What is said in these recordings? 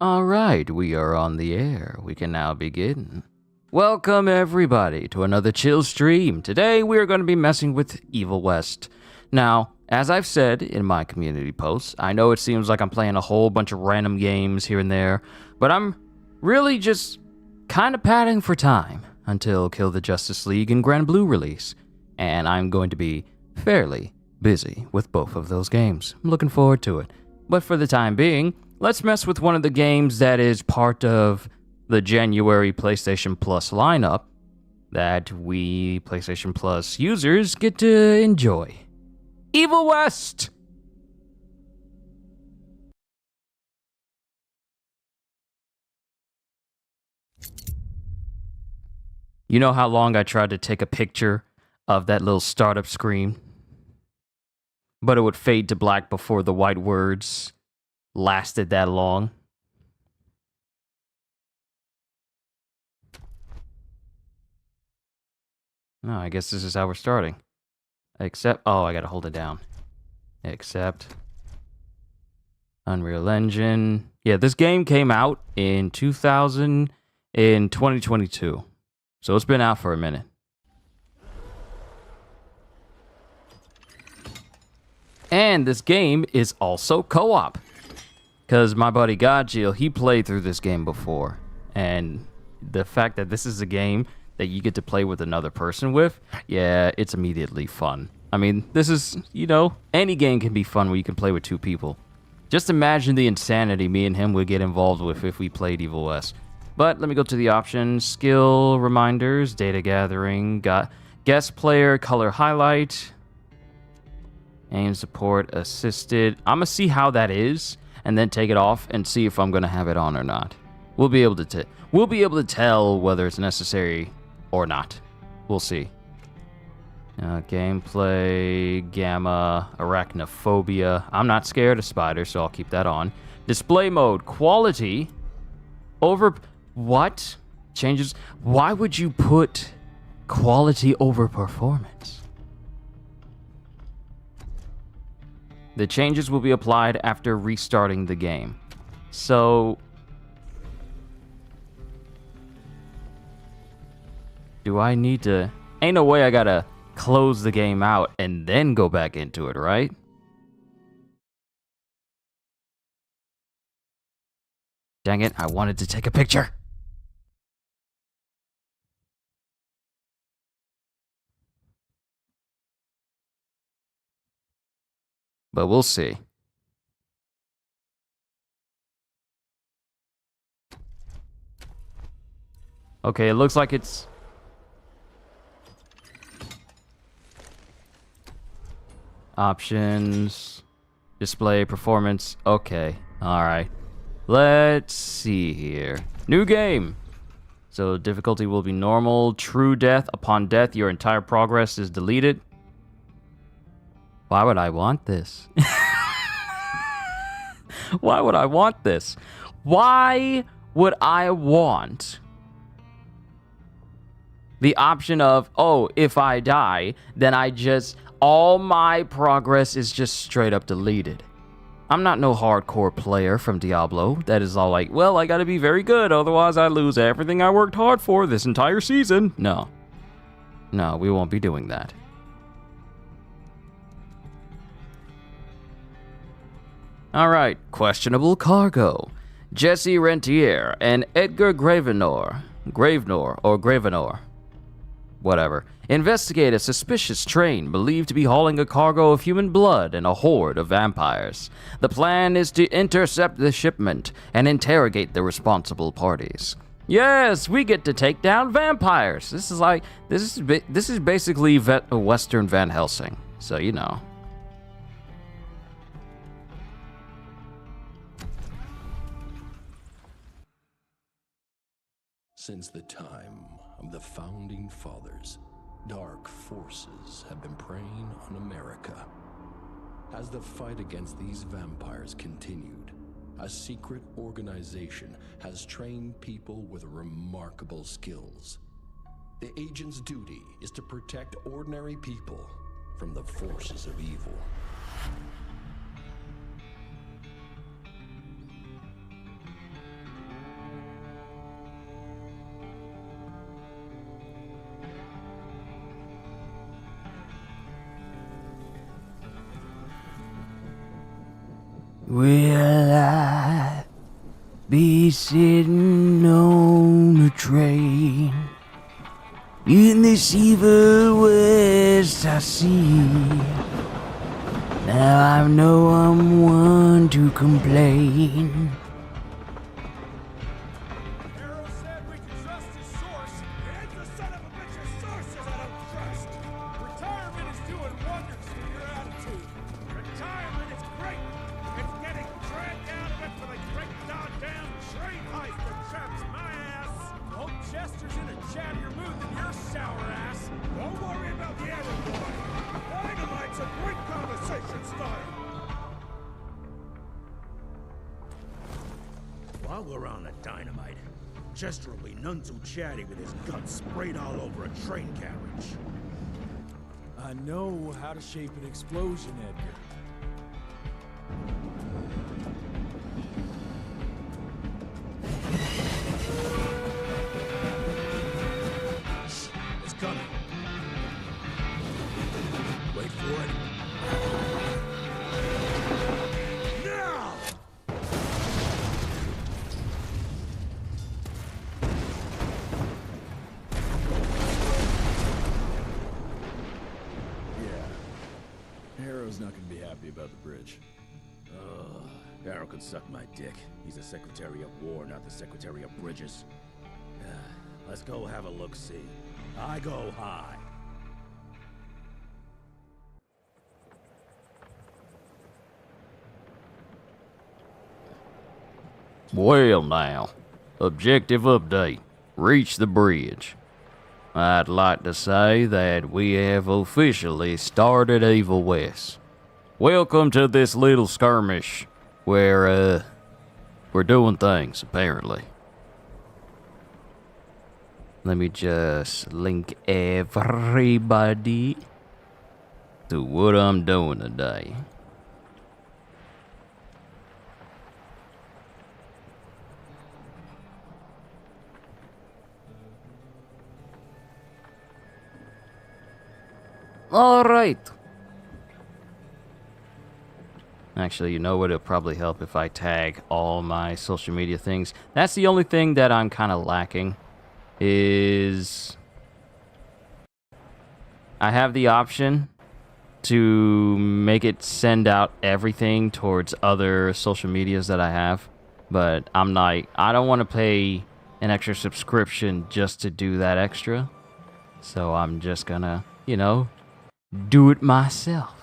Alright, we are on the air. We can now begin. Welcome everybody to another chill stream. Today we are going to be messing with Evil West. Now, as I've said in my community posts, I know it seems like I'm playing a whole bunch of random games here and there, but I'm really just kind of padding for time until Kill the Justice League and Grand Blue release. And I'm going to be fairly busy with both of those games. I'm looking forward to it. But for the time being, let's mess with one of the games that is part of the January PlayStation Plus lineup that we PlayStation Plus users get to enjoy. Evil West! You know how long I tried to take a picture of that little startup screen? But it would fade to black before the white words lasted that long. No, I guess this is how we're starting. Except, oh, I gotta hold it down. Except Unreal Engine. Yeah, this game came out in 2022. So it's been out for a minute. And this game is also co-op. Because my buddy Godjill, he played through this game before. And the fact that this is a game that you get to play with another person with, yeah, it's immediately fun. I mean, this is, you know, any game can be fun where you can play with two people. Just imagine the insanity me and him would get involved with if we played Evil West. But let me go to the options. Skill, reminders, data gathering, got guest player, color highlight, aim support, assisted. I'm gonna see how that is and then take it off and see if I'm gonna have it on or not. We'll be able to tell whether it's necessary or not. We'll see. Gameplay, gamma, arachnophobia. I'm not scared of spiders, so I'll keep that on. Display mode, quality, over... What? Changes... Why would you put quality over performance? The changes will be applied after restarting the game. So... do I need to... Ain't no way I gotta close the game out and then go back into it, right? Dang it, I wanted to take a picture. But we'll see. Okay, it looks like it's... options, display, performance. Okay, alright. Let's see here. New game. So difficulty will be normal. True death. Upon death, your entire progress is deleted. Why would I want this? Why would I want this? Why would I want the option of, oh, if I die, then all my progress is just straight up deleted? I'm not no hardcore player from Diablo that is all like, well, I gotta be very good, otherwise I lose everything I worked hard for this entire season. No. No, we won't be doing that. Alright, questionable cargo. Jesse Rentier and Edgar Gravenor. Whatever. Investigate a suspicious train believed to be hauling a cargo of human blood and a horde of vampires. The plan is to intercept the shipment and interrogate the responsible parties. Yes, we get to take down vampires. This is basically Western Van Helsing. So, you know. Since the time of the Founding Fathers, dark forces have been preying on America. As the fight against these vampires continued, a secret organization has trained people with remarkable skills. The agent's duty is to protect ordinary people from the forces of evil. Will I be sitting on a train in this evil west I see? Now I know I'm one to complain. Arrow said we could trust his source, and the son of a bitch's sources I don't trust. Retirement is doing wonders for your attitude. Retirement is great. It's getting dragged out of it for the great goddamn train heist that traps my ass. Old Chester's in a chattier mood than your sour ass. Don't worry about the arrow boy. Dynamite's a great conversation starter. While we're on the dynamite, Chester will be none too chatty with his guts sprayed all over a train carriage. I know how to shape an explosion, Edgar. It's coming. Wait for it. Now! Yeah. Arrow's not gonna be happy about the bridge. Arrow can suck my dick. He's the Secretary of War, not the Secretary of Bridges. Let's go have a look-see. I go high. Well now, objective update. Reach the bridge. I'd like to say that we have officially started Evil West. Welcome to this little skirmish where, we're doing things, apparently. Let me just link everybody to what I'm doing today. All right. Actually, you know what? It'll probably help if I tag all my social media things. That's the only thing that I'm kind of lacking is I have the option to make it send out everything towards other social medias that I have, but I'm like, I don't want to pay an extra subscription just to do that extra. So I'm just gonna, you know, do it myself.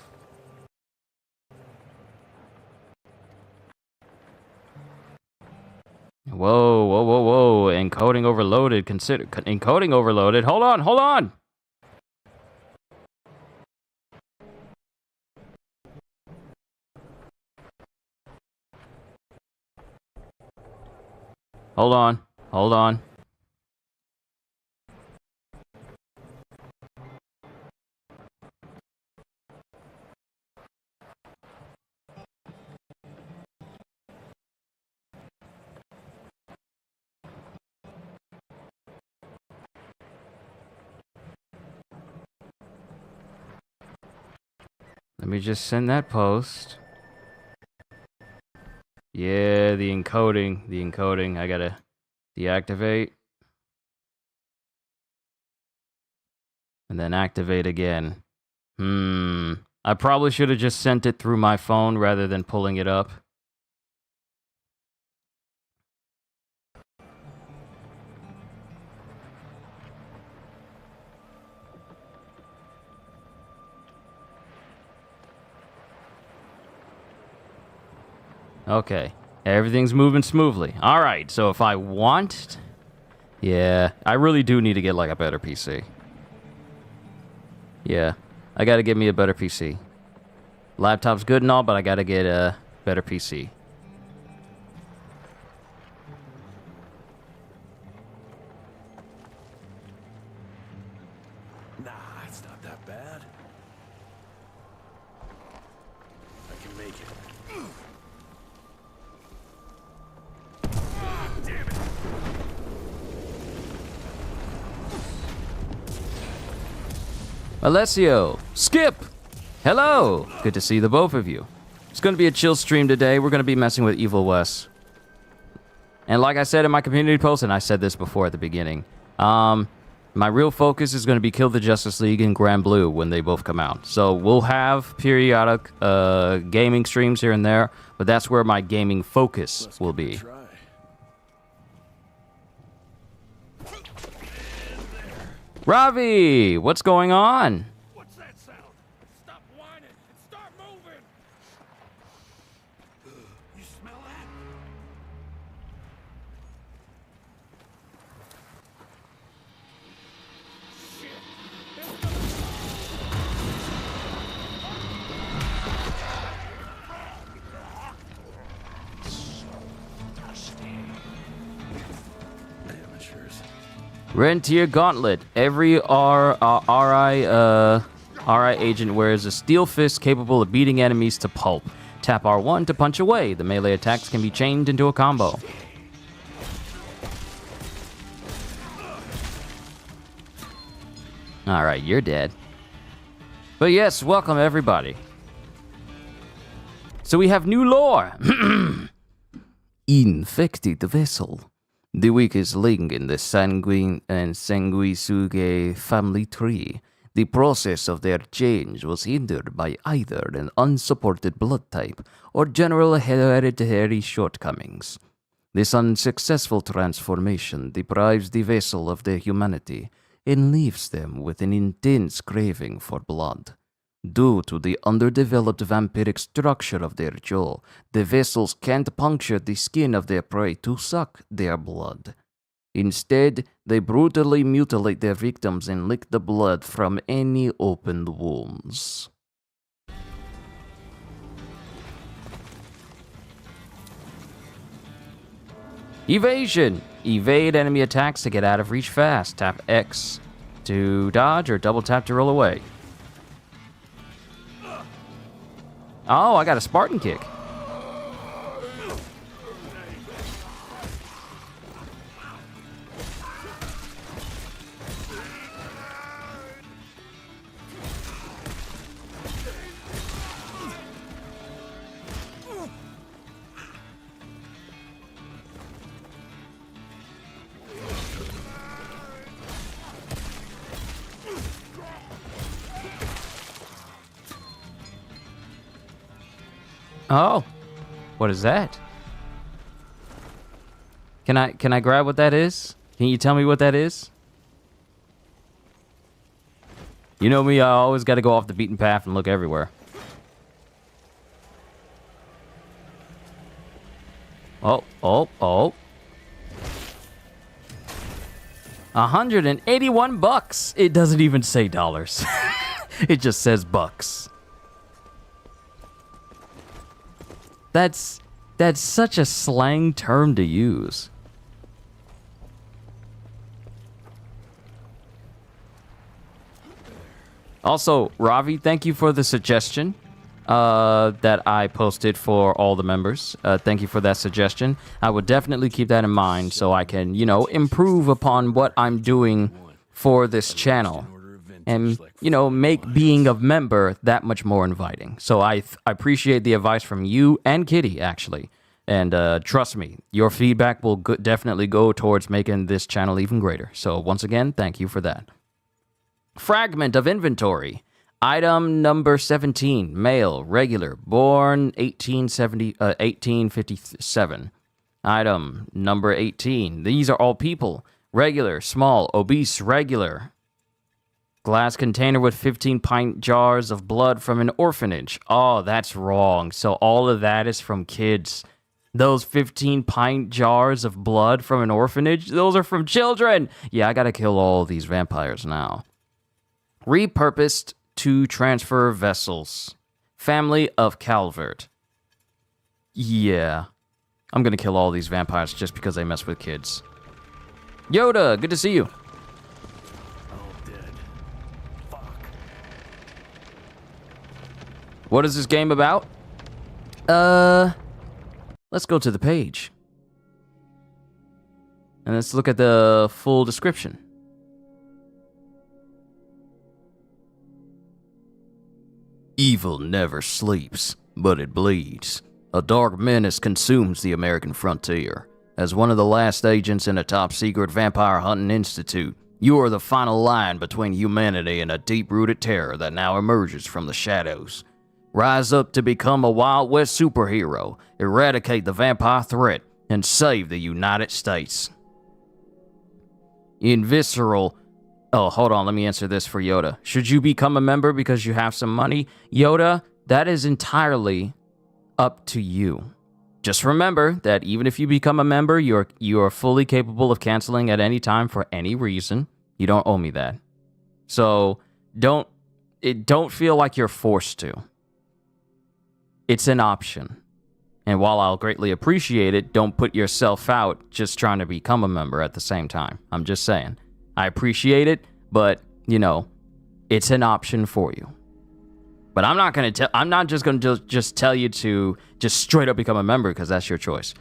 Whoa, whoa, whoa, whoa. Encoding overloaded. Consider encoding overloaded. Hold on, hold on. Hold on, hold on. Let me just send that post. Yeah, the encoding. I gotta deactivate. And then activate again. I probably should have just sent it through my phone rather than pulling it up. Okay, everything's moving smoothly. All right, so if I want... Yeah, I really do need to get, like, a better PC. Yeah, I gotta get me a better PC. Laptop's good and all, but I gotta get a better PC. Nah, it's not that bad. I can make it. Damn it! Alessio, Skip! Hello! Good to see the both of you. It's going to be a chill stream today. We're going to be messing with Evil West. And like I said in my community post, and I said this before at the beginning, my real focus is going to be Kill the Justice League and Grand Blue when they both come out. So we'll have periodic gaming streams here and there, but that's where my gaming focus will be. Ravi, what's going on? What's that sound? Stop whining and start moving! You smell that? Amateurs. Rentier Gauntlet. Every RI agent wears a steel fist capable of beating enemies to pulp. Tap R1 to punch away. The melee attacks can be chained into a combo. Alright, you're dead. But yes, welcome everybody. So we have new lore. Infected vessel. The weakest link in the sanguine and sanguisuge family tree. The process of their change was hindered by either an unsupported blood type or general hereditary shortcomings. This unsuccessful transformation deprives the vessel of their humanity and leaves them with an intense craving for blood. Due to the underdeveloped vampiric structure of their jaw, the vessels can't puncture the skin of their prey to suck their blood. Instead, they brutally mutilate their victims and lick the blood from any opened wounds. Evasion! Evade enemy attacks to get out of reach fast. Tap X to dodge or double tap to roll away. Oh, I got a Spartan kick. Oh, what is that? Can I grab what that is? Can you tell me what that is? You know me, I always got to go off the beaten path and look everywhere. Oh. 181 bucks. It doesn't even say dollars. It just says bucks. That's such a slang term to use. Also, Ravi, thank you for the suggestion that I posted for all the members. Thank you for that suggestion. I will definitely keep that in mind so I can, improve upon what I'm doing for this channel. And, make being a member that much more inviting. So I appreciate the advice from you and Kitty, actually. And trust me, your feedback will definitely go towards making this channel even greater. So once again, thank you for that. Fragment of inventory. Item number 17, male, regular, born 1857. Item number 18. These are all people. Regular, small, obese, regular. Glass container with 15 pint jars of blood from an orphanage. Oh, that's wrong. So all of that is from kids. Those 15 pint jars of blood from an orphanage, those are from children. Yeah, I gotta kill all these vampires now. Repurposed to transfer vessels. Family of Calvert. Yeah. I'm gonna kill all these vampires just because they mess with kids. Yoda, good to see you. What is this game about? Let's go to the page. And let's look at the full description. Evil never sleeps. but it bleeds. A dark menace consumes the American frontier. As one of the last agents in a top-secret vampire hunting institute, you are the final line between humanity and a deep-rooted terror that now emerges from the shadows. Rise up to become a Wild West superhero, eradicate the vampire threat, and save the United States. In Visceral... Oh, hold on, let me answer this for Yoda. Should you become a member because you have some money? Yoda, that is entirely up to you. Just remember that even if you become a member, you are fully capable of canceling at any time for any reason. You don't owe me that. So don't feel like you're forced to. It's an option. And while I'll greatly appreciate it, don't put yourself out just trying to become a member at the same time. I'm just saying. I appreciate it, but, you know, it's an option for you. But I'm not just going to just tell you to just straight up become a member because that's your choice.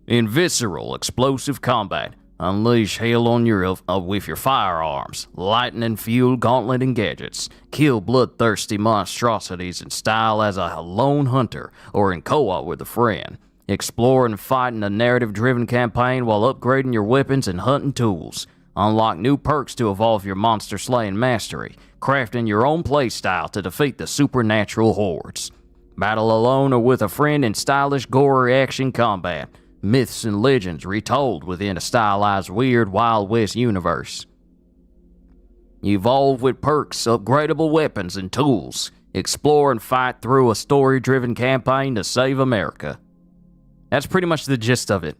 In Visceral Explosive Combat, unleash hell on your with your firearms, lightning-fueled gauntlet and gadgets. Kill bloodthirsty monstrosities in style as a lone hunter or in co-op with a friend. Explore and fight in a narrative-driven campaign while upgrading your weapons and hunting tools. Unlock new perks to evolve your monster-slaying mastery, crafting your own playstyle to defeat the supernatural hordes. Battle alone or with a friend in stylish, gory action combat. Myths and legends retold within a stylized, weird Wild West universe. Evolve with perks, upgradable weapons, and tools. Explore and fight through a story-driven campaign to save America. That's pretty much the gist of it.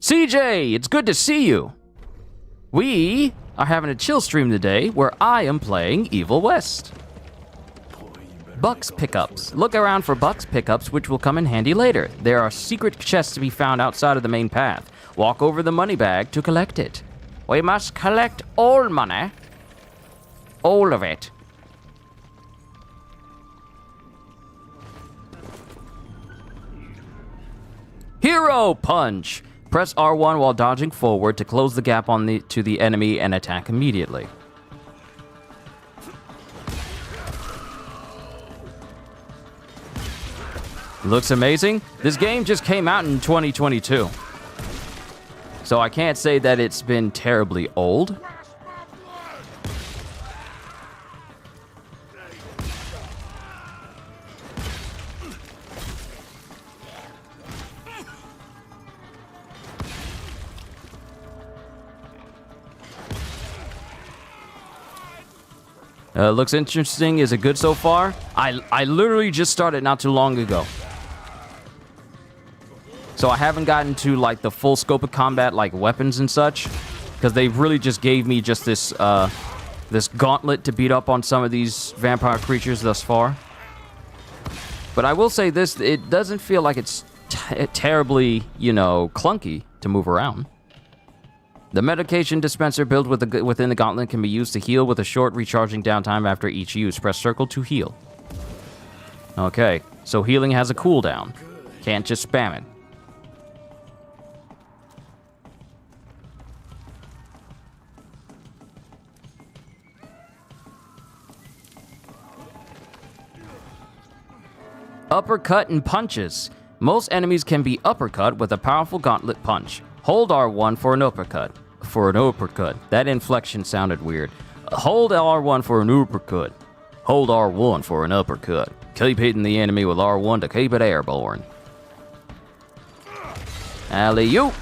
CJ, it's good to see you. We are having a chill stream today where I am playing Evil West. Bucks pickups. Look around for Bucks pickups, which will come in handy later. There are secret chests to be found outside of the main path. Walk over the money bag to collect it. We must collect all money. All of it. Hero Punch. Press R1 while dodging forward to close the gap to the enemy and attack immediately. Looks amazing. This game just came out in 2022. So I can't say that it's been terribly old. Looks interesting. Is it good so far? I literally just started not too long ago. So I haven't gotten to like the full scope of combat, like weapons and such, because they really just gave me just this this gauntlet to beat up on some of these vampire creatures thus far. But I will say this, it doesn't feel like it's terribly, you know, clunky to move around. The medication dispenser built within the gauntlet can be used to heal with a short recharging downtime after each use. Press circle to heal. Okay, so healing has a cooldown. Can't just spam it. Uppercut and punches. Most enemies can be uppercut with a powerful gauntlet punch. Hold R1 for an uppercut. That inflection sounded weird. Hold R1 for an uppercut. Hold R1 for an uppercut. Keep hitting the enemy with R1 to keep it airborne. Alley-oop.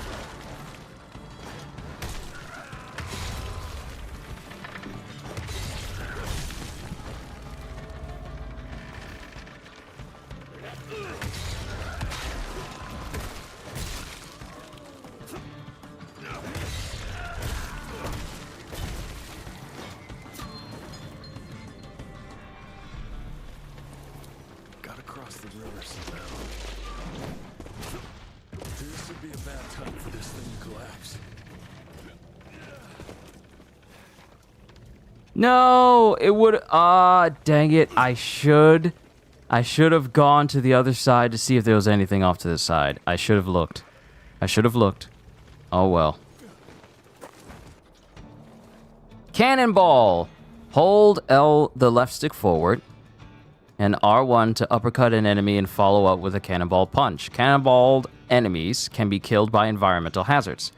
No, it would, dang it, I should have gone to the other side to see if there was anything off to the side. I should have looked. Oh well. Cannonball! Hold L, the left stick forward, and R1 to uppercut an enemy and follow up with a cannonball punch. Cannonballed enemies can be killed by environmental hazards.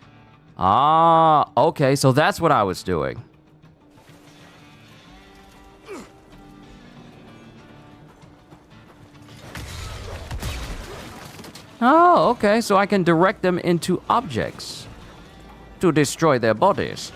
Ah, okay, so that's what I was doing. Oh, okay, so I can direct them into objects to destroy their bodies.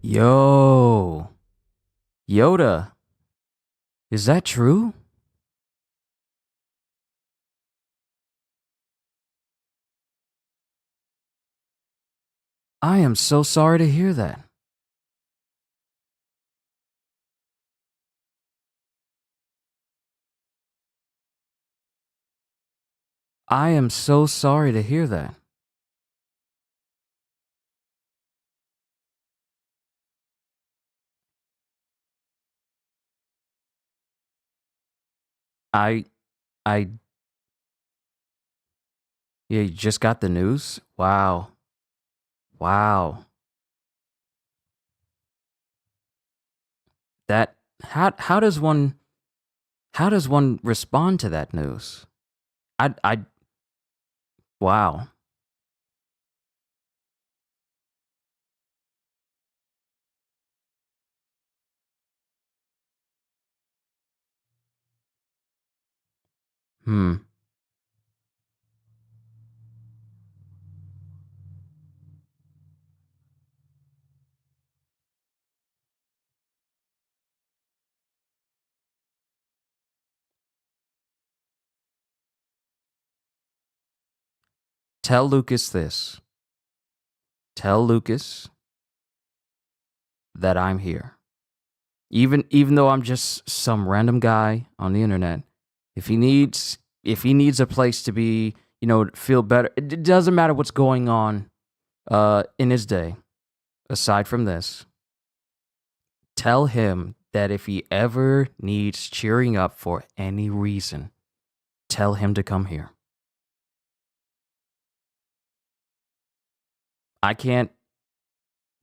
Yo. Yoda. Is that true? I am so sorry to hear that. I am so sorry to hear that. I Yeah, you just got the news? Wow. Wow. That how does one respond to that news? I wow. Hmm. Tell Lucas this. Tell Lucas that I'm here. Even though I'm just some random guy on the internet, if he needs a place to be, feel better, it doesn't matter what's going on in his day aside from this. Tell him that if he ever needs cheering up for any reason, tell him to come here. I can't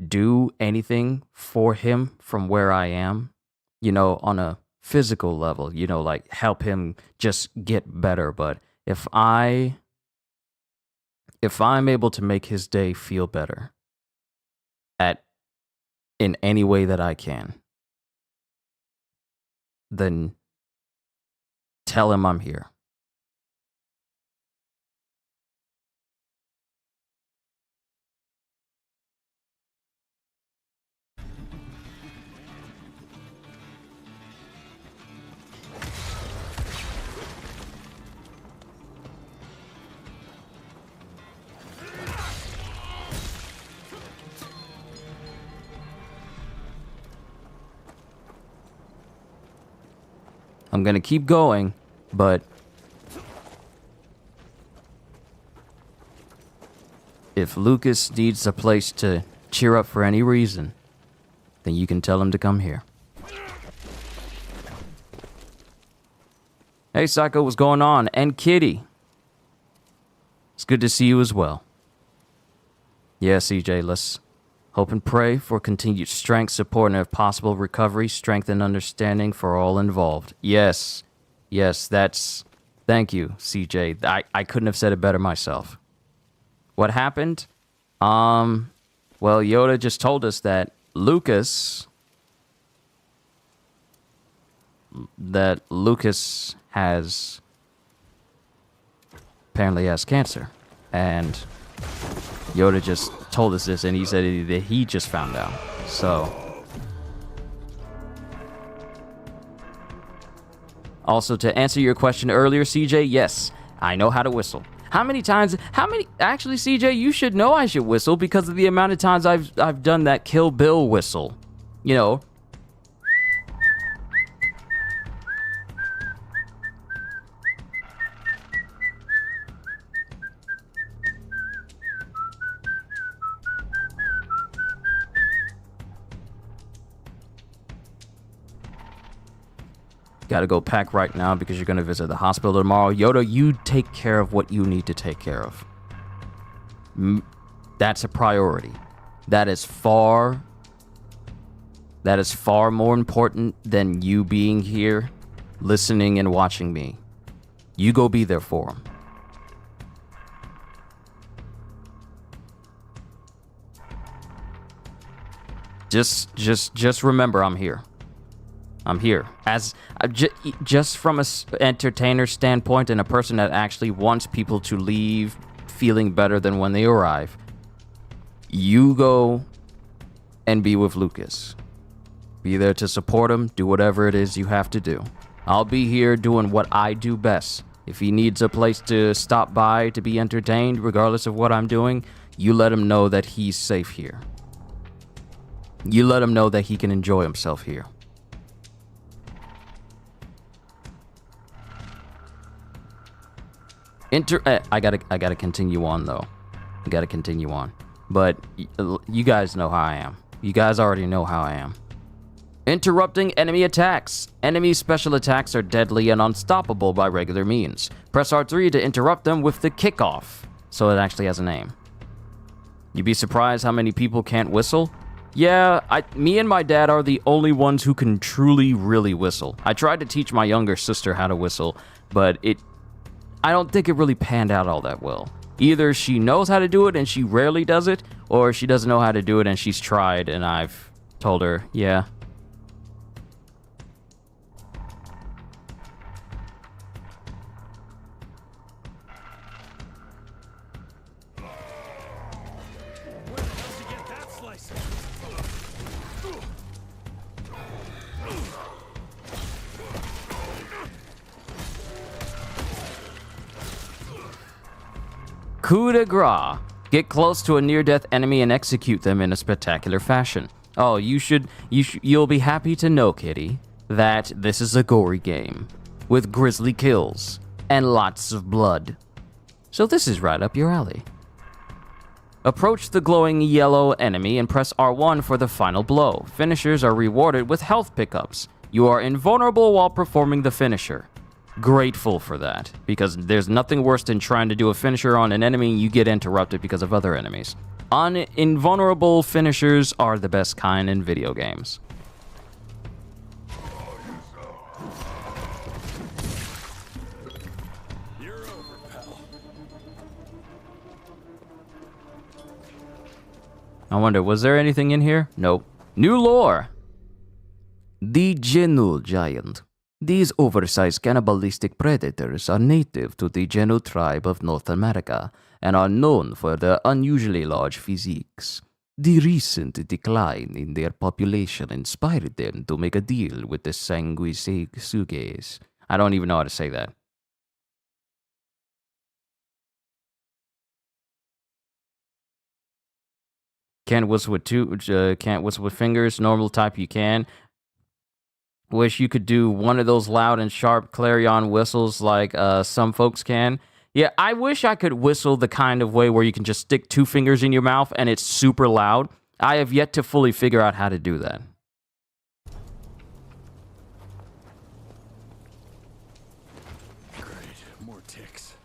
do anything for him from where I am, on a physical level, like help him just get better. But if I'm able to make his day feel better in any way that I can, then tell him I'm here. I'm going to keep going, but if Lucas needs a place to cheer up for any reason, then you can tell him to come here. Hey, Psycho, what's going on? And Kitty. It's good to see you as well. Yeah, CJ, let's hope and pray for continued strength, support, and if possible, recovery, strength, and understanding for all involved. Yes, thank you, CJ. I couldn't have said it better myself. What happened? Well, Yoda just told us that Lucas apparently has cancer. And Yoda just told us this, and he said that he just found out. So, also to answer your question earlier, CJ, yes, I know how to whistle. Actually, CJ, you should know I should whistle because of the amount of times I've done that Kill Bill whistle. gotta go pack right now because you're gonna visit the hospital tomorrow. Yoda, you take care of what you need to take care of. That's a priority. That is far more important than you being here, listening and watching me. You go be there for him. Just remember, I'm here. I'm here. As just from a entertainer standpoint and a person that actually wants people to leave feeling better than when they arrive, you go and be with Lucas. Be there to support him. Do whatever it is you have to do. I'll be here doing what I do best. If he needs a place to stop by to be entertained, regardless of what I'm doing, you let him know that he's safe here. You let him know that he can enjoy himself here. I gotta continue on though. I gotta continue on. But you guys know how I am. You guys already know how I am. Interrupting enemy attacks. Enemy special attacks are deadly and unstoppable by regular means. Press R3 to interrupt them with the kickoff. So it actually has a name. You'd be surprised how many people can't whistle? Yeah, me and my dad are the only ones who can truly, really whistle. I tried to teach my younger sister how to whistle, but I don't think it really panned out all that well. Either she knows how to do it and she rarely does it, or she doesn't know how to do it and she's tried and I've told her, yeah. Coup de grace. Get close to a near-death enemy and execute them in a spectacular fashion. Oh, you'll be happy to know, Kitty, that this is a gory game with grisly kills and lots of blood. So this is right up your alley. Approach the glowing yellow enemy and press R1 for the final blow. Finishers are rewarded with health pickups. You are invulnerable while performing the finisher. Grateful for that, because there's nothing worse than trying to do a finisher on an enemy and you get interrupted because of other enemies. Invulnerable finishers are the best kind in video games. You're over, pal. I wonder, was there anything in here? Nope. New lore. The Genu Giant. These oversized cannibalistic predators are native to the Genu tribe of North America and are known for their unusually large physiques. The recent decline in their population inspired them to make a deal with the sanguisuges. I don't even know how to say that. Can't whistle with fingers. Normal type you can. Wish you could do one of those loud and sharp clarion whistles like some folks can. Yeah, I wish I could whistle the kind of way where you can just stick two fingers in your mouth and it's super loud. I have yet to fully figure out how to do that. Great, more ticks.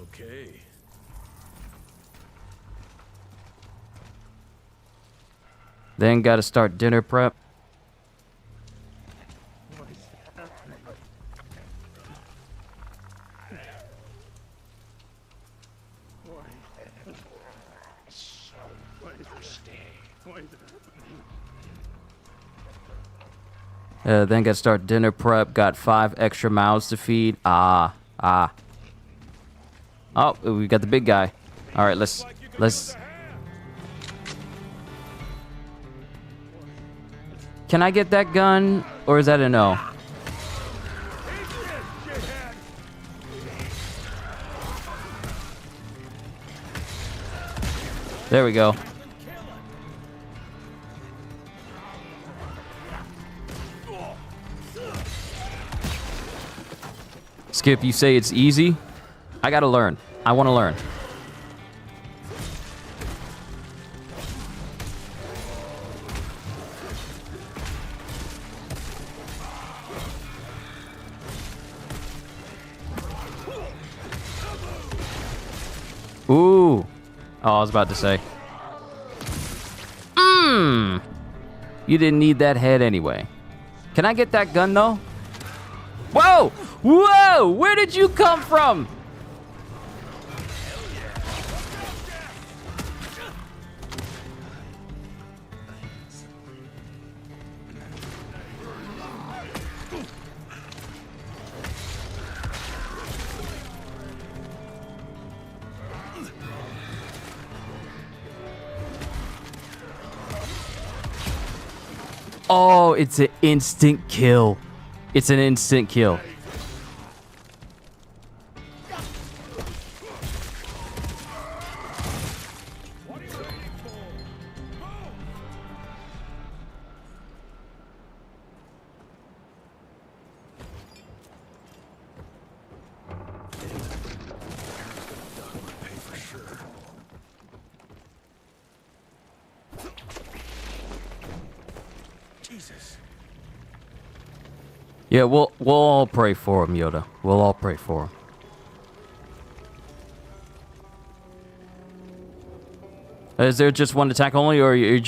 Okay. Then gotta start dinner prep. Then gotta start dinner prep. Got 5 extra mouths to feed. Oh, we got the big guy. All right, let's. Can I get that gun, or is that a no? There we go. Skip, you say it's easy? I gotta learn. I wanna learn. Ooh. Oh, I was about to say. You didn't need that head anyway. Can I get that gun, though? Whoa! Whoa! Where did you come from? Oh, it's an instant kill. It's an instant kill. Jesus. Yeah, we'll all pray for him, Yoda. We'll all pray for him. Is there just one attack only, or are you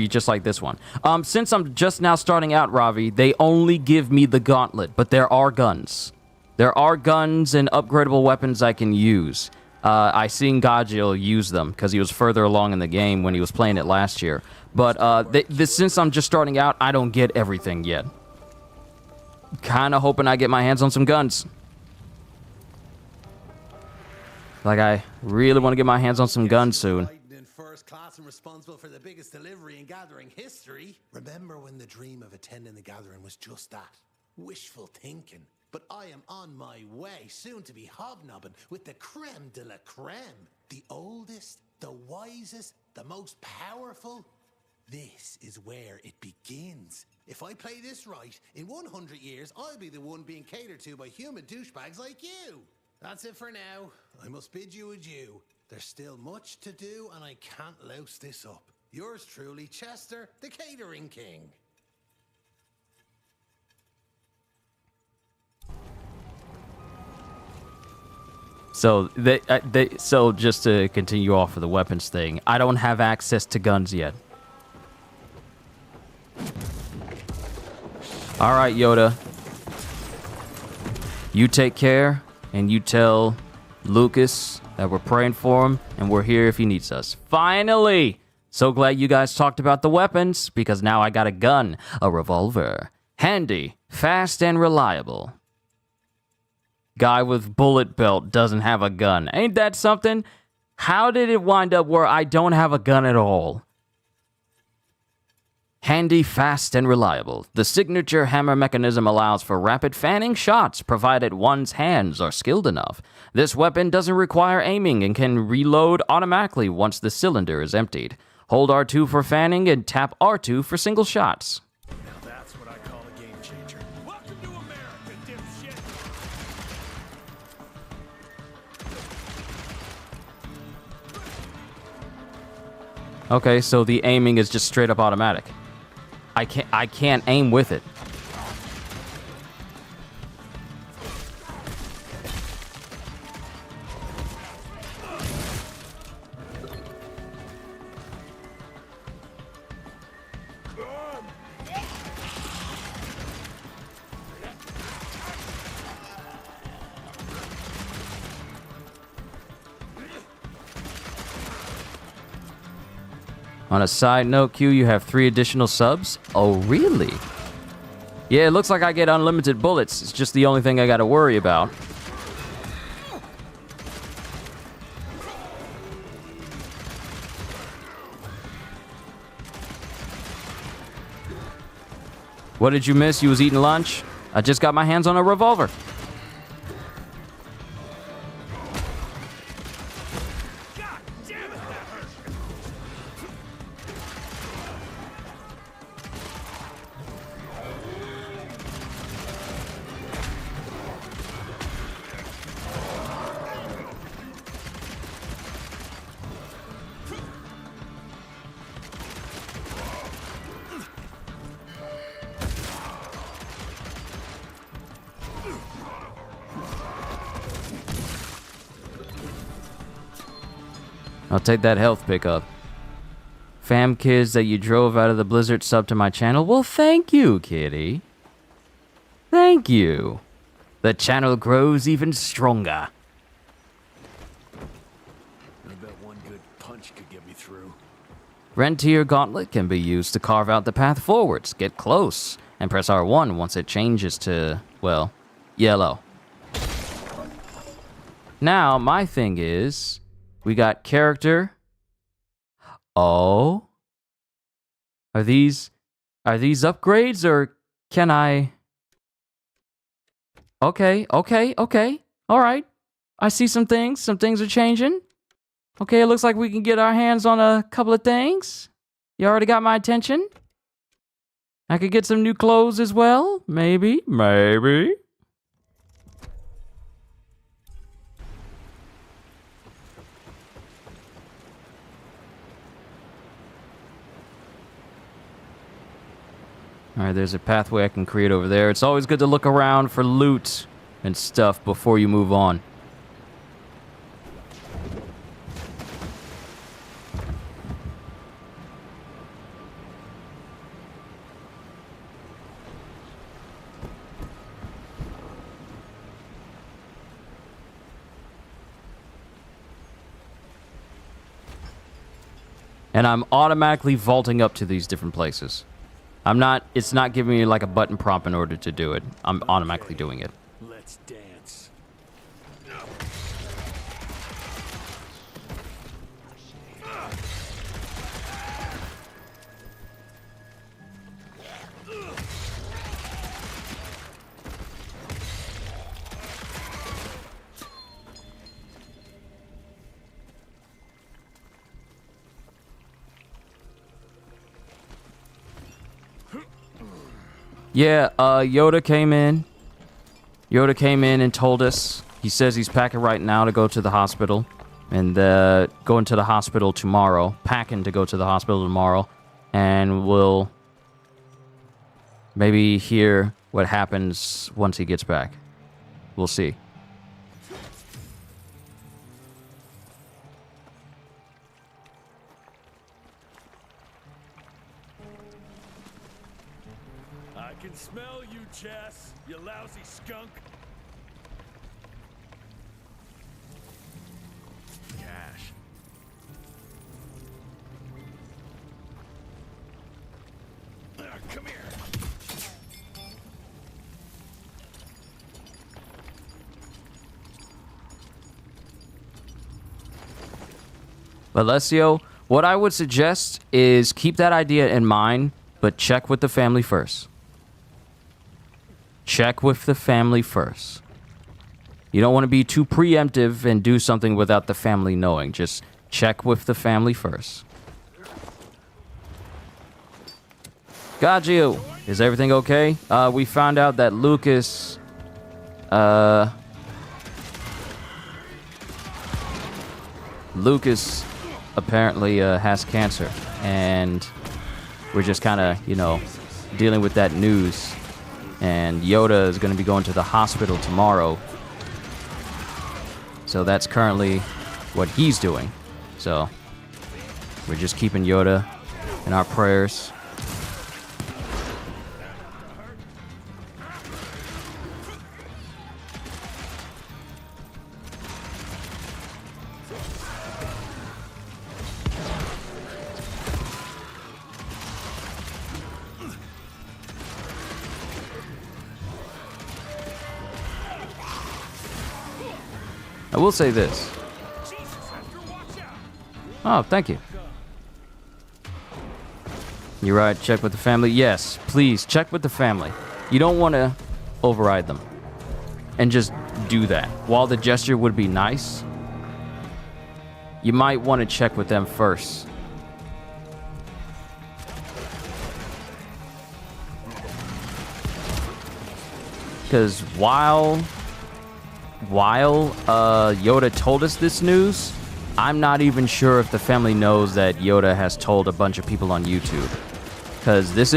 just like this one? Since I'm just now starting out, Ravi, they only give me the gauntlet, but there are guns. There are guns and upgradable weapons I can use. I seen Gajil use them because he was further along in the game when he was playing it last year. But since I'm just starting out, I don't get everything yet. Kind of hoping I get my hands on some guns. Like, I really want to get my hands on some guns soon. In first class and responsible for the biggest delivery in gathering history. Remember when the dream of attending the gathering was just that? Wishful thinking. But I am on my way, soon to be hobnobbing with the creme de la creme. The oldest, the wisest, the most powerful. This is where it begins. If I play this right, in 100 years, I'll be the one being catered to by human douchebags like you. That's it for now. I must bid you adieu. There's still much to do, and I can't louse this up. Yours truly, Chester, the Catering King. So so just to continue off of the weapons thing, I don't have access to guns yet. All right, Yoda. You take care, and you tell Lucas that we're praying for him, and we're here if he needs us. Finally! So glad you guys talked about the weapons, because now I got a gun, a revolver. Handy, fast, and reliable. Guy with bullet belt doesn't have a gun. Ain't that something? How did it wind up where I don't have a gun at all? Handy, fast, and reliable. The signature hammer mechanism allows for rapid fanning shots, provided one's hands are skilled enough. This weapon doesn't require aiming and can reload automatically once the cylinder is emptied. Hold R2 for fanning and tap R2 for single shots. Now that's what I call a game changer. Welcome to America, dipshit. Okay, so the aiming is just straight up automatic. I can't aim with it. On a side note, Q, you have 3 additional subs? Oh, really? Yeah, it looks like I get unlimited bullets. It's just the only thing I gotta worry about. What did you miss? You was eating lunch? I just got my hands on a revolver. I'll take that health pickup. Fam kids that you drove out of the blizzard sub to my channel. Well, thank you, kitty. Thank you. The channel grows even stronger. I bet one good punch could get me through. Rentier Gauntlet can be used to carve out the path forwards. Get close and press R1 once it changes to, well, yellow. Now, my thing is, we got character. Oh. Are these upgrades or can I? Okay. All right. I see some things. Some things are changing. Okay, it looks like we can get our hands on a couple of things. You already got my attention. I could get some new clothes as well. Maybe. All right, there's a pathway I can create over there. It's always good to look around for loot and stuff before you move on. And I'm automatically vaulting up to these different places. It's not giving me like a button prompt in order to do it. I'm automatically doing it. Let's dance. Yeah, Yoda came in. Yoda came in and told us. He says he's packing right now to go to the hospital. And going to the hospital tomorrow. Packing to go to the hospital tomorrow. And we'll maybe hear what happens once he gets back. We'll see. I can smell you, Chess, you lousy skunk. Cash. Come here. Alessio, what I would suggest is keep that idea in mind, but check with the family first. Check with the family first. You don't want to be too preemptive and do something without the family knowing. Just check with the family first. Got you. Is everything okay? We found out that Lucas, Lucas apparently has cancer, and we're just kind of, dealing with that news. And Yoda is going to be going to the hospital tomorrow. So that's currently what he's doing. So we're just keeping Yoda in our prayers. I will say this. Oh, thank you. You're right, check with the family. Yes, please, check with the family. You don't want to override them. And just do that. While the gesture would be nice, you might want to check with them first. Because while Yoda told us this news, I'm not even sure if the family knows that Yoda has told a bunch of people on YouTube. Because this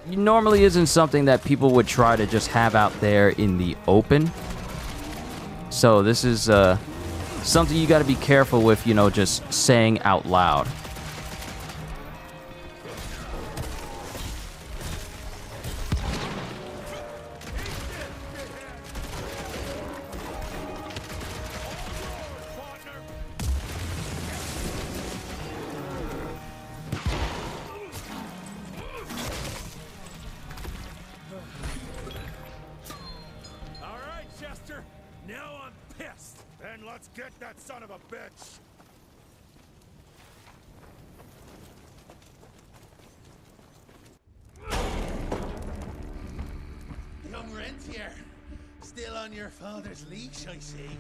normally isn't something that people would try to just have out there in the open. So this is something you got to be careful with, you know, just saying out loud. All right, Chester. Now I'm pissed. Then let's get that son of a bitch. Young rentier, still on your father's leash, I see.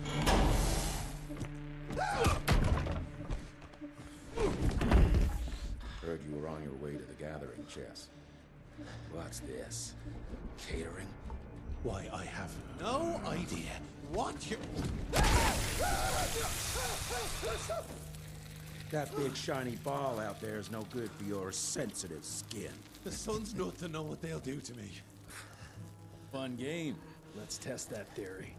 Heard you were on your way to the gathering, Chess. What's this? Catering? Why, I have no idea what you... That big shiny ball out there is no good for your sensitive skin. The sun's not to know what they'll do to me. Fun game. Let's test that theory.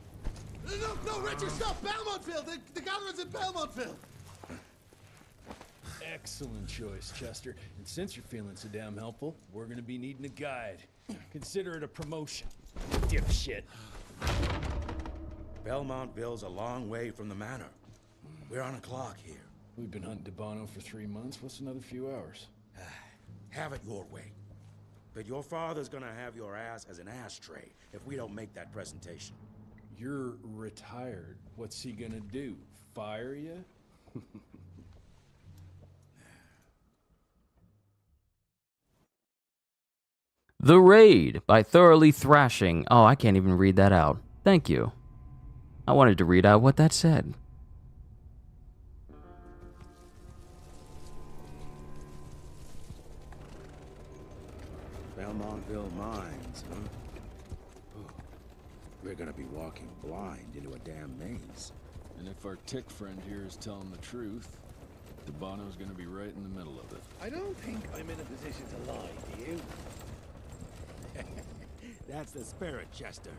No, Richard, stop! Belmontville! The gathering's in Belmontville! Excellent choice, Chester. And since you're feeling so damn helpful, we're gonna be needing a guide. Consider it a promotion. Dipshit. Belmontville's a long way from the manor. We're on a clock here. We've been hunting DeBono for 3 months. What's another few hours? Have it your way. But your father's gonna have your ass as an ashtray if we don't make that presentation. You're retired. What's he gonna do? Fire you? The Raid by Thoroughly Thrashing. Oh, I can't even read that out. Thank you. I wanted to read out what that said. Belmontville Mines, huh? Ooh. We're gonna be walking blind into a damn maze. And if our tick friend here is telling the truth, DeBono's gonna be right in the middle of it. I don't think I'm in a position to lie, do you? That's the spirit, Chester.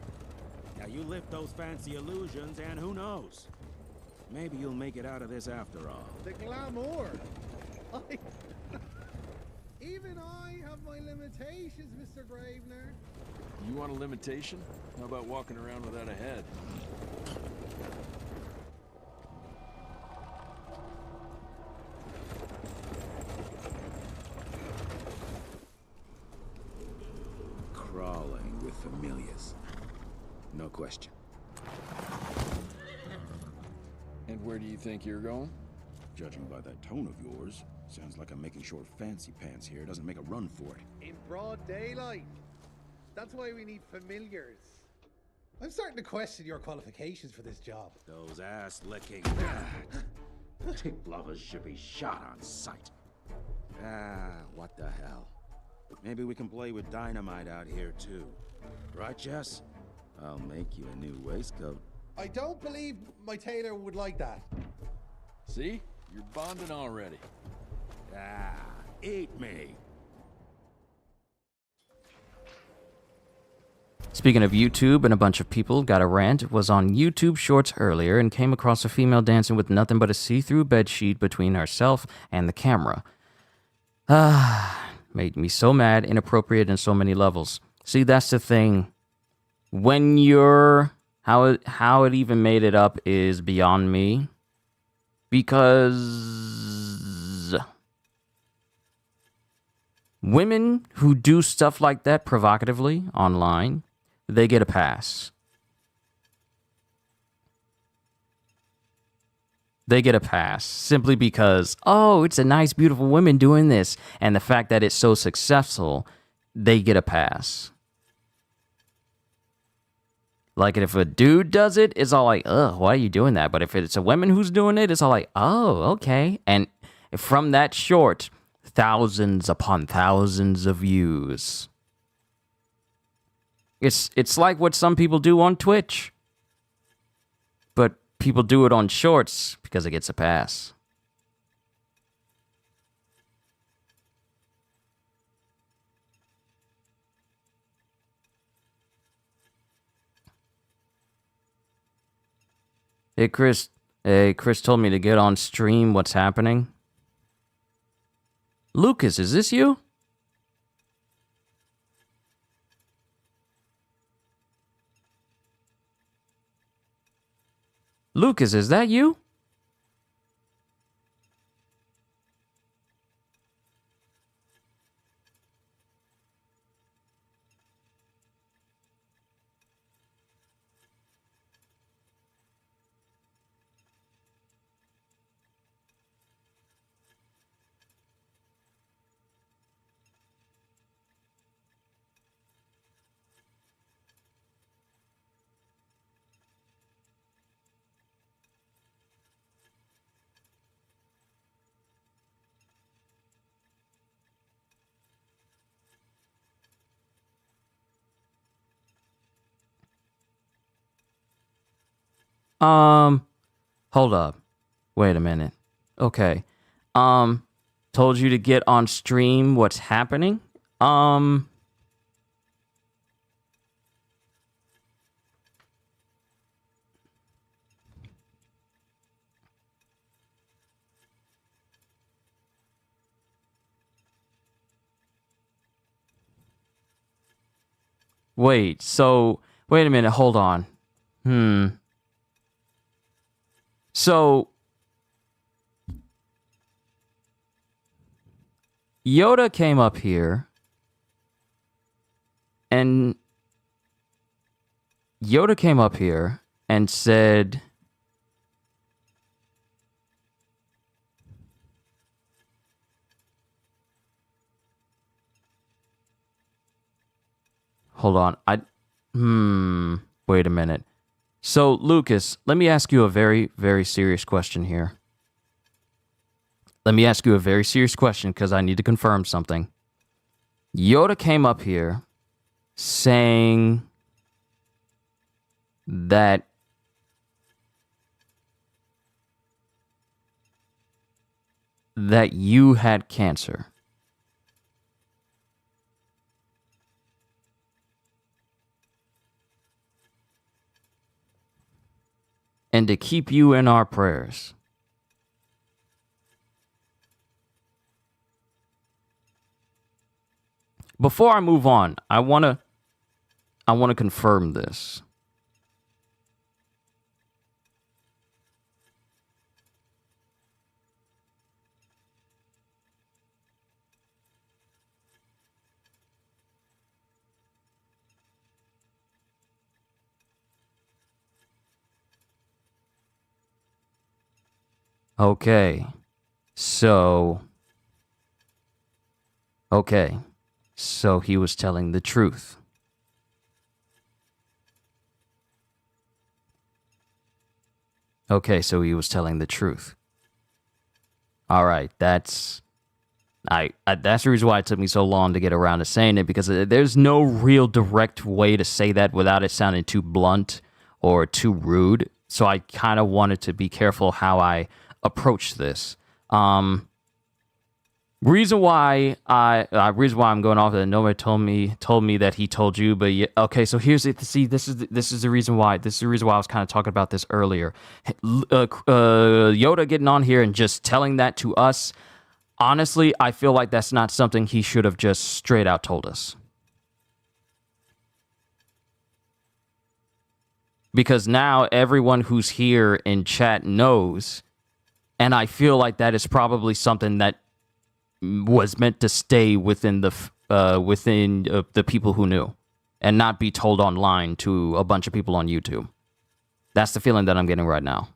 Now you lift those fancy illusions, and who knows? Maybe you'll make it out of this after all. The glamour. Even I have my limitations, Mr. Gravener. You want a limitation? How about walking around without a head? Crawling with familiars. No question. And where do you think you're going? Judging by that tone of yours, sounds like I'm making sure Fancy Pants here doesn't make a run for it. In broad daylight. That's why we need familiars. I'm starting to question your qualifications for this job. Those ass-licking tick lovers should be shot on sight. What the hell? Maybe we can play with dynamite out here, too. Right, Jess? I'll make you a new waistcoat. I don't believe my tailor would like that. See? You're bonding already. Eat me. Speaking of YouTube and a bunch of people got a rant, was on YouTube Shorts earlier and came across a female dancing with nothing but a see-through bedsheet between herself and the camera. Made me so mad, inappropriate in so many levels. See, that's the thing. When you're... How it even made it up is beyond me. Because... women who do stuff like that provocatively online, they get a pass. They get a pass simply because, oh, it's a nice, beautiful woman doing this. And the fact that it's so successful, they get a pass. Like, if a dude does it, it's all like, ugh, why are you doing that? But if it's a woman who's doing it, it's all like, oh, okay. And from that short, thousands upon thousands of views. It's like what some people do on Twitch. But people do it on shorts because it gets a pass. Hey, Chris, Hey, Chris told me to get on stream. What's happening? Lucas, is this you? Lucas, is that you? Hold up. Wait a minute. Okay. Told you to get on stream. What's happening? Wait, so, wait a minute, hold on. So, Yoda came up here, and said, hold on, wait a minute. So, Lucas, let me ask you a very, very serious question here. Let me ask you a very serious question because I need to confirm something. Yoda came up here saying that you had cancer. And to keep you in our prayers. Before I move on, I want to confirm this. Okay. So he was telling the truth. Okay, so he was telling the truth. All right, that's the reason why it took me so long to get around to saying it, because there's no real direct way to say that without it sounding too blunt or too rude. So I kind of wanted to be careful how I approach this. Reason why I'm going off that nobody told me that he told you, but yeah, okay. So here's it. See, this is the reason why. This is the reason why I was kind of talking about this earlier. Yoda getting on here and just telling that to us. Honestly, I feel like that's not something he should have just straight out told us. Because now everyone who's here in chat knows, and I feel like that is probably something that was meant to stay within the people who knew, and not be told online to a bunch of people on YouTube. That's the feeling that I'm getting right now.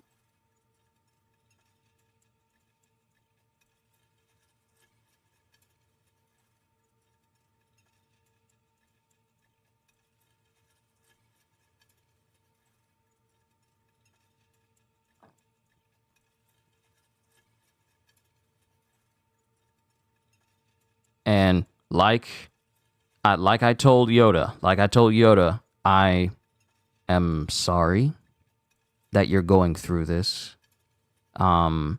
And like I told Yoda, I am sorry that you're going through this. I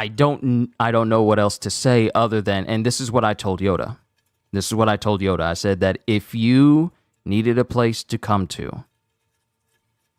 don't know what else to say other than, and this is what I told Yoda. I said that if you needed a place to come to,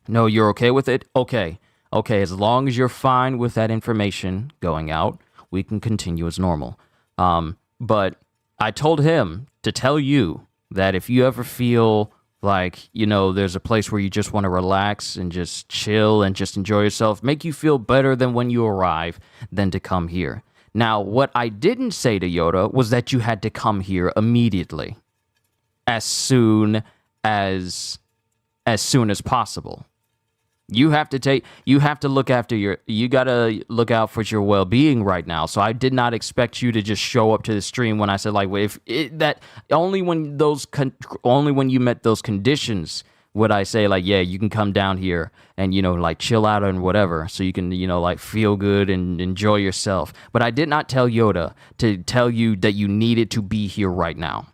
no, you're okay with it? Okay. okay, as long as you're fine with that information going out, we can continue as normal. But I told him to tell you that if you ever feel like, there's a place where you just want to relax and just chill and just enjoy yourself, make you feel better than when you arrive, then to come here. Now, what I didn't say to Yoda was that you had to come here immediately, as soon as possible. You have to look after you gotta look out for your well-being right now. So I did not expect you to just show up to the stream when I said, like, only when you met those conditions would I say, like, yeah, you can come down here and, like, chill out and whatever, so you can, like, feel good and enjoy yourself. But I did not tell Yoda to tell you that you needed to be here right now.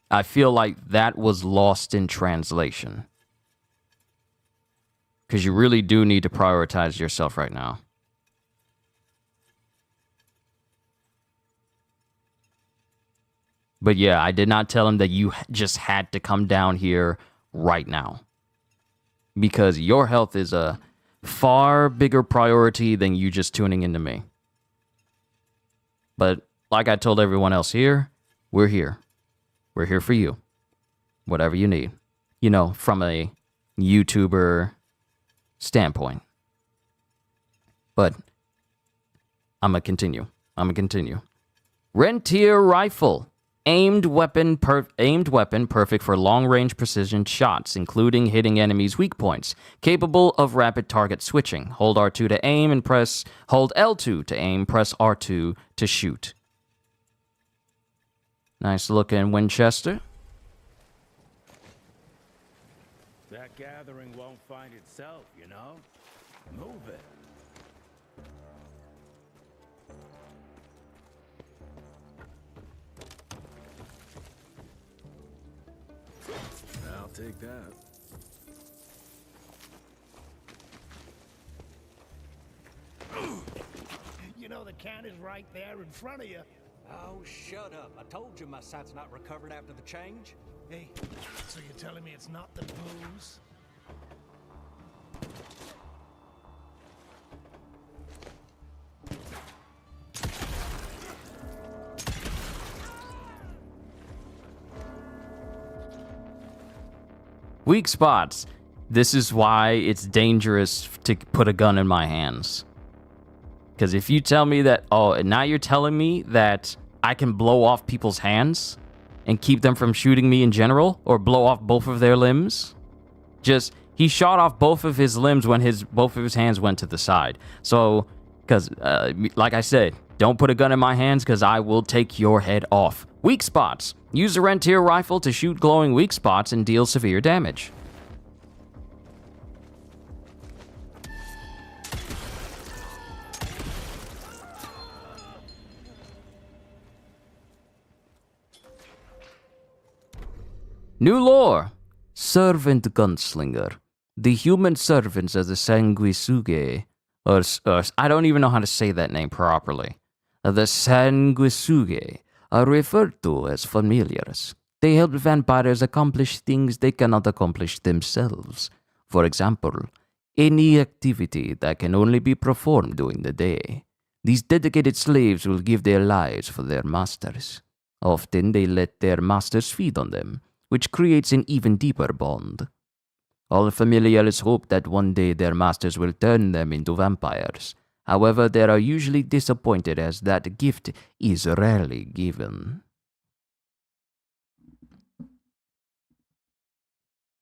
I feel like that was lost in translation. Because you really do need to prioritize yourself right now. But yeah, I did not tell him that you just had to come down here right now. Because your health is a far bigger priority than you just tuning into me. But like I told everyone else here, we're here. We're here for you. Whatever you need. From a YouTuber standpoint. But I'm going to continue. Rentier rifle. Aimed weapon perfect for long-range precision shots, including hitting enemies' weak points. Capable of rapid target switching. Hold R2 to aim and hold L2 to aim, press R2 to shoot. Nice looking Winchester. That gathering won't find itself, Move it. I'll take that. The can is right there in front of you. Oh, shut up. I told you my sight's not recovered after the change. Hey, so you're telling me it's not the booze? Weak spots. This is why it's dangerous to put a gun in my hands. Because if you tell me that, now you're telling me that I can blow off people's hands and keep them from shooting me in general, or blow off both of their limbs. He shot off both of his limbs when both of his hands went to the side. So, because, like I said, don't put a gun in my hands because I will take your head off. Weak spots. Use a Rentier rifle to shoot glowing weak spots and deal severe damage. New lore. Servant Gunslinger. The human servants of the Sanguisuge, or I don't even know how to say that name properly. The Sanguisuge are referred to as familiars. They help vampires accomplish things they cannot accomplish themselves. For example, any activity that can only be performed during the day. These dedicated slaves will give their lives for their masters. Often they let their masters feed on them, which creates an even deeper bond. All familiars hope that one day their masters will turn them into vampires. However, they are usually disappointed as that gift is rarely given.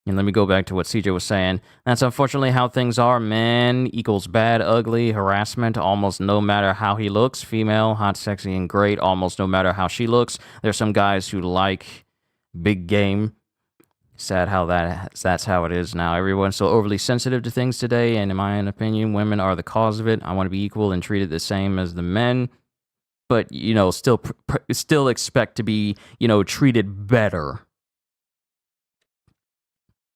And let me go back to what CJ was saying. That's unfortunately how things are. Man equals bad, ugly, harassment, almost no matter how he looks. Female, hot, sexy, and great, almost no matter how she looks. There's some guys who like big game. Sad how that's how it is now. Everyone's so overly sensitive to things today, and in my opinion, women are the cause of it. I want to be equal and treated the same as the men, but still expect to be treated better.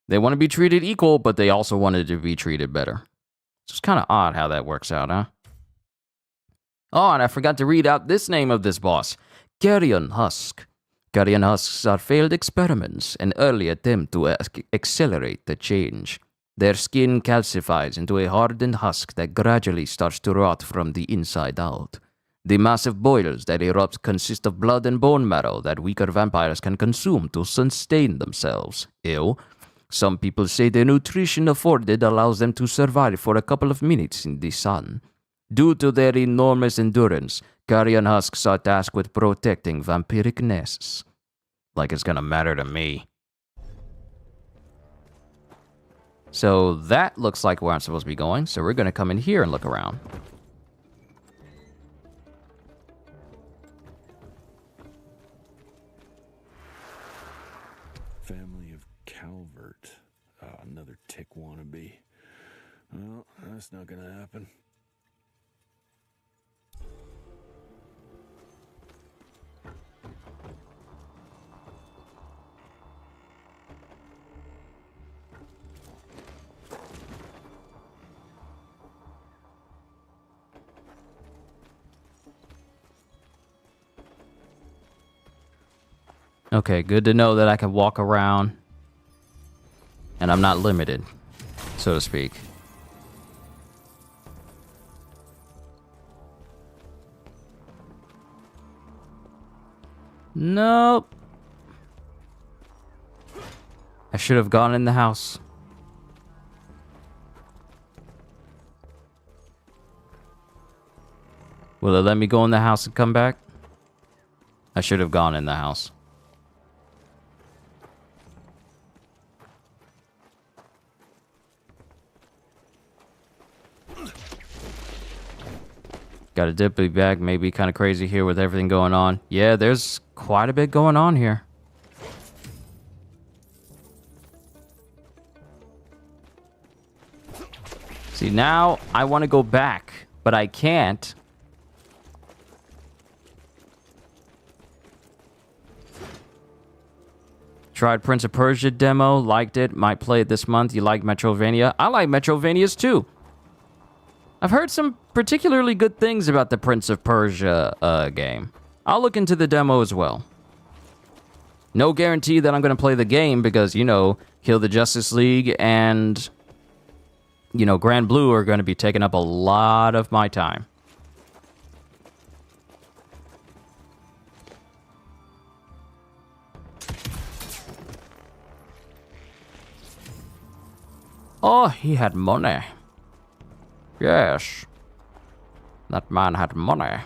They want to be treated equal, but they also wanted to be treated better. It's just kind of odd how that works out, huh? Oh, and I forgot to read out this name of this boss, Carrion Husk. Carrion husks are failed experiments, an early attempt to accelerate the change. Their skin calcifies into a hardened husk that gradually starts to rot from the inside out. The massive boils that erupt consist of blood and bone marrow that weaker vampires can consume to sustain themselves. Ew. Some people say the nutrition afforded allows them to survive for a couple of minutes in the sun. Due to their enormous endurance, carrion husks are tasked with protecting vampiric nests. Like it's gonna matter to me. So that looks like where I'm supposed to be going, so we're gonna come in here and look around. Family of Calvert. Another tick wannabe. Well, that's not gonna happen. Okay, good to know that I can walk around and I'm not limited, so to speak. Nope. I should have gone in the house. Will it let me go in the house and come back? I should have gone in the house. Got a dippy bag, maybe kind of crazy here with everything going on. Yeah, there's quite a bit going on here. See, now I want to go back, but I can't. Tried Prince of Persia demo, liked it, might play it this month. You like Metrovania? I like Metrovanias too. I've heard some particularly good things about the Prince of Persia game. I'll look into the demo as well. No guarantee that I'm going to play the game because, you know, Kill the Justice League and, you know, Grand Blue are going to be taking up a lot of my time. Oh, he had money. Yes. That man had money.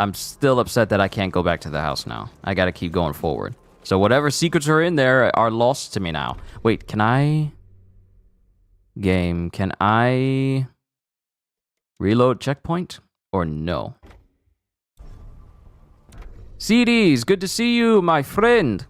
I'm still upset that I can't go back to the house now. I gotta keep going forward. So whatever secrets are in there are lost to me now. Wait, can I... Game, can I... reload checkpoint? Or no? CDs, good to see you, my friend.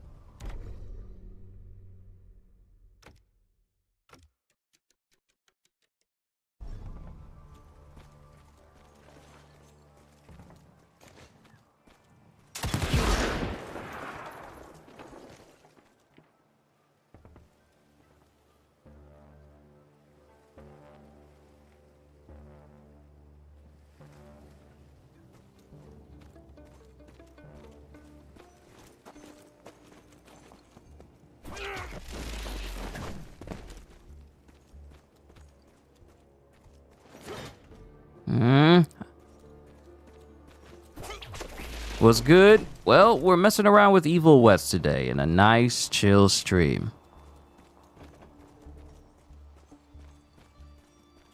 What's good? Well, we're messing around with Evil West today in a nice, chill stream.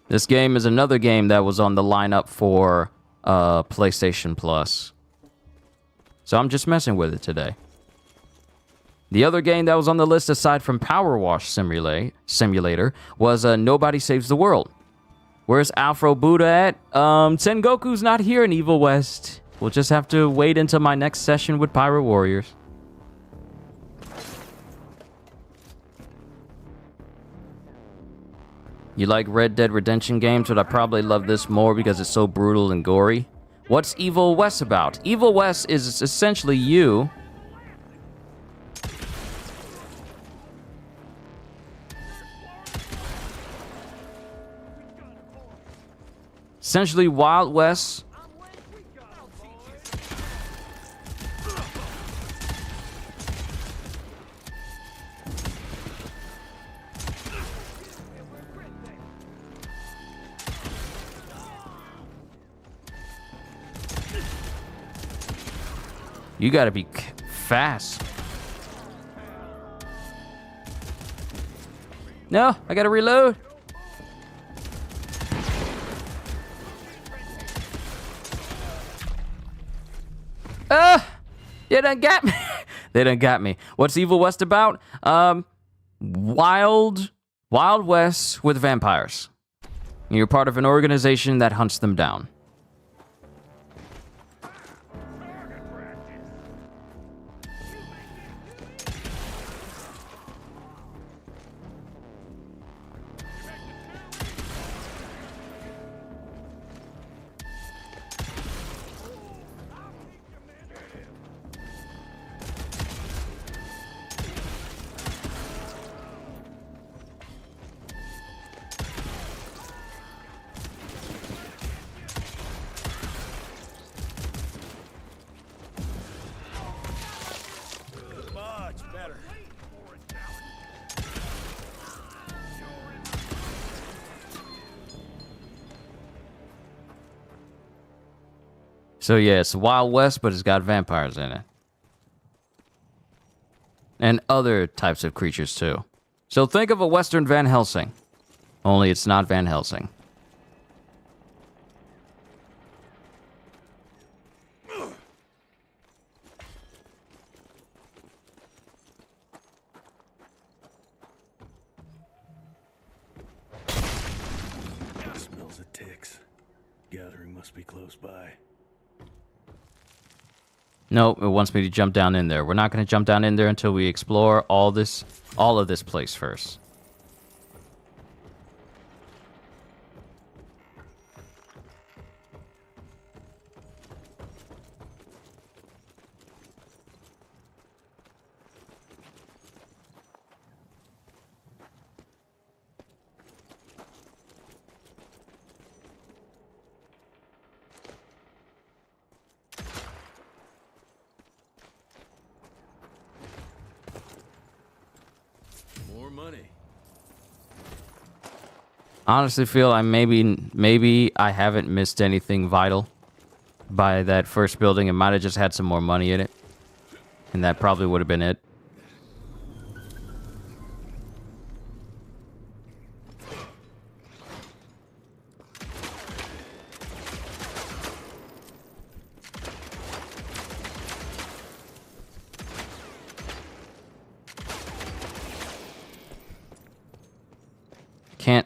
This game is another game that was on the lineup for PlayStation Plus. So I'm just messing with it today. The other game that was on the list aside from Power Wash Simulator was Nobody Saves the World. Where's Afro Buddha at? Sengoku's not here in Evil West. We'll just have to wait until my next session with Pirate Warriors. You like Red Dead Redemption games, but I probably love this more because it's so brutal and gory. What's Evil West about? Evil West is essentially you. Essentially Wild West. You gotta be fast. No, I gotta reload. They done got me. They done got me. What's Evil West about? Wild West with vampires. You're part of an organization that hunts them down. Much better. So yeah, it's Wild West, but it's got vampires in it. And other types of creatures too. So think of a Western Van Helsing. Only it's not Van Helsing. Smells of ticks. Gathering must be close by. Nope, it wants me to jump down in there. We're not going to jump down in there until we explore all of this place first. More money. Honestly feel I maybe I haven't missed anything vital by that first building. It might have just had some more money in it. And that probably would have been it.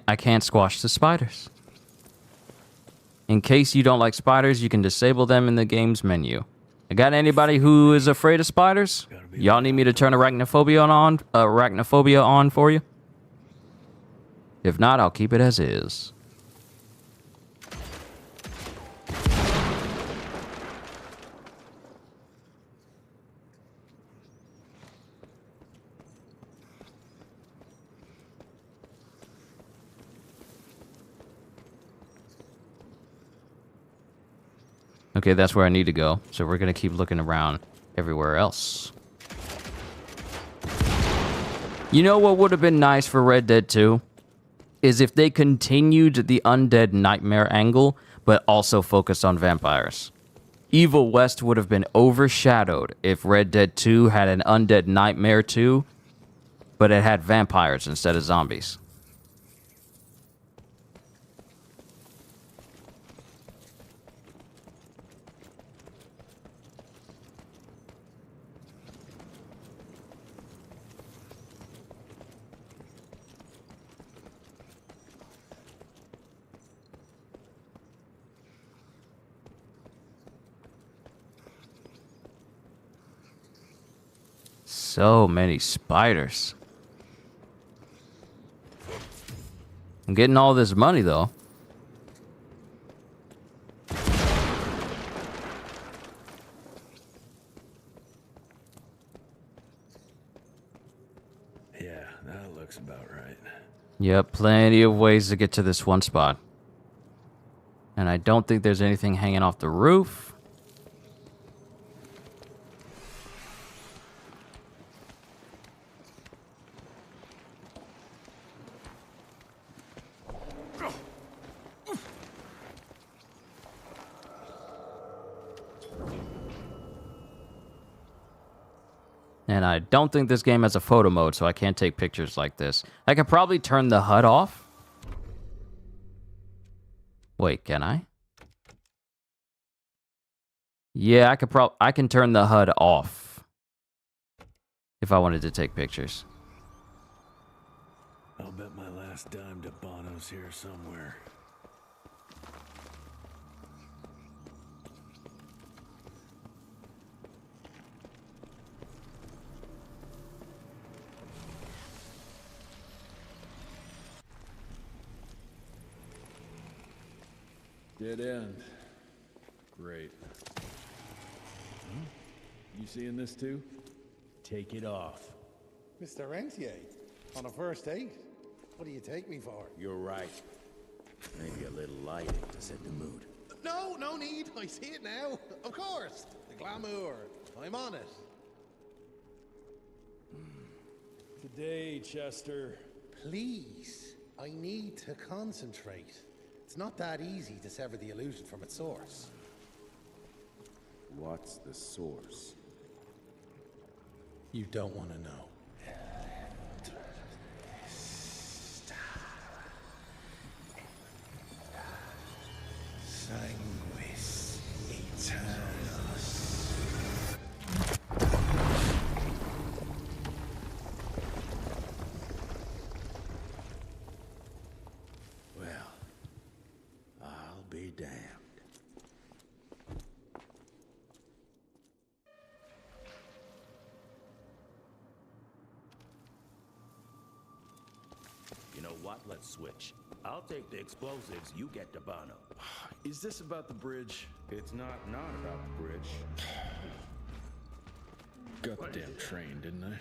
I can't squash the spiders. In case you don't like spiders, you can disable them in the game's menu. I got anybody who is afraid of spiders? Y'all need me to turn arachnophobia on for you? If not, I'll keep it as is. Okay, that's where I need to go. So we're going to keep looking around everywhere else. You know what would have been nice for Red Dead 2? Is if they continued the undead nightmare angle, but also focused on vampires. Evil West would have been overshadowed if Red Dead 2 had an undead nightmare too, but it had vampires instead of zombies. So many spiders. I'm getting all this money, though. Yeah, that looks about right. Yep, plenty of ways to get to this one spot. And I don't think there's anything hanging off the roof. And I don't think this game has a photo mode, so I can't take pictures like this. I could probably turn the HUD off. Wait, can I? Yeah, I can turn the HUD off if I wanted to take pictures. I'll bet my last dime to Bono's here somewhere. Dead end. Great. You seeing this too? Take it off. Mr. Rentier, on a first date? What do you take me for? You're right. Maybe a little lighting to set the mood. No, no need. I see it now. Of course. The glamour. I'm on it. Today, Chester. Please. I need to concentrate. It's not that easy to sever the illusion from its source. What's the source? You don't want to know. Sanguis Eternus. Well, I'll be damned. You know what? Let's switch. I'll take the explosives, you get the Bono. Is this about the bridge? It's not about the bridge. Got the damn train, didn't I?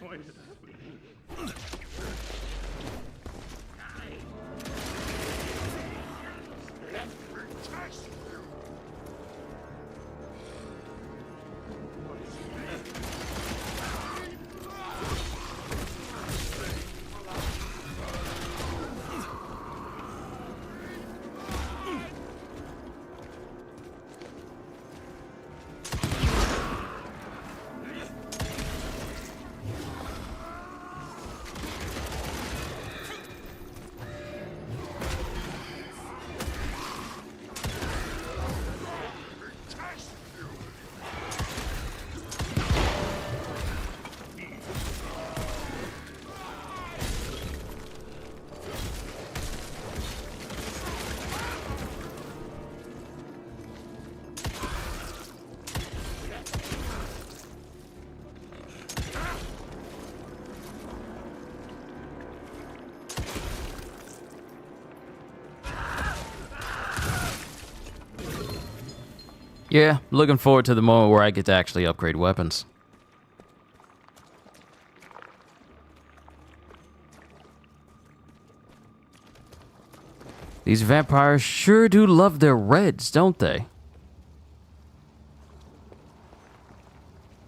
Yeah, looking forward to the moment where I get to actually upgrade weapons. These vampires sure do love their reds, don't they?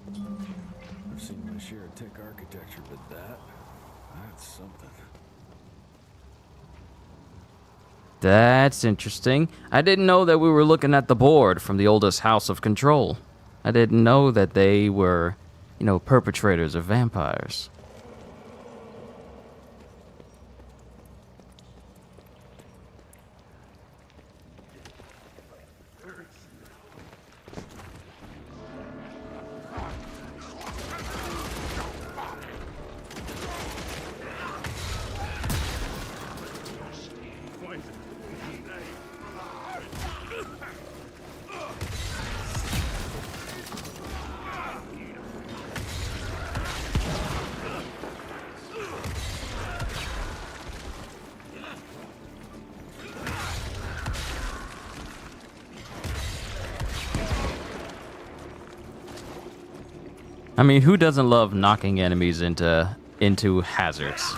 I've seen my share of tech architecture, but that's something. That's interesting. I didn't know that we were looking at the board from the oldest house of control. I didn't know that they were, perpetrators of vampires. I mean, who doesn't love knocking enemies into hazards?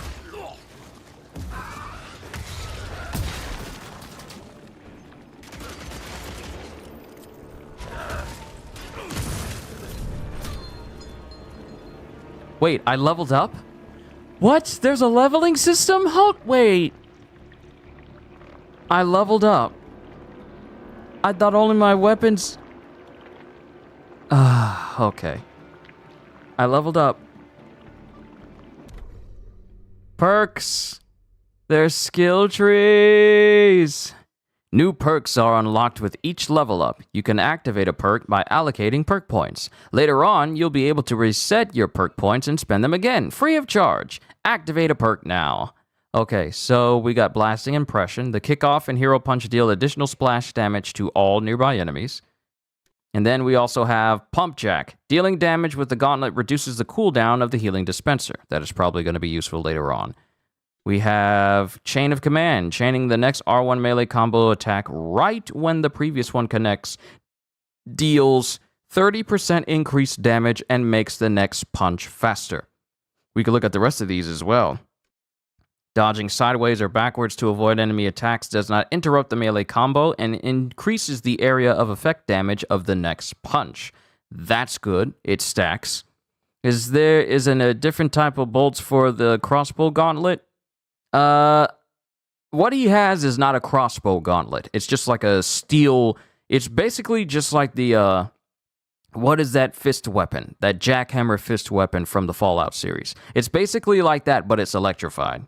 Wait, I leveled up? What? There's a leveling system? Wait. I leveled up. I thought only my weapons... okay. I leveled up. Perks. They're skill trees. New perks are unlocked with each level up. You can activate a perk by allocating perk points. Later on, you'll be able to reset your perk points and spend them again, free of charge. Activate a perk now. Okay, so we got Blasting Impression. The Kickoff and Hero Punch deal additional splash damage to all nearby enemies. And then we also have Pump Jack. Dealing damage with the gauntlet reduces the cooldown of the healing dispenser. That is probably going to be useful later on. We have Chain of Command, chaining the next R1 melee combo attack right when the previous one connects, deals 30% increased damage and makes the next punch faster. We can look at the rest of these as well. Dodging sideways or backwards to avoid enemy attacks does not interrupt the melee combo and increases the area of effect damage of the next punch. That's good. It stacks. Is there a different type of bolts for the crossbow gauntlet? What he has is not a crossbow gauntlet. It's just like a steel. It's basically just like the, what is that fist weapon? That jackhammer fist weapon from the Fallout series. It's basically like that, but it's electrified.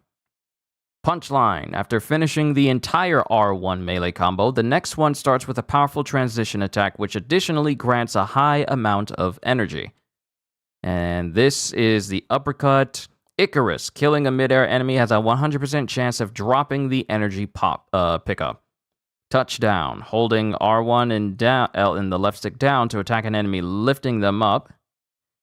Punchline. After finishing the entire R1 melee combo, the next one starts with a powerful transition attack, which additionally grants a high amount of energy. And this is the uppercut. Icarus. Killing a midair enemy has a 100% chance of dropping the energy pickup. Touchdown. Holding R1 and down, L in the left stick down to attack an enemy, lifting them up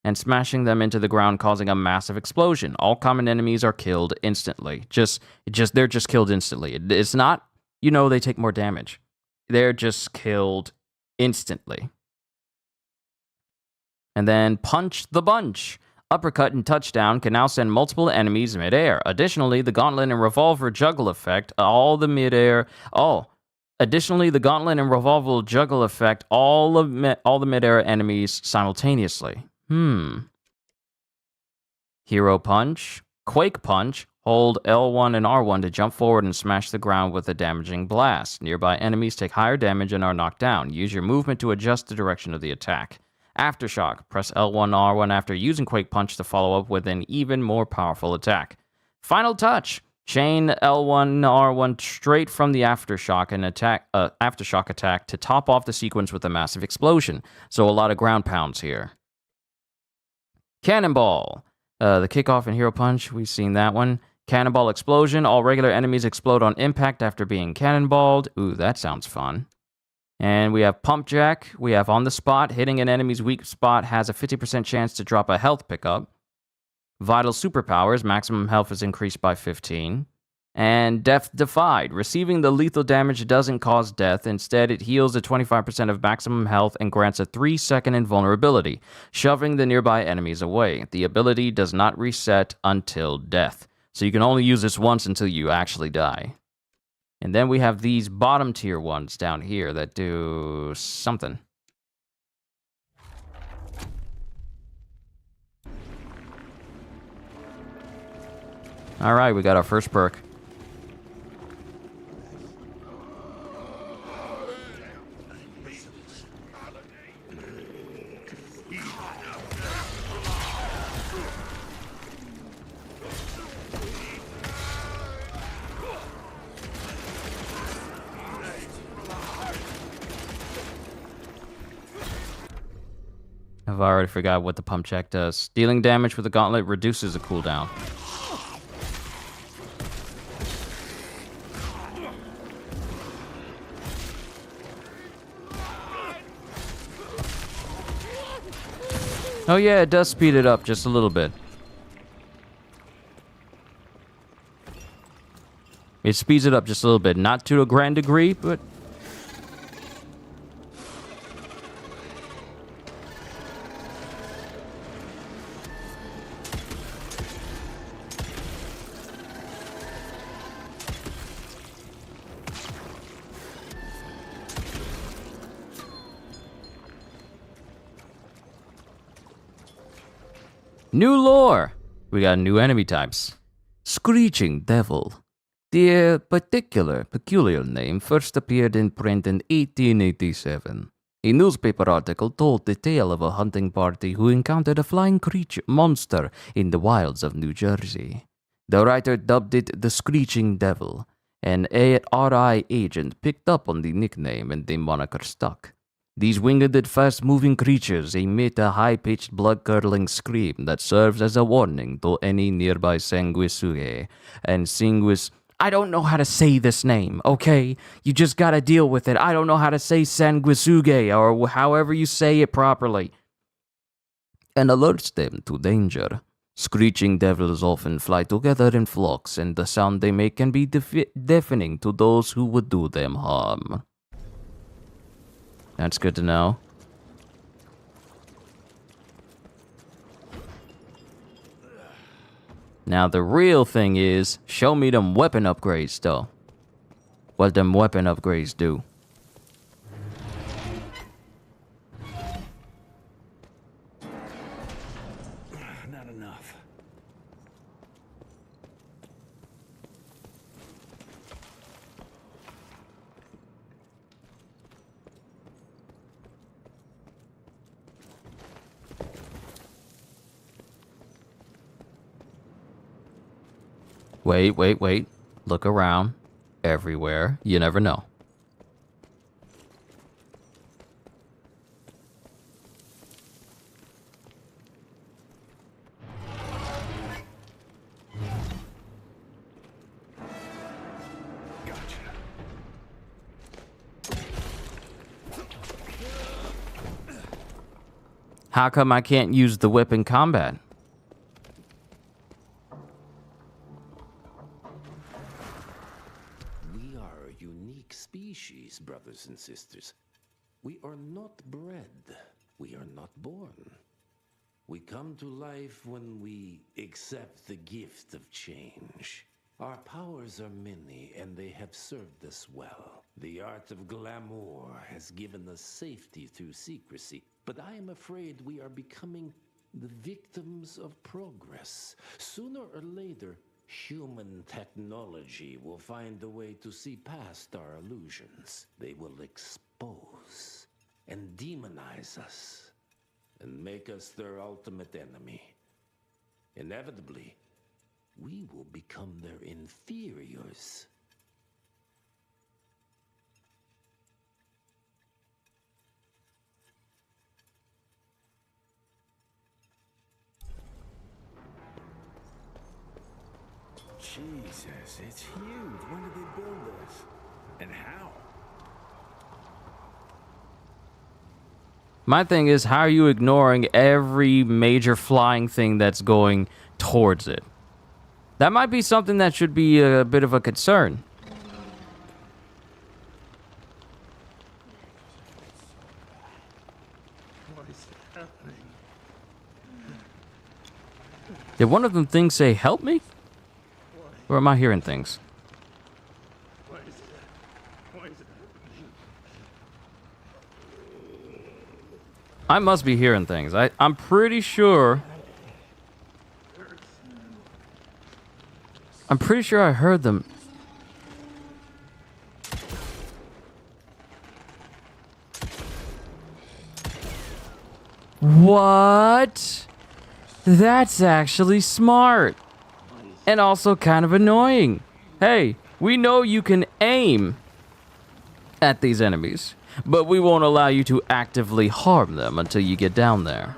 and smashing them into the ground, causing a massive explosion. All common enemies are killed instantly. They're just killed instantly. It's not, they take more damage. They're just killed instantly. And then Punch the Bunch. Uppercut and touchdown can now send multiple enemies midair. Additionally, the gauntlet and revolver juggle effect, all the midair midair enemies simultaneously. Hero Punch. Quake Punch. Hold L1 and R1 to jump forward and smash the ground with a damaging blast. Nearby enemies take higher damage and are knocked down. Use your movement to adjust the direction of the attack. Aftershock. Press L1 R1 after using Quake Punch to follow up with an even more powerful attack. Final Touch. Chain L1 R1 straight from the Aftershock attack to top off the sequence with a massive explosion. So a lot of ground pounds here. Cannonball. The Kickoff and Hero Punch. We've seen that one. Cannonball Explosion. All regular enemies explode on impact after being cannonballed. Ooh, that sounds fun. And we have Pump Jack. We have On the Spot. Hitting an enemy's weak spot has a 50% chance to drop a health pickup. Vital Superpowers. Maximum health is increased by 15. And Death Defied. Receiving the lethal damage doesn't cause death. Instead, it heals at 25% of maximum health and grants a 3-second invulnerability, shoving the nearby enemies away. The ability does not reset until death. So you can only use this once until you actually die. And then we have these bottom tier ones down here that do something. All right, we got our first perk. I've already forgot what the Pump Jack does. Dealing damage with the gauntlet reduces the cooldown. Oh yeah, it does speed it up just a little bit. It speeds it up just a little bit. Not to a grand degree, but... New lore! We got new enemy types. Screeching Devil. The peculiar name first appeared in print in 1887. A newspaper article told the tale of a hunting party who encountered a flying monster in the wilds of New Jersey. The writer dubbed it the Screeching Devil. An RI agent picked up on the nickname and the moniker stuck. These winged, fast-moving creatures emit a high-pitched, blood-curdling scream that serves as a warning to any nearby sanguisuge. And sanguis... I don't know how to say this name, okay? You just gotta deal with it. I don't know how to say sanguisuge, or however you say it properly. And alerts them to danger. Screeching devils often fly together in flocks, and the sound they make can be deafening to those who would do them harm. That's good to know. Now the real thing is, show me them weapon upgrades though. What them weapon upgrades do. Not enough. Wait. Look around. Everywhere. You never know. How come I can't use the whip in combat? We are a unique species, brothers and sisters. We are not bred. We are not born. We come to life when we accept the gift of change. Our powers are many, and they have served us well. The art of glamour has given us safety through secrecy, but I am afraid we are becoming the victims of progress. Sooner or later, human technology will find a way to see past our illusions. They will expose and demonize us and make us their ultimate enemy. Inevitably, we will become their inferiors. Jesus, it's huge. When did they build this? And how? My thing is, how are you ignoring every major flying thing that's going towards it? That might be something that should be a bit of a concern. What is happening? Did one of them things say, help me? Or am I hearing things? Why is it happening? I must be hearing things. I'm pretty sure... I heard them. What? That's actually smart. And also kind of annoying. Hey, we know you can aim at these enemies, but we won't allow you to actively harm them until you get down there.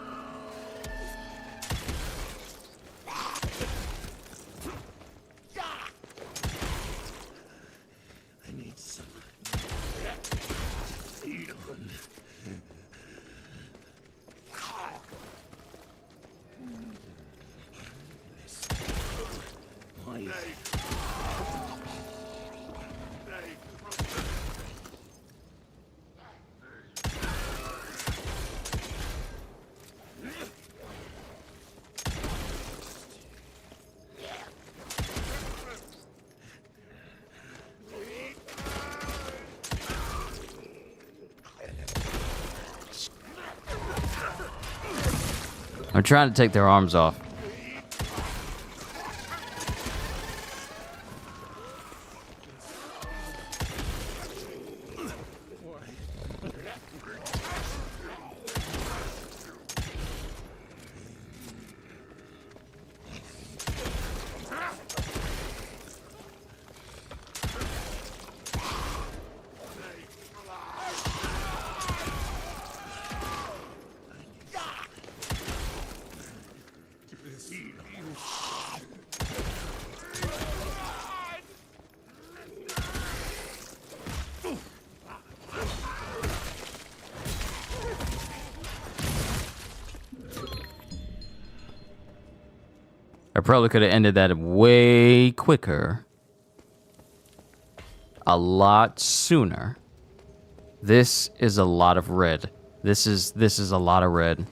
I'm trying to take their arms off. I probably could have ended that way quicker. A lot sooner. This is a lot of red. This is a lot of red.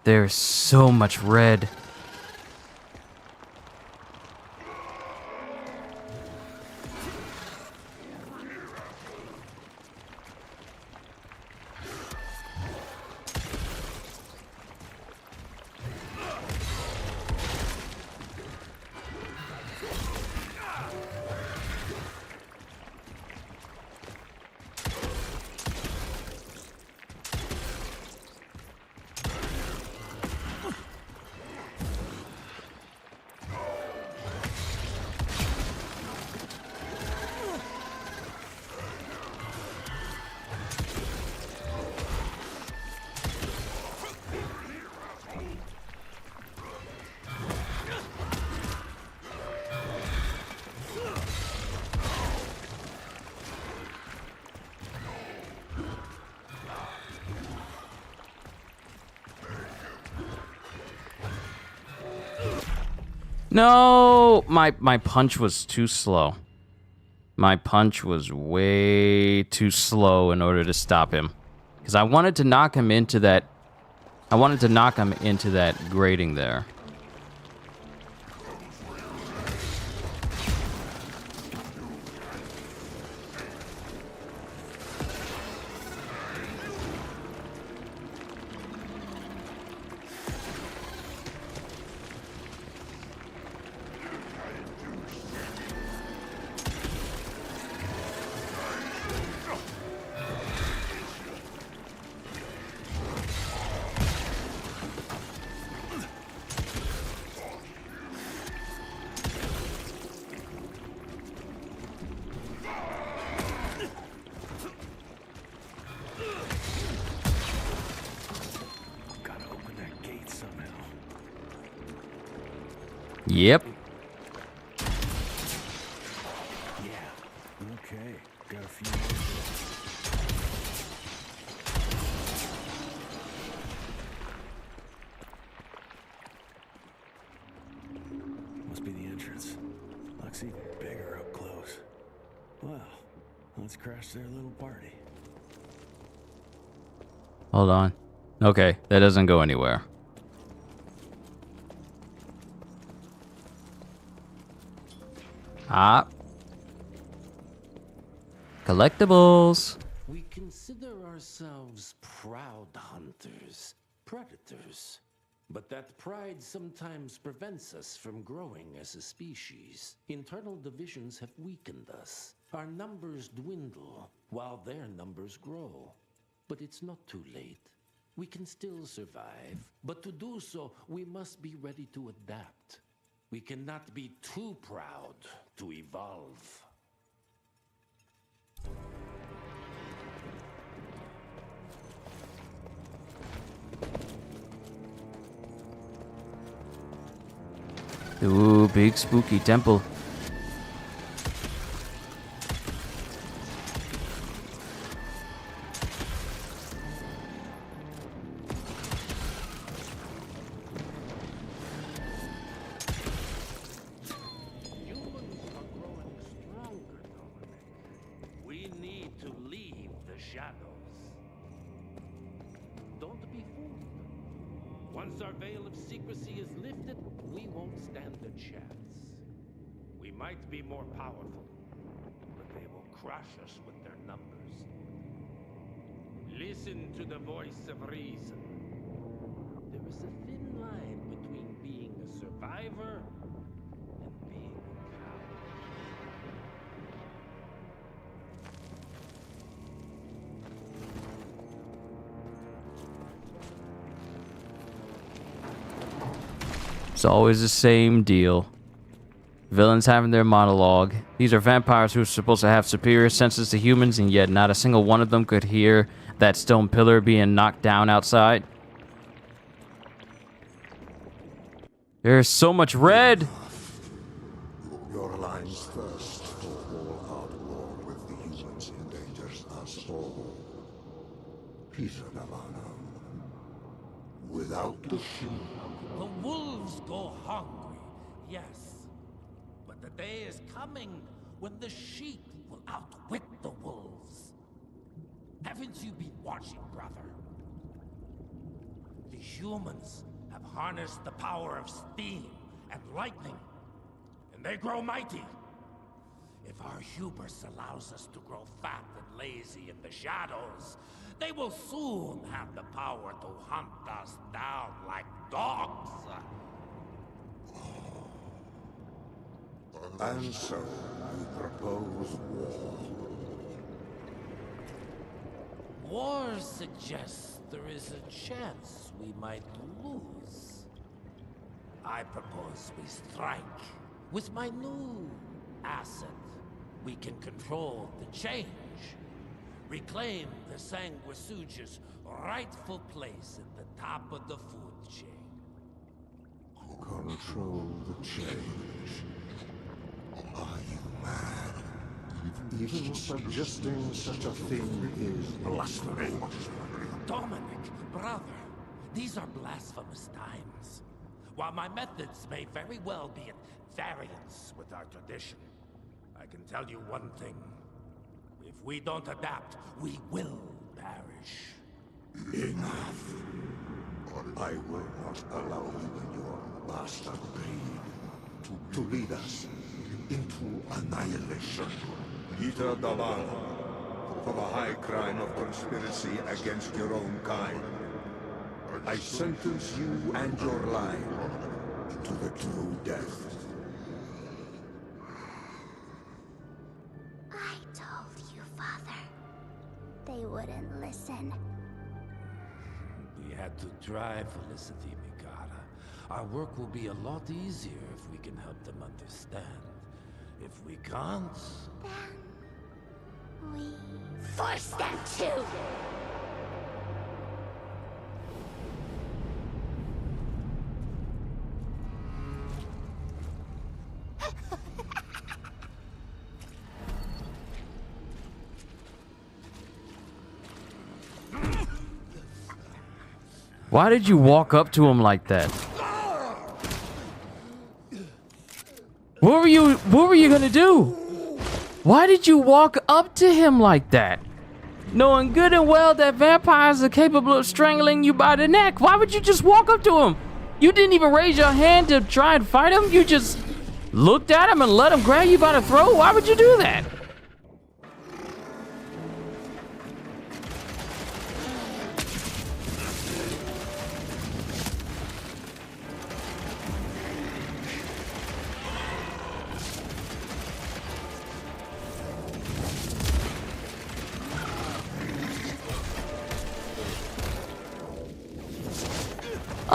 There's so much red. No, my punch was too slow. My punch was way too slow in order to stop him. Because I wanted to knock him into that... I wanted to knock him into that grating there. Yep. Yeah. Okay. Got a few more. Must be the entrance. Looks even bigger up close. Well, let's crash their little party. Hold on. Okay, that doesn't go anywhere. Ah. Collectibles. We consider ourselves proud hunters, predators. But that pride sometimes prevents us from growing as a species. Internal divisions have weakened us. Our numbers dwindle while their numbers grow. But it's not too late. We can still survive. But to do so, we must be ready to adapt. We cannot be too proud to evolve. Ooh, big spooky temple. Once our veil of secrecy is lifted, we won't stand a chance. We might be more powerful, but they will crush us with their numbers. Listen to the voice of reason. There is a thin line between being a survivor and being a coward. It's always the same deal. Villains having their monologue. These are vampires who are supposed to have superior senses to humans, and yet not a single one of them could hear that stone pillar being knocked down outside. There's so much red! Your alliance thirst for all-out war with the humans endangers us all. without the sheep. The wolves go hungry, yes. But the day is coming when the sheep will outwit the wolves. Haven't you been watching, brother? The humans have harnessed the power of steam and lightning, and they grow mighty. If our hubris allows us to grow fat and lazy in the shadows, they will soon have the power to hunt us down like dogs. And so, you propose war. War suggests there is a chance we might lose. I propose we strike. With my new asset, we can control the change. Reclaim the Sanguisuja's rightful place at the top of the food chain. Control the change. Are you mad? Even suggesting such a thing is blasphemy. Dominic, brother, these are blasphemous times. While my methods may very well be at variance with our tradition, I can tell you one thing. If we don't adapt, we will perish. Enough. I will not allow you and your bastard breed to lead us into annihilation. Peter Dabano, for the high crime of conspiracy against your own kind, I sentence you and your line to the true death. I told you, Father. They wouldn't listen. We had to try, Felicity Mikata. Our work will be a lot easier if we can help them understand. If we can't... Then... we... force them to! Why did you walk up to him like that? What were you gonna do? Why did you walk up to him like that? Knowing good and well that vampires are capable of strangling you by the neck. Why would you just walk up to him? You didn't even raise your hand to try and fight him. You just looked at him and let him grab you by the throat. Why would you do that?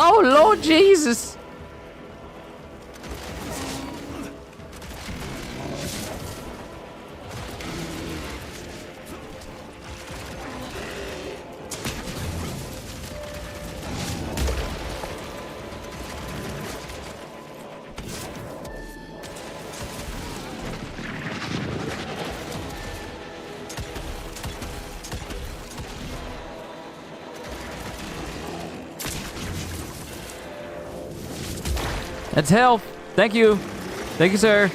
Oh, Lord Jesus. That's health. Thank you. Thank you, sir.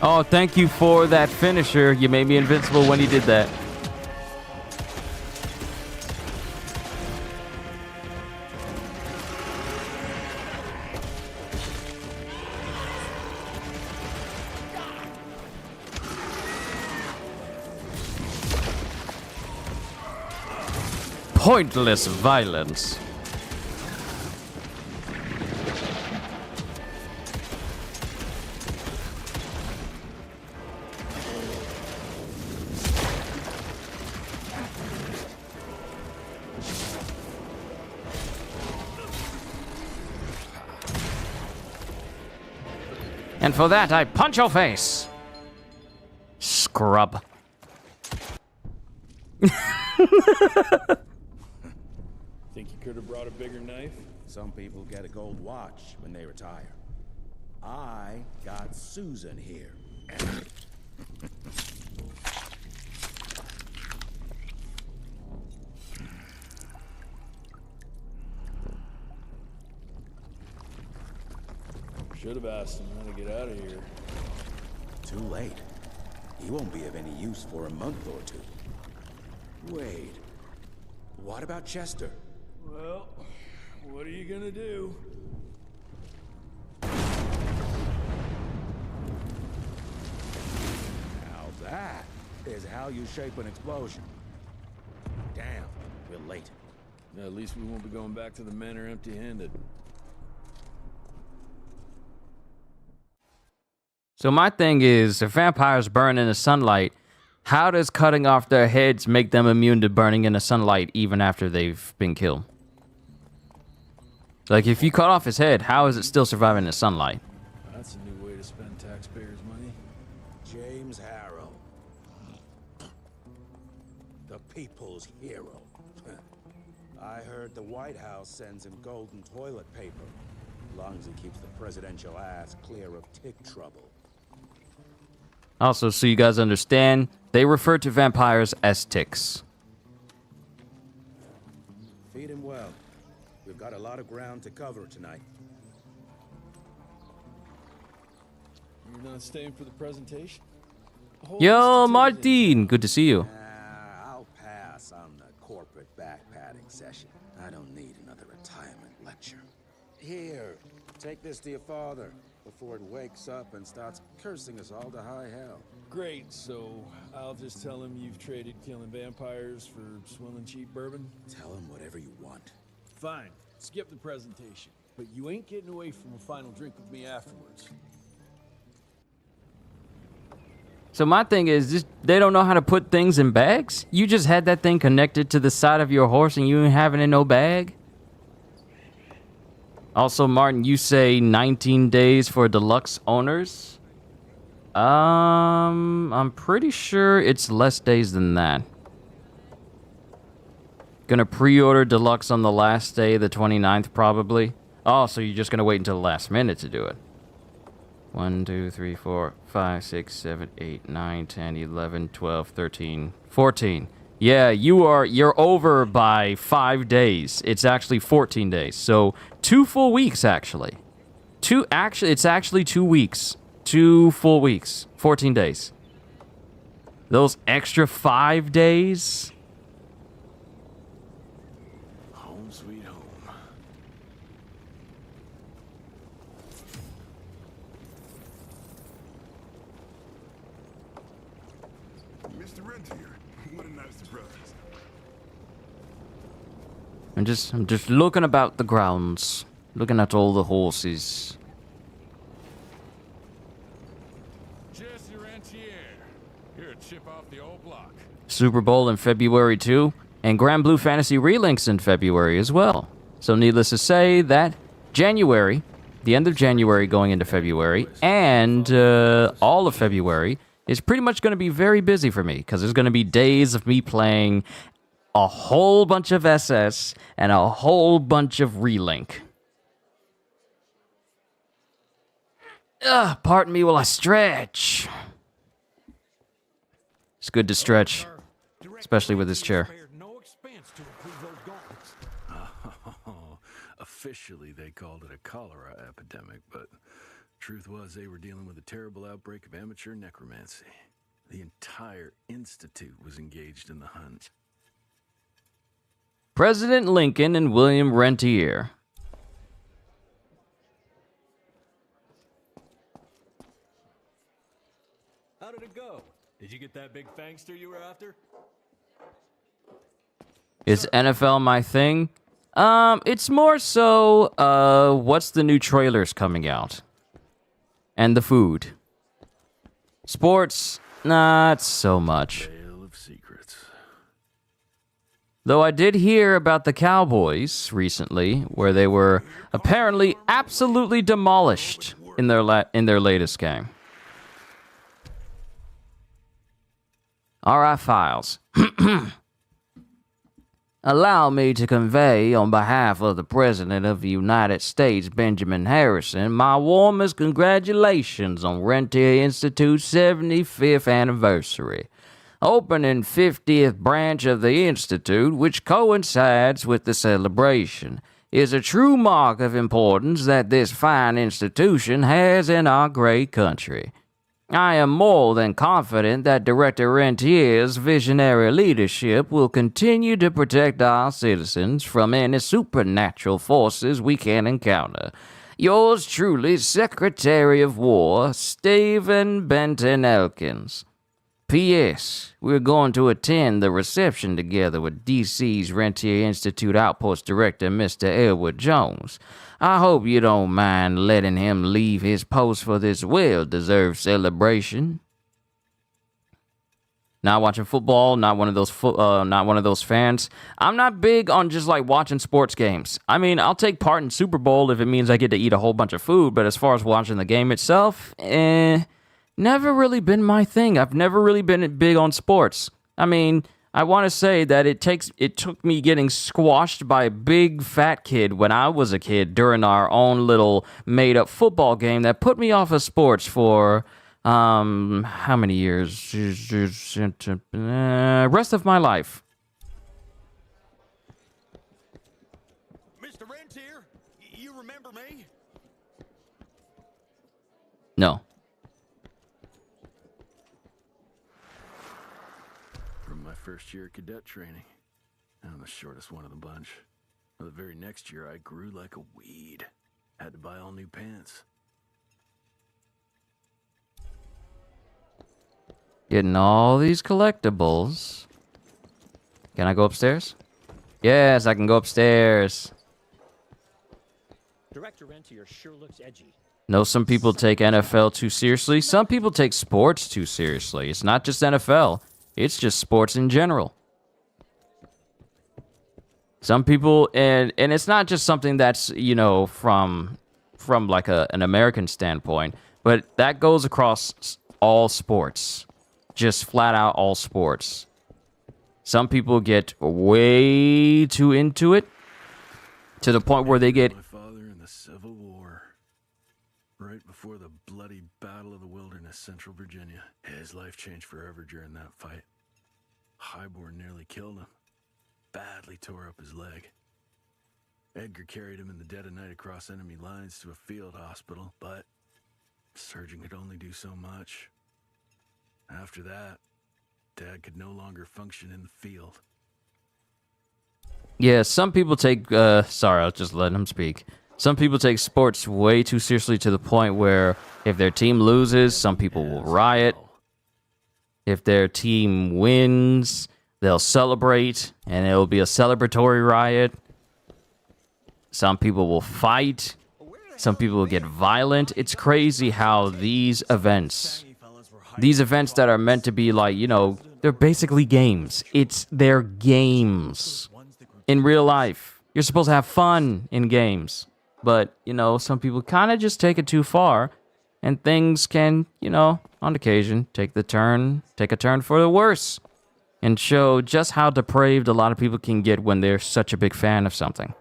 Oh, thank you for that finisher. You made me invincible when you did that. Pointless violence. And for that, I punch your face. Scrub. Think you could have brought a bigger knife? Some people get a gold watch when they retire. I got Susan here. Should have asked him how to get out of here. Too late. He won't be of any use for a month or two. Wait. What about Chester? Well, what are you gonna do? Now that is how you shape an explosion. Damn, we're late. At least we won't be going back to the manor empty-handed. So my thing is, if vampires burn in the sunlight, how does cutting off their heads make them immune to burning in the sunlight even after they've been killed? Like, if you cut off his head, how is it still surviving in the sunlight? That's a new way to spend taxpayers' money. James Harrow. The people's hero. I heard the White House sends him golden toilet paper, as long as he keeps the presidential ass clear of tick trouble. Also, so you guys understand, they refer to vampires as ticks. Feed him well. We've got a lot of ground to cover tonight. You're not staying for the presentation? Yo, Martin, good to see you. I'll pass on the corporate backpatting session. I don't need another retirement lecture. Here, take this to your father before it wakes up and starts cursing us all to high hell. Great, so I'll just tell him you've traded killing vampires for swilling cheap bourbon? Tell him whatever you want. Fine, skip the presentation. But you ain't getting away from a final drink with me afterwards. So my thing is, just, they don't know how to put things in bags? You just had that thing connected to the side of your horse and you ain't having it in no bag? Also, Martin, you say 19 days for deluxe owners? I'm pretty sure it's less days than that. Gonna pre-order deluxe on the last day, the 29th, probably. Oh, so you're just gonna wait until the last minute to do it. 1, 2, 3, 4, 5, 6, 7, 8, 9, 10, 11, 12, 13, 14. Yeah, you're over by 5 days. It's actually 14 days. So 2 full weeks, actually. It's actually 2 weeks. 2 full weeks. 14 days. Those extra 5 days. Home sweet home. Mr. Rentier, what a nice surprise. I'm just looking about the grounds. Looking at all the horses. Jesse Rentier. You're a chip off the old block. Super Bowl in February too, and Grand Blue Fantasy Relinks in February as well. So needless to say that January, the end of January going into February, and all of February is pretty much going to be very busy for me, because there's going to be days of me playing a whole bunch of SS and a whole bunch of Relink. Pardon me while I stretch. It's good to stretch, especially with this chair. Officially, they called it a cholera epidemic, but truth was they were dealing with a terrible outbreak of amateur necromancy. The entire institute was engaged in the hunt. President Lincoln and William Rentier. How did it go? Did you get that big fangster you were after? Is NFL my thing? It's more so, what's the new trailers coming out? And the food. Sports, not so much. Tale of secrets. Though I did hear about the Cowboys recently, where they were apparently absolutely demolished in their latest game. All right, files. Allow me to convey, on behalf of the President of the United States, Benjamin Harrison, my warmest congratulations on Rentier Institute's 75th anniversary. Opening 50th branch of the Institute, which coincides with the celebration, is a true mark of importance that this fine institution has in our great country. I am more than confident that Director Rentier's visionary leadership will continue to protect our citizens from any supernatural forces we can encounter. Yours truly, Secretary of War, Stephen Benton Elkins. P.S. We're going to attend the reception together with D.C.'s Rentier Institute Outpost Director, Mr. Edward Jones. I hope you don't mind letting him leave his post for this well-deserved celebration. Not watching football, not one of those fans. I'm not big on just like watching sports games. I mean, I'll take part in Super Bowl if it means I get to eat a whole bunch of food, but as far as watching the game itself, never really been my thing. I've never really been big on sports. I mean, I want to say that it took me getting squashed by a big fat kid when I was a kid during our own little made-up football game that put me off of sports for, how many years? Rest of my life. Mr. Rentier, you remember me? No. First year of cadet training. I'm the shortest one of the bunch. The very next year, I grew like a weed. Had to buy all new pants. Getting all these collectibles. Can I go upstairs? Yes, I can go upstairs. Director Rentier sure looks edgy. No, some people take NFL too seriously. Some people take sports too seriously. It's not just NFL. It's just sports in general. Some people, and it's not just something that's, you know, from like an American standpoint, but that goes across all sports. Just flat out all sports. Some people get way too into it to the point where they get... My father in the Civil War. Right before the bloody Battle of the Wilderness, Central Virginia. His life changed forever during that fight. Highborn nearly killed him. Badly tore up his leg. Edgar carried him in the dead of night across enemy lines to a field hospital, but the surgeon could only do so much. After that, Dad could no longer function in the field. Yeah, some people take... sorry, I was just letting him speak. Some people take sports way too seriously to the point where if their team loses, some people will riot. If their team wins, they'll celebrate, and it'll be a celebratory riot. Some people will fight. Some people will get violent. It's crazy how these events that are meant to be like, you know, they're basically games. They're games in real life. You're supposed to have fun in games. But, you know, some people kind of just take it too far. And things can, you know, on occasion, take a turn for the worse. And show just how depraved a lot of people can get when they're such a big fan of something.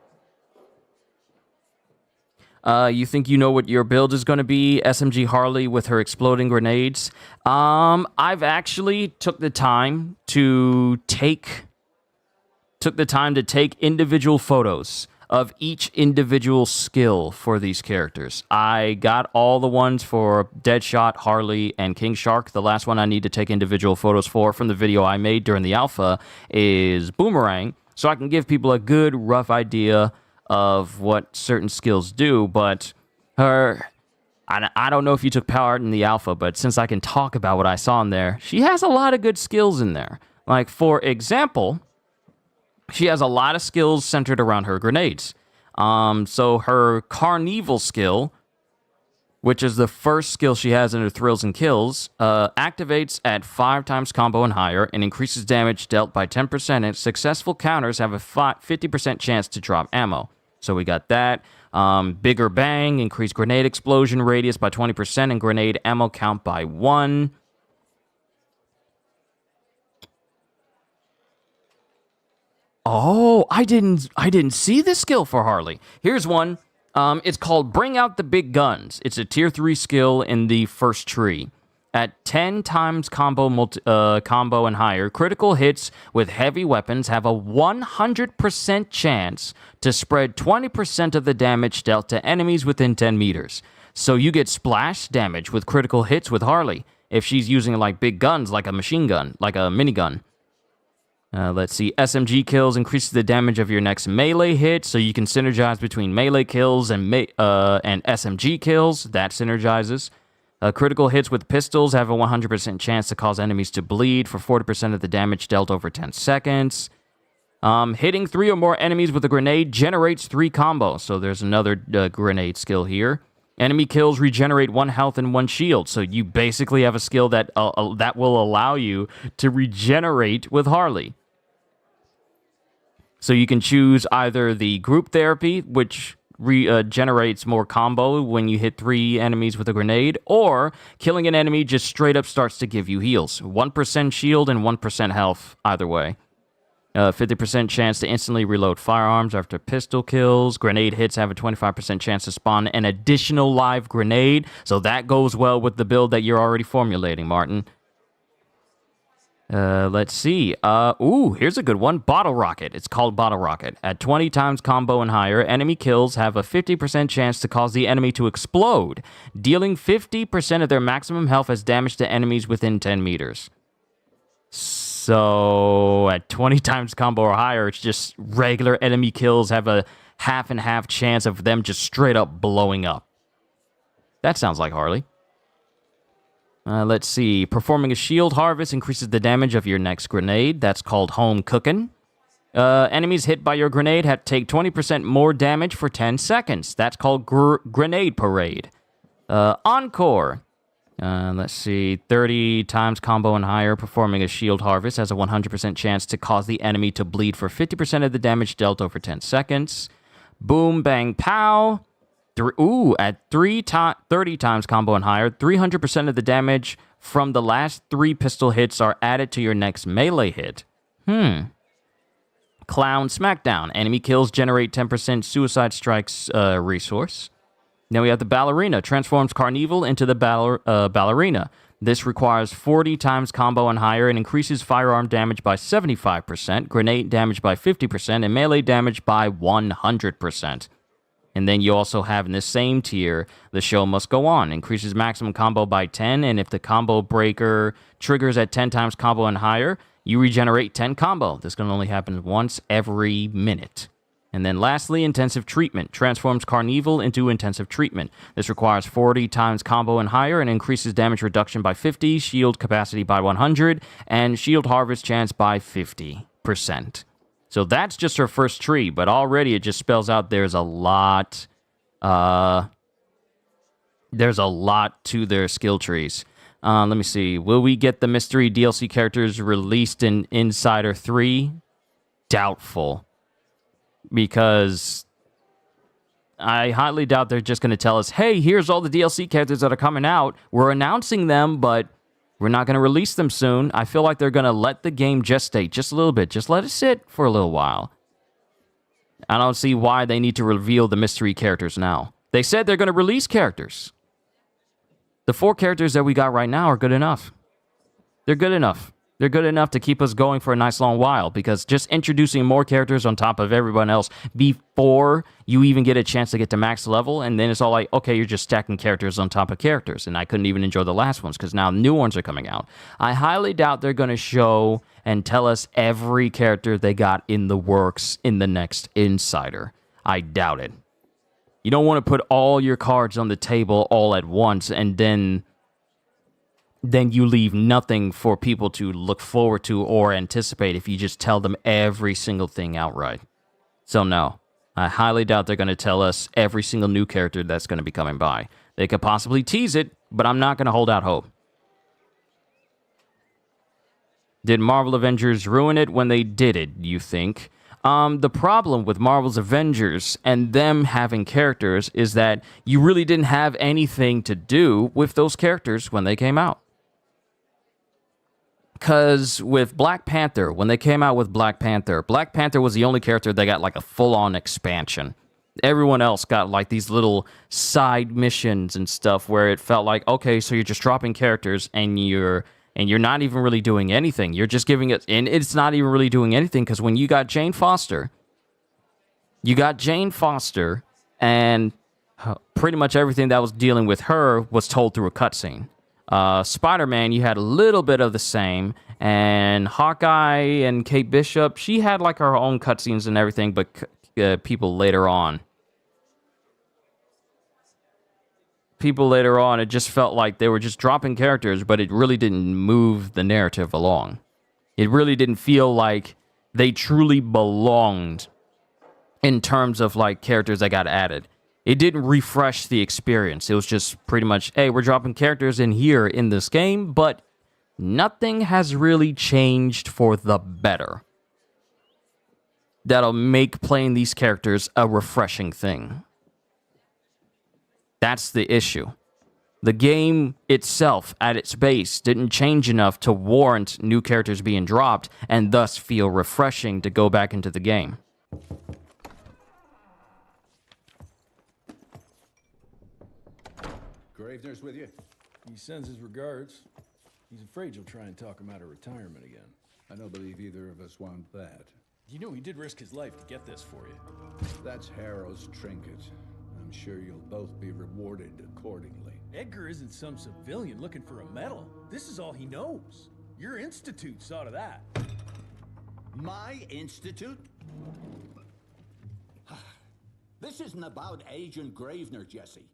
You think you know what your build is going to be? SMG Harley with her exploding grenades. I've actually took the time to take individual photos of each individual skill for these characters. I got all the ones for Deadshot, Harley, and King Shark. The last one I need to take individual photos for from the video I made during the alpha is Boomerang, so I can give people a good rough idea of what certain skills do. But I don't know if you took part in the alpha, but since I can talk about what I saw in there, she has a lot of good skills in there. Like, for example, she has a lot of skills centered around her grenades. So her Carnival skill, which is the first skill she has in her Thrills and Kills, activates at 5 times combo and higher and increases damage dealt by 10%, and successful counters have a 50% chance to drop ammo. So we got that. Bigger Bang, increase grenade explosion radius by 20% and grenade ammo count by 1. Oh, I didn't see this skill for Harley. Here's one. It's called Bring Out the Big Guns. It's a tier 3 skill in the first tree. At 10 times combo and higher, critical hits with heavy weapons have a 100% chance to spread 20% of the damage dealt to enemies within 10 meters. So you get splash damage with critical hits with Harley if she's using like big guns, like a machine gun, like a minigun. Let's see. SMG kills increases the damage of your next melee hit, so you can synergize between melee kills and SMG kills. That synergizes. Critical hits with pistols have a 100% chance to cause enemies to bleed for 40% of the damage dealt over 10 seconds. Hitting 3 or more enemies with a grenade generates 3 combos, so there's another grenade skill here. Enemy kills regenerate 1 health and 1 shield, so you basically have a skill that will allow you to regenerate with Harley. So you can choose either the group therapy, which generates more combo when you hit 3 enemies with a grenade, or killing an enemy just straight up starts to give you heals. 1% shield and 1% health either way. 50% chance to instantly reload firearms after pistol kills. Grenade hits have a 25% chance to spawn an additional live grenade, so that goes well with the build that you're already formulating, Martin. Let's see. Here's a good one. Bottle Rocket. It's called Bottle Rocket. At 20 times combo and higher, enemy kills have a 50% chance to cause the enemy to explode, dealing 50% of their maximum health as damage to enemies within 10 meters. So, at 20 times combo or higher, it's just regular enemy kills have a half and half chance of them just straight up blowing up. That sounds like Harley. Let's see. Performing a shield harvest increases the damage of your next grenade. That's called Home Cookin'. Enemies hit by your grenade take 20% more damage for 10 seconds. That's called Grenade Parade. Encore. Let's see. 30 times combo and higher. Performing a shield harvest has a 100% chance to cause the enemy to bleed for 50% of the damage dealt over 10 seconds. Boom, bang, pow. At 30 times combo and higher, 300% of the damage from the last 3 pistol hits are added to your next melee hit. Clown Smackdown. Enemy kills generate 10% Suicide Strikes resource. Now we have the Ballerina. Transforms Carnival into the Ballerina. This requires 40 times combo and higher and increases firearm damage by 75%, grenade damage by 50%, and melee damage by 100%. And then you also have in this same tier, The Show Must Go On. Increases maximum combo by 10, and if the combo breaker triggers at 10 times combo and higher, you regenerate 10 combo. This can only happen once every minute. And then lastly, Intensive Treatment. Transforms Carnival into Intensive Treatment. This requires 40 times combo and higher and increases damage reduction by 50, shield capacity by 100, and shield harvest chance by 50%. So that's just her first tree, but already it just spells out there's a lot to their skill trees. Let me see. Will we get the mystery DLC characters released in Insider 3? Doubtful. Because I highly doubt they're just going to tell us, hey, here's all the DLC characters that are coming out. We're announcing them, but we're not going to release them soon. I feel like they're going to let the game gestate just a little bit. Just let it sit for a little while. I don't see why they need to reveal the mystery characters now. They said they're going to release characters. The 4 characters that we got right now are good enough. They're good enough. They're good enough to keep us going for a nice long while, because just introducing more characters on top of everyone else before you even get a chance to get to max level, and then it's all like, okay, you're just stacking characters on top of characters, and I couldn't even enjoy the last ones because now new ones are coming out. I highly doubt they're going to show and tell us every character they got in the works in the next Insider. I doubt it. You don't want to put all your cards on the table all at once, and then you leave nothing for people to look forward to or anticipate if you just tell them every single thing outright. So no, I highly doubt they're going to tell us every single new character that's going to be coming by. They could possibly tease it, but I'm not going to hold out hope. Did Marvel Avengers ruin it when they did it, you think? The problem with Marvel's Avengers and them having characters is that you really didn't have anything to do with those characters when they came out. Because with Black Panther, when they came out with Black Panther was the only character that got like a full-on expansion. Everyone else got like these little side missions and stuff where it felt like, okay, so you're just dropping characters and you're not even really doing anything. You're just giving it, and it's not even really doing anything because when you got Jane Foster, and pretty much everything that was dealing with her was told through a cutscene. Spider-Man, you had a little bit of the same, and Hawkeye and Kate Bishop, she had like her own cutscenes and everything, but people later on, it just felt like they were just dropping characters, but it really didn't move the narrative along. It really didn't feel like they truly belonged in terms of like characters that got added. It didn't refresh the experience. It was just pretty much, hey, we're dropping characters in here in this game, but nothing has really changed for the better that'll make playing these characters a refreshing thing. That's the issue. The game itself, at its base, didn't change enough to warrant new characters being dropped and thus feel refreshing to go back into the game. Gravener's with you? He sends his regards. He's afraid you'll try and talk him out of retirement again. I don't believe either of us want that. You know he did risk his life to get this for you. That's Harrow's trinket. I'm sure you'll both be rewarded accordingly. Edgar isn't some civilian looking for a medal. This is all he knows. Your institute saw to that. My institute? This isn't about Agent Gravener, Jesse.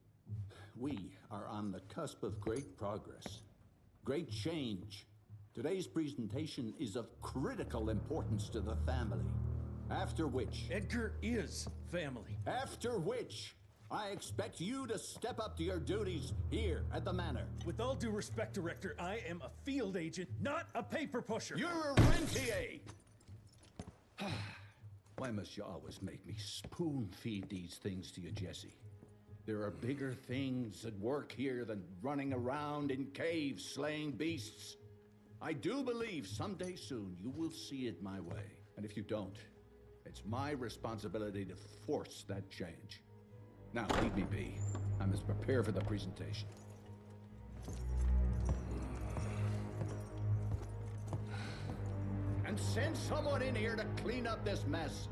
We are on the cusp of great progress, great change. Today's presentation is of critical importance to the family. After which... Edgar is family. After which, I expect you to step up to your duties here at the Manor. With all due respect, Director, I am a field agent, not a paper pusher. You're a rentier! Why must you always make me spoon-feed these things to you, Jesse? There are bigger things at work here than running around in caves slaying beasts. I do believe someday soon you will see it my way. And if you don't, it's my responsibility to force that change. Now, leave me be. I must prepare for the presentation. And send someone in here to clean up this mess.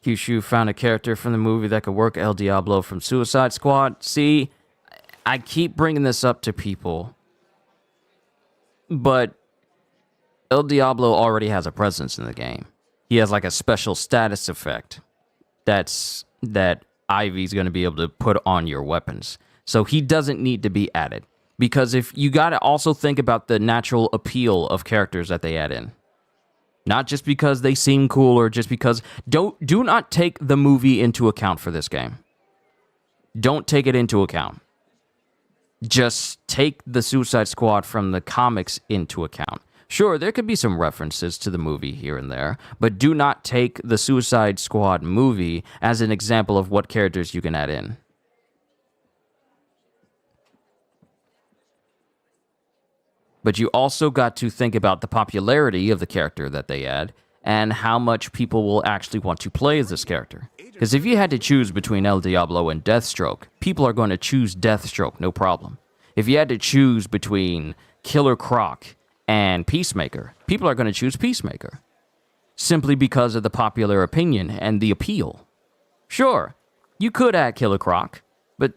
Kyushu found a character from the movie that could work El Diablo from Suicide Squad. See, I keep bringing this up to people, but El Diablo already has a presence in the game. He has like a special status effect that Ivy's going to be able to put on your weapons. So he doesn't need to be added. Because if you got to also think about the natural appeal of characters that they add in. Not just because they seem cool or just because... Do not take the movie into account for this game. Don't take it into account. Just take the Suicide Squad from the comics into account. Sure, there could be some references to the movie here and there, but do not take the Suicide Squad movie as an example of what characters you can add in. But you also got to think about the popularity of the character that they add and how much people will actually want to play as this character. Because if you had to choose between El Diablo and Deathstroke, people are going to choose Deathstroke, no problem. If you had to choose between Killer Croc and Peacemaker, people are going to choose Peacemaker. Simply because of the popular opinion and the appeal. Sure, you could add Killer Croc, but,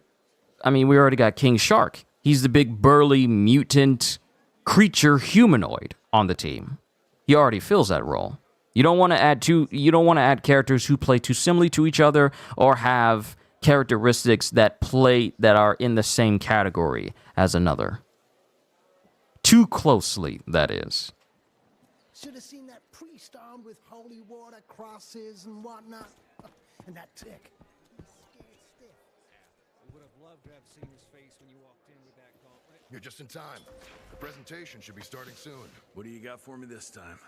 I mean, we already got King Shark. He's the big burly mutant creature humanoid on the team. He already fills that role. You don't want to add characters who play too similarly to each other or have characteristics that are in the same category as another. Too closely, that is. Should have seen that priest armed with holy water, crosses, and whatnot. And that tick. He's scared stiff. We would have loved to have seen his face when you walked in with that gauntlet. You're just in time. The presentation should be starting soon. What do you got for me this time?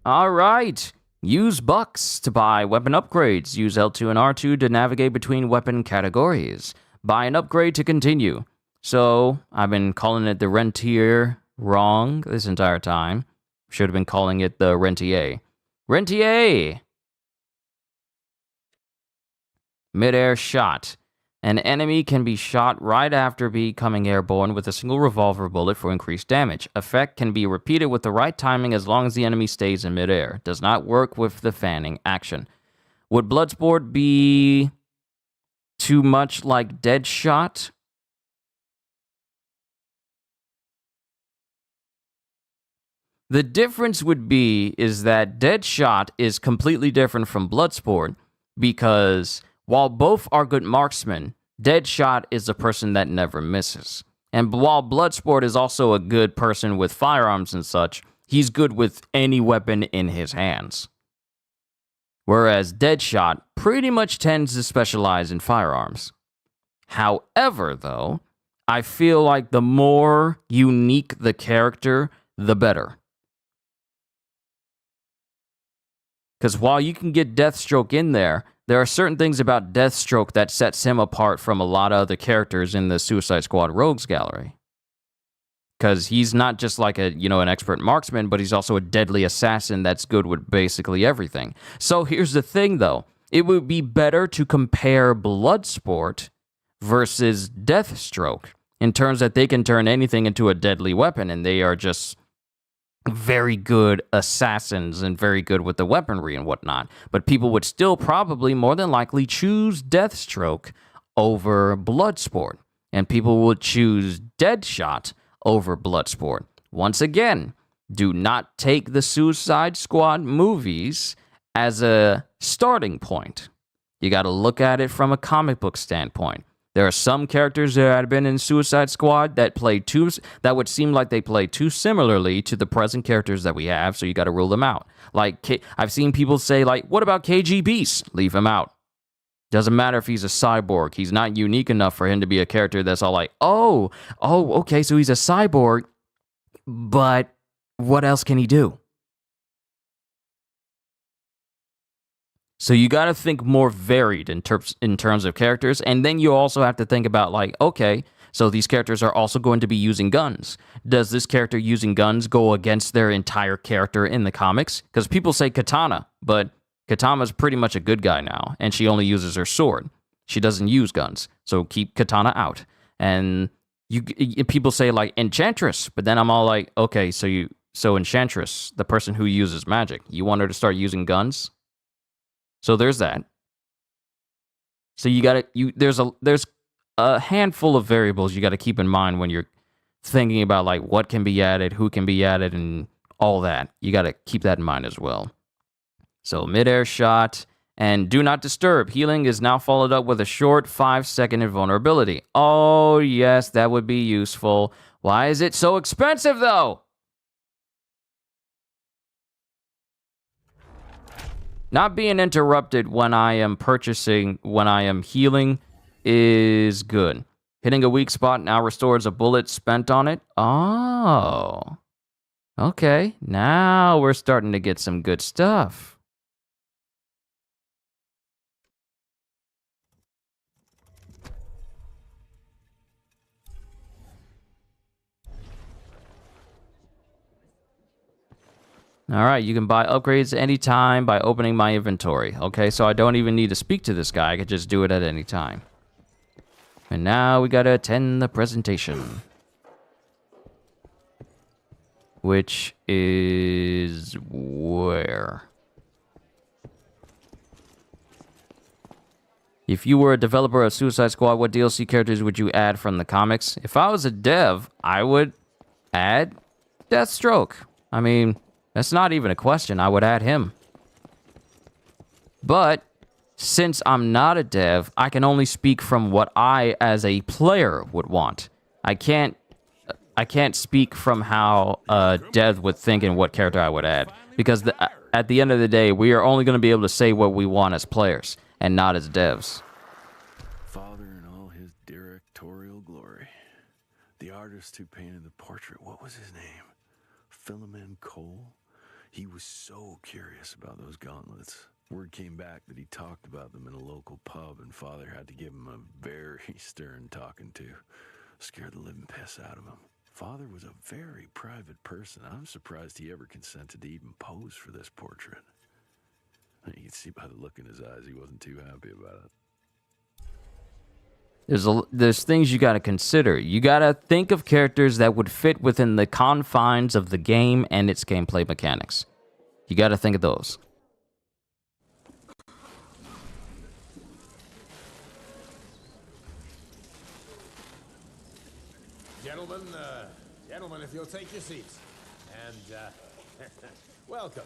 All right. Use bucks to buy weapon upgrades. Use L2 and R2 to navigate between weapon categories. Buy an upgrade to continue. So, I've been calling it the Rentier wrong this entire time. Should have been calling it the Rentier. Rentier! Mid-air shot. An enemy can be shot right after becoming airborne with a single revolver bullet for increased damage. Effect can be repeated with the right timing as long as the enemy stays in mid-air. Does not work with the fanning action. Would Bloodsport be too much like Deadshot? The difference would be is that Deadshot is completely different from Bloodsport because while both are good marksmen, Deadshot is a person that never misses. And while Bloodsport is also a good person with firearms and such, he's good with any weapon in his hands. Whereas Deadshot pretty much tends to specialize in firearms. However, though, I feel like the more unique the character, the better. Because while you can get Deathstroke in there are certain things about Deathstroke that sets him apart from a lot of other characters in the Suicide Squad Rogues Gallery. Because he's not just like an expert marksman, but he's also a deadly assassin that's good with basically everything. So here's the thing, though. It would be better to compare Bloodsport versus Deathstroke in terms that they can turn anything into a deadly weapon, and they are just very good assassins and very good with the weaponry and whatnot. But people would still probably more than likely choose Deathstroke over Bloodsport. And people would choose Deadshot over Bloodsport. Once again, do not take the Suicide Squad movies as a starting point. You got to look at it from a comic book standpoint. There are some characters that have been in Suicide Squad that would seem like they play too similarly to the present characters that we have, so you got to rule them out. Like, I've seen people say, like, what about KG Beast? Leave him out. Doesn't matter if he's a cyborg. He's not unique enough for him to be a character that's all like, oh, okay, so he's a cyborg, but what else can he do? So you got to think more varied in terms of characters, and then you also have to think about, like, okay, so these characters are also going to be using guns. Does this character using guns go against their entire character in the comics? Because people say Katana, but Katana's pretty much a good guy now, and she only uses her sword. She doesn't use guns, so keep Katana out. And people say, like, Enchantress, but then I'm all like, okay, so Enchantress, the person who uses magic, you want her to start using guns? So there's that. So there's a handful of variables you got to keep in mind when you're thinking about, like, what can be added, who can be added, and all that. You got to keep that in mind as well. So mid-air shot and do not disturb. Healing is now followed up with a short 5-second invulnerability. Oh yes, that would be useful. Why is it so expensive though? Not being interrupted when I am healing is good. Hitting a weak spot now restores a bullet spent on it. Oh. Okay, now we're starting to get some good stuff. All right, you can buy upgrades anytime by opening my inventory. Okay, so I don't even need to speak to this guy. I could just do it at any time. And now we gotta attend the presentation. Which is where? If you were a developer of Suicide Squad, what DLC characters would you add from the comics? If I was a dev, I would add Deathstroke. I mean, that's not even a question. I would add him. But since I'm not a dev, I can only speak from what I, as a player, would want. I can't speak from how a dev would think and what character I would add. Because at the end of the day, we are only going to be able to say what we want as players and not as devs. Father in all his directorial glory. The artist who painted the portrait, what was his name? Philemon Cole? He was so curious about those gauntlets. Word came back that he talked about them in a local pub, and Father had to give him a very stern talking to. Scared the living piss out of him. Father was a very private person. I'm surprised he ever consented to even pose for this portrait. You can see by the look in his eyes he wasn't too happy about it. There's things you got to consider. You got to think of characters that would fit within the confines of the game and its gameplay mechanics. You got to think of those. Gentlemen, if you'll take your seats. And, welcome.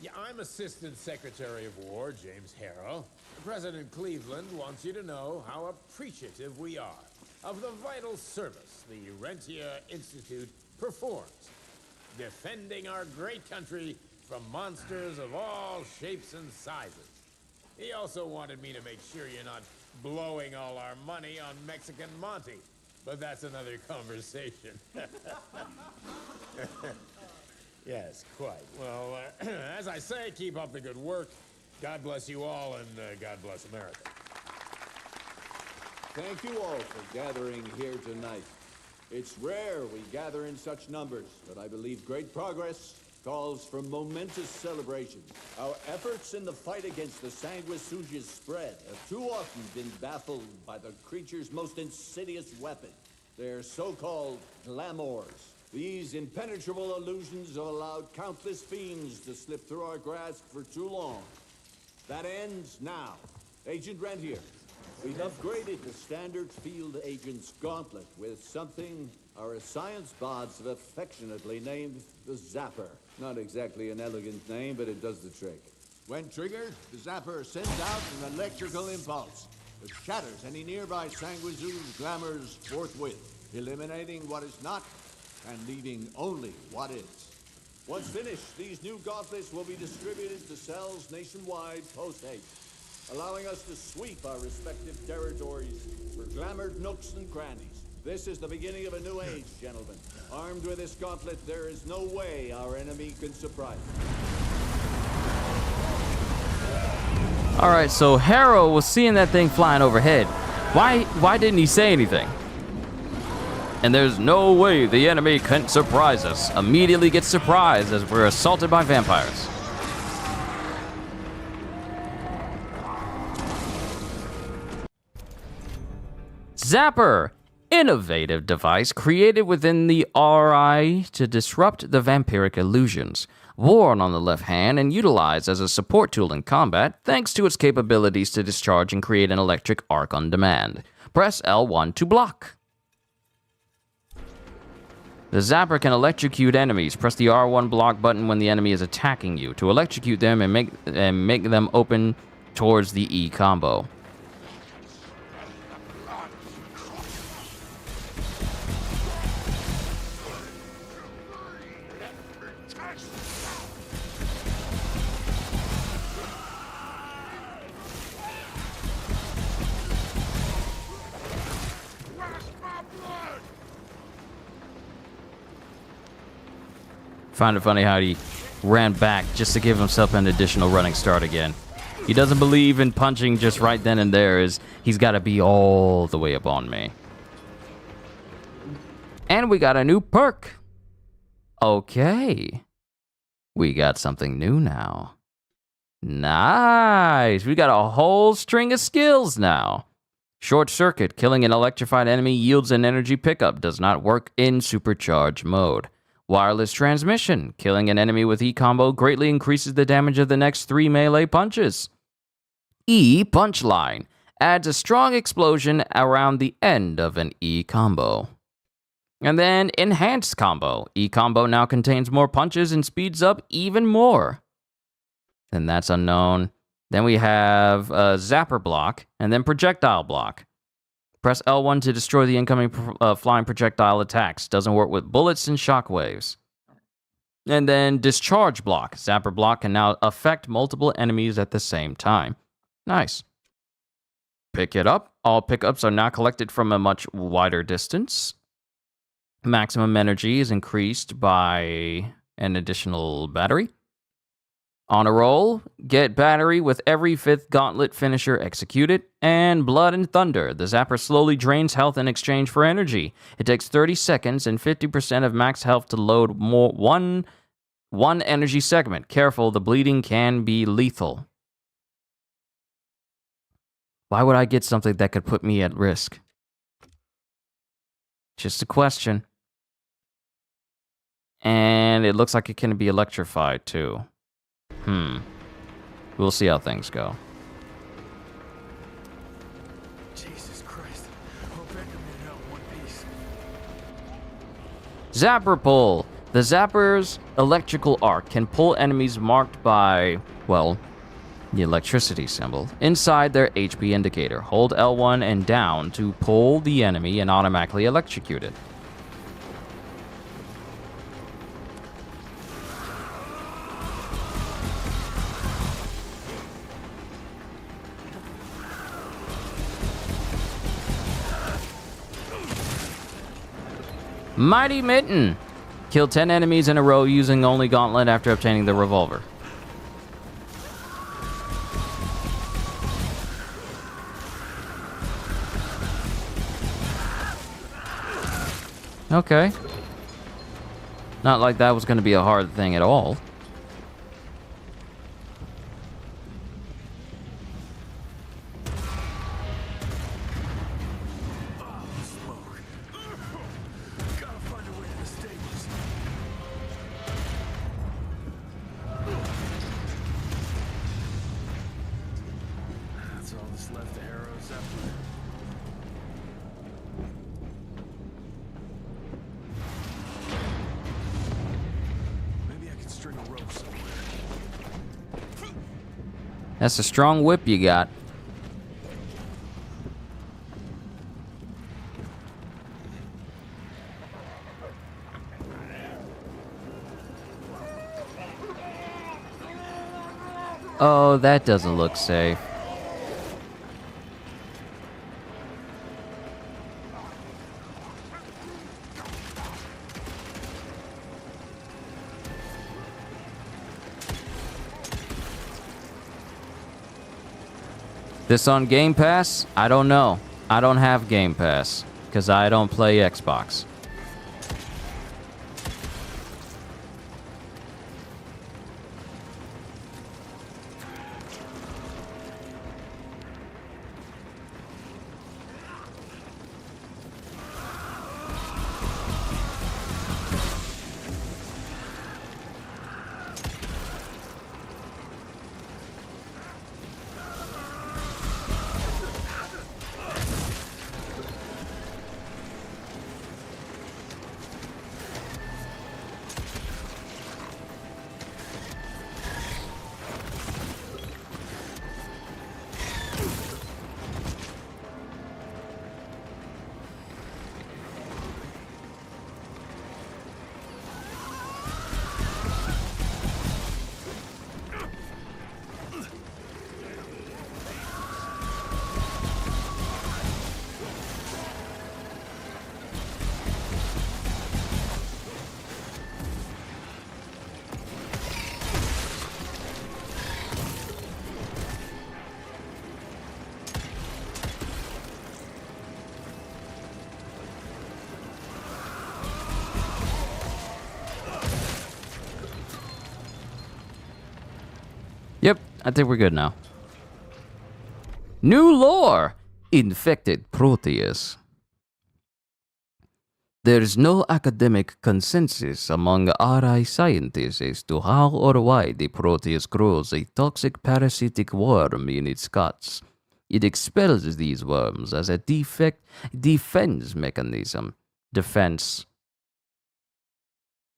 Yeah, I'm Assistant Secretary of War, James Harrow. President Cleveland wants you to know how appreciative we are of the vital service the Rentia Institute performs, defending our great country from monsters of all shapes and sizes. He also wanted me to make sure you're not blowing all our money on Mexican Monty, but that's another conversation. Yes, quite. Well, as I say, keep up the good work. God bless you all, and God bless America. Thank you all for gathering here tonight. It's rare we gather in such numbers, but I believe great progress calls for momentous celebration. Our efforts in the fight against the sanguisuga's spread have too often been baffled by the creature's most insidious weapon, their so-called glamours. These impenetrable illusions have allowed countless fiends to slip through our grasp for too long. That ends now. Agent Rentier, we've upgraded the standard field agent's gauntlet with something our science bots have affectionately named the Zapper. Not exactly an elegant name, but it does the trick. When triggered, the Zapper sends out an electrical impulse that shatters any nearby sanguisuga's glamours forthwith, eliminating what is not and leaving only what is. Once finished, these new gauntlets will be distributed to cells nationwide post-haste, allowing us to sweep our respective territories for glamored nooks and crannies. This is the beginning of a new age, gentlemen. Armed with this gauntlet, there is no way our enemy can surprise us. Alright, so Harrow was seeing that thing flying overhead. Why didn't he say anything? And there's no way the enemy couldn't surprise us. Immediately gets surprised as we're assaulted by vampires. Zapper! Innovative device created within the RI to disrupt the vampiric illusions. Worn on the left hand and utilized as a support tool in combat thanks to its capabilities to discharge and create an electric arc on demand. Press L1 to block. The Zapper can electrocute enemies. Press the R1 block button when the enemy is attacking you to electrocute them and make them open towards the E combo. Find it funny how he ran back just to give himself an additional running start again. He doesn't believe in punching just right then and there. He's got to be all the way up on me. And we got a new perk. Okay. We got something new now. Nice. We got a whole string of skills now. Short circuit. Killing an electrified enemy yields an energy pickup. Does not work in supercharged mode. Wireless transmission. Killing an enemy with E combo greatly increases the damage of the next 3 melee punches. E punchline. Adds a strong explosion around the end of an E combo. And then enhanced combo. E combo now contains more punches and speeds up even more. Then that's unknown. Then we have Zapper block and then projectile block. Press L1 to destroy the incoming flying projectile attacks. Doesn't work with bullets and shockwaves. And then discharge block. Zapper block can now affect multiple enemies at the same time. Nice. Pick it up. All pickups are now collected from a much wider distance. Maximum energy is increased by an additional battery. On a roll, get battery with every 5th gauntlet finisher executed. And Blood and Thunder. The zapper slowly drains health in exchange for energy. It takes 30 seconds and 50% of max health to load one energy segment. Careful, the bleeding can be lethal. Why would I get something that could put me at risk? Just a question. And it looks like it can be electrified too. We'll see how things go. Jesus Christ. Hope Edgar made it out in one piece. Zapper pull. The zapper's electrical arc can pull enemies marked by, well, the electricity symbol inside their HP indicator. Hold L1 and down to pull the enemy and automatically electrocute it. Mighty Mitten. Kill 10 enemies in a row using only Gauntlet after obtaining the revolver. Okay. Not like that was going to be a hard thing at all. That's all that's left of arrows up. Maybe I can string a rope somewhere. That's a strong whip you got. Oh, that doesn't look safe. This on Game Pass? I don't know. I don't have Game Pass because I don't play Xbox. Yep, I think we're good now. New lore! Infected Proteus. There's no academic consensus among RI scientists as to how or why the Proteus grows a toxic parasitic worm in its guts. It expels these worms as a defense mechanism. Defense.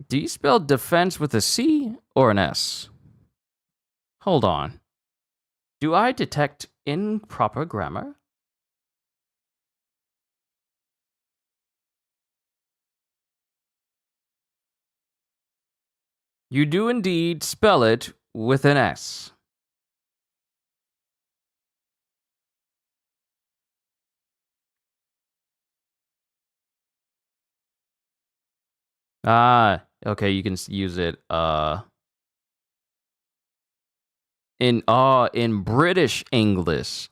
Do you spell defense with a C or an S? Hold on. Do I detect improper grammar? You do indeed spell it with an S. Ah, okay, you can use it in British English.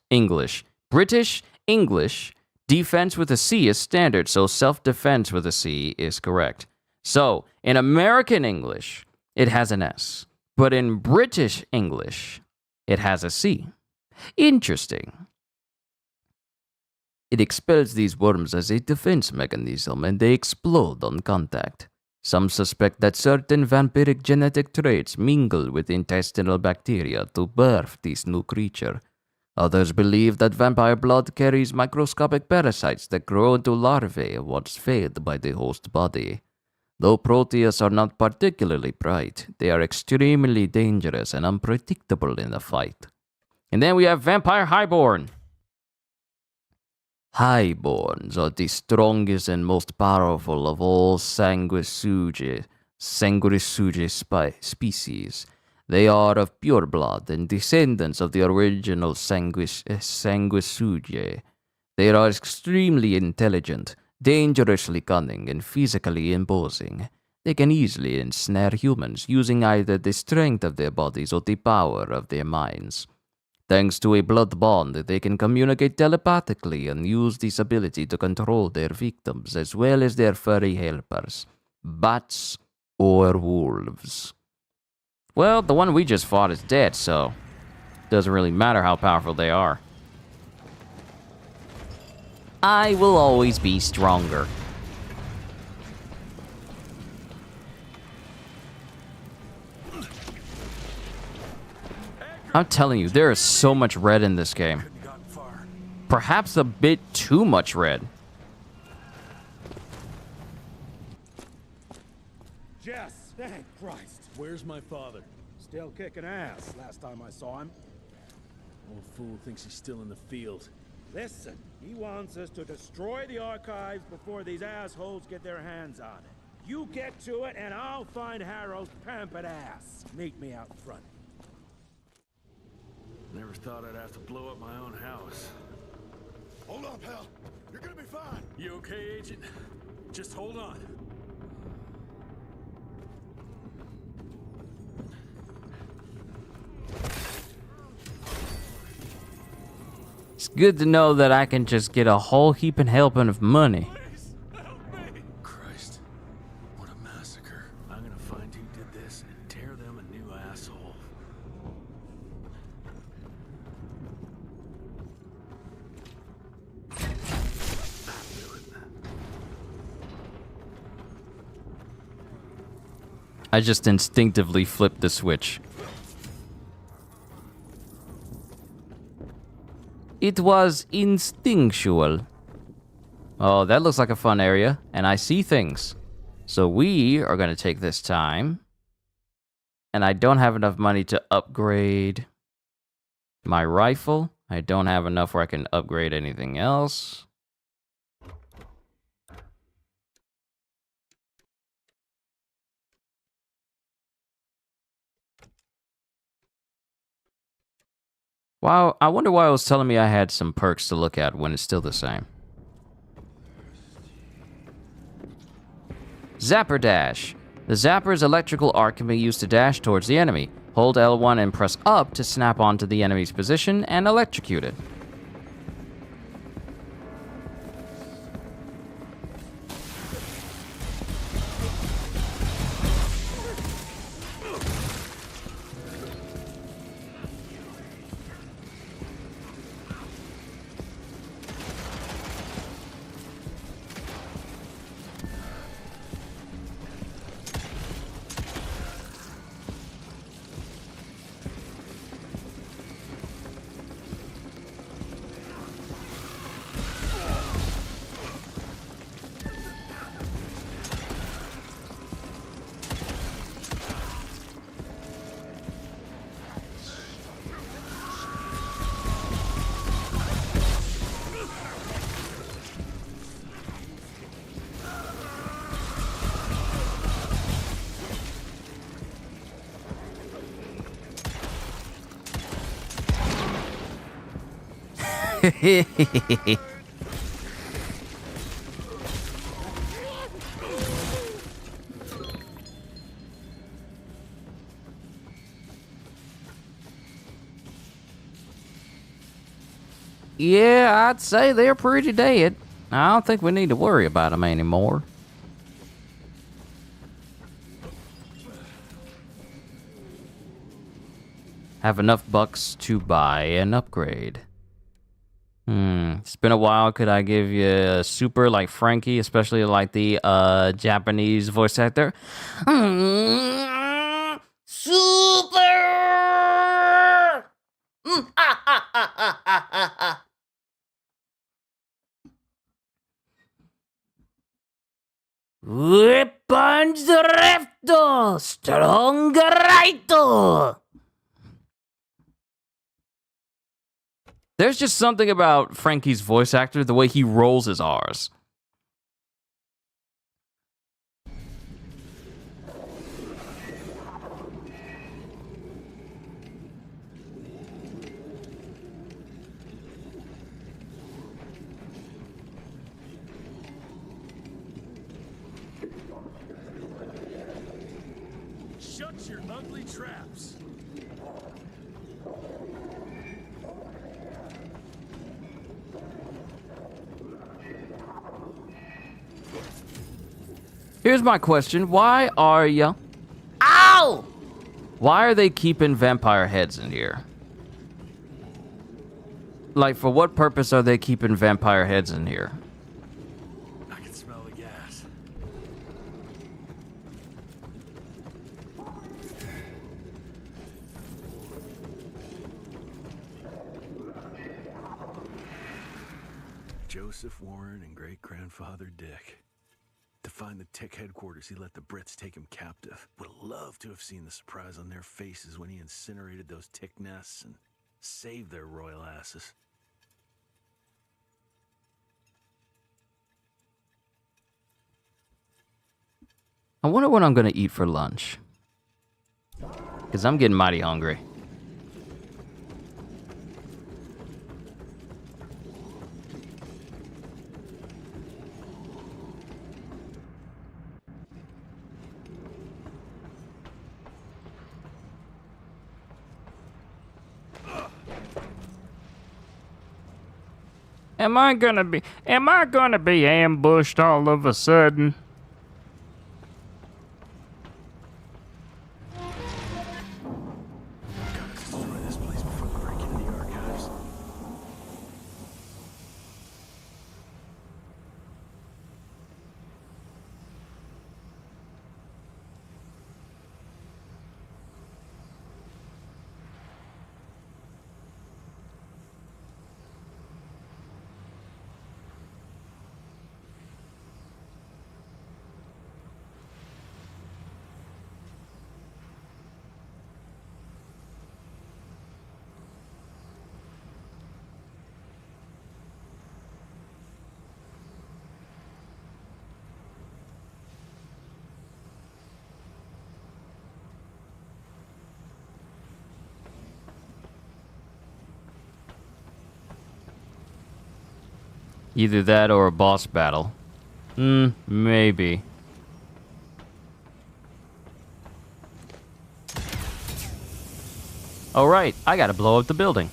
British English, defense with a C is standard, so self-defense with a C is correct. So, in American English, it has an S, but in British English, it has a C. Interesting. It expels these worms as a defense mechanism and they explode on contact. Some suspect that certain vampiric genetic traits mingle with intestinal bacteria to birth this new creature. Others believe that vampire blood carries microscopic parasites that grow into larvae once fed by the host body. Though Proteus are not particularly bright, they are extremely dangerous and unpredictable in a fight. And then we have Vampire Highborn. Highborns are the strongest and most powerful of all sanguisuge species. They are of pure blood and descendants of the original sanguisuge. They are extremely intelligent, dangerously cunning, and physically imposing. They can easily ensnare humans using either the strength of their bodies or the power of their minds. Thanks to a blood bond, they can communicate telepathically and use this ability to control their victims as well as their furry helpers, bats or wolves. Well, the one we just fought is dead, so it doesn't really matter how powerful they are. I will always be stronger. I'm telling you, there is so much red in this game. Perhaps a bit too much red. Jess, thank Christ. Where's my father? Still kicking ass last time I saw him. Old fool thinks he's still in the field. Listen, he wants us to destroy the archives before these assholes get their hands on it. You get to it and I'll find Harold's pampered ass. Meet me out front. Never thought I'd have to blow up my own house. Hold on, pal. You're gonna be fine. You okay, Agent? Just hold on. It's good to know that I can just get a whole heaping helping of money. Christ, what a massacre. I'm gonna find who did this and tear them a new asshole. I just instinctively flipped the switch. It was instinctual. Oh, that looks like a fun area, and I see things. So we are going to take this time. And I don't have enough money to upgrade my rifle. I don't have enough where I can upgrade anything else. Wow, I wonder why it was telling me I had some perks to look at when it's still the same. Zapper Dash. The zapper's electrical arc can be used to dash towards the enemy. Hold L1 and press up to snap onto the enemy's position and electrocute it. Yeah, I'd say they're pretty dead. I don't think we need to worry about them anymore. Have enough bucks to buy an upgrade. It's been a while. Could I give you a super like Frankie, especially like the Japanese voice actor? Super! Weapons recto, strong right. There's just something about Frankie's voice actor, the way he rolls his R's. Shut your ugly traps. Here's my question. Why are ya... Ow! Why are they keeping vampire heads in here? Like, for what purpose are they keeping vampire heads in here? I can smell the gas. Joseph Warren and great-grandfather Dick. To find the Tick headquarters, he let the Brits take him captive. Would have loved to have seen the surprise on their faces when he incinerated those Tick nests and saved their royal asses. I wonder what I'm gonna eat for lunch. Because I'm getting mighty hungry. Am I gonna be ambushed all of a sudden? Gotta destroy this place before we break into the archives. Either that or a boss battle. Maybe. Oh right, I gotta blow up the building.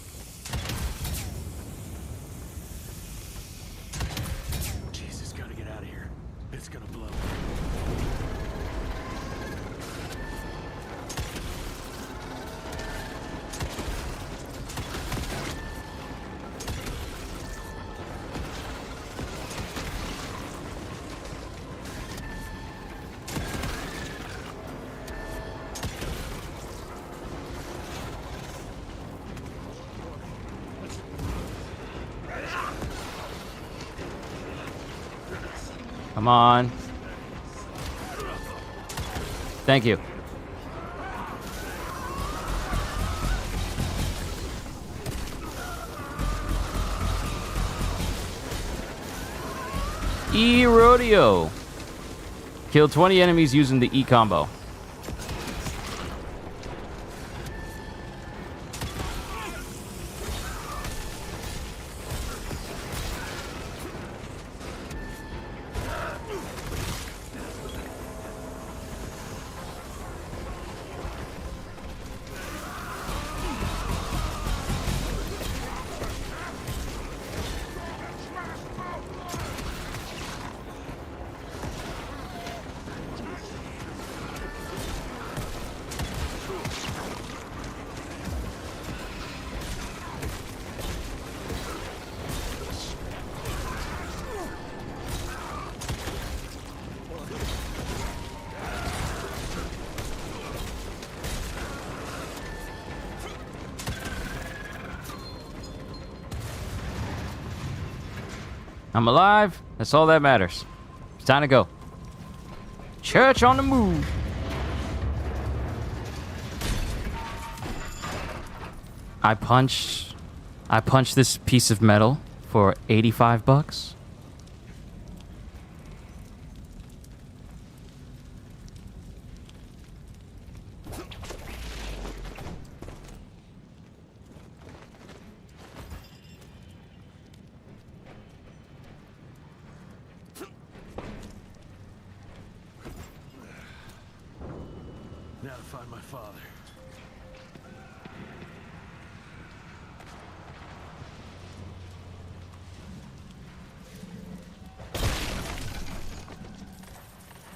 Jesus, gotta get out of here. It's gonna blow. Come on. Thank you. E-Rodeo. Kill 20 enemies using the E combo. I'm alive. That's all that matters. It's time to go. Church on the move. I punched this piece of metal for $85. Now to find my father.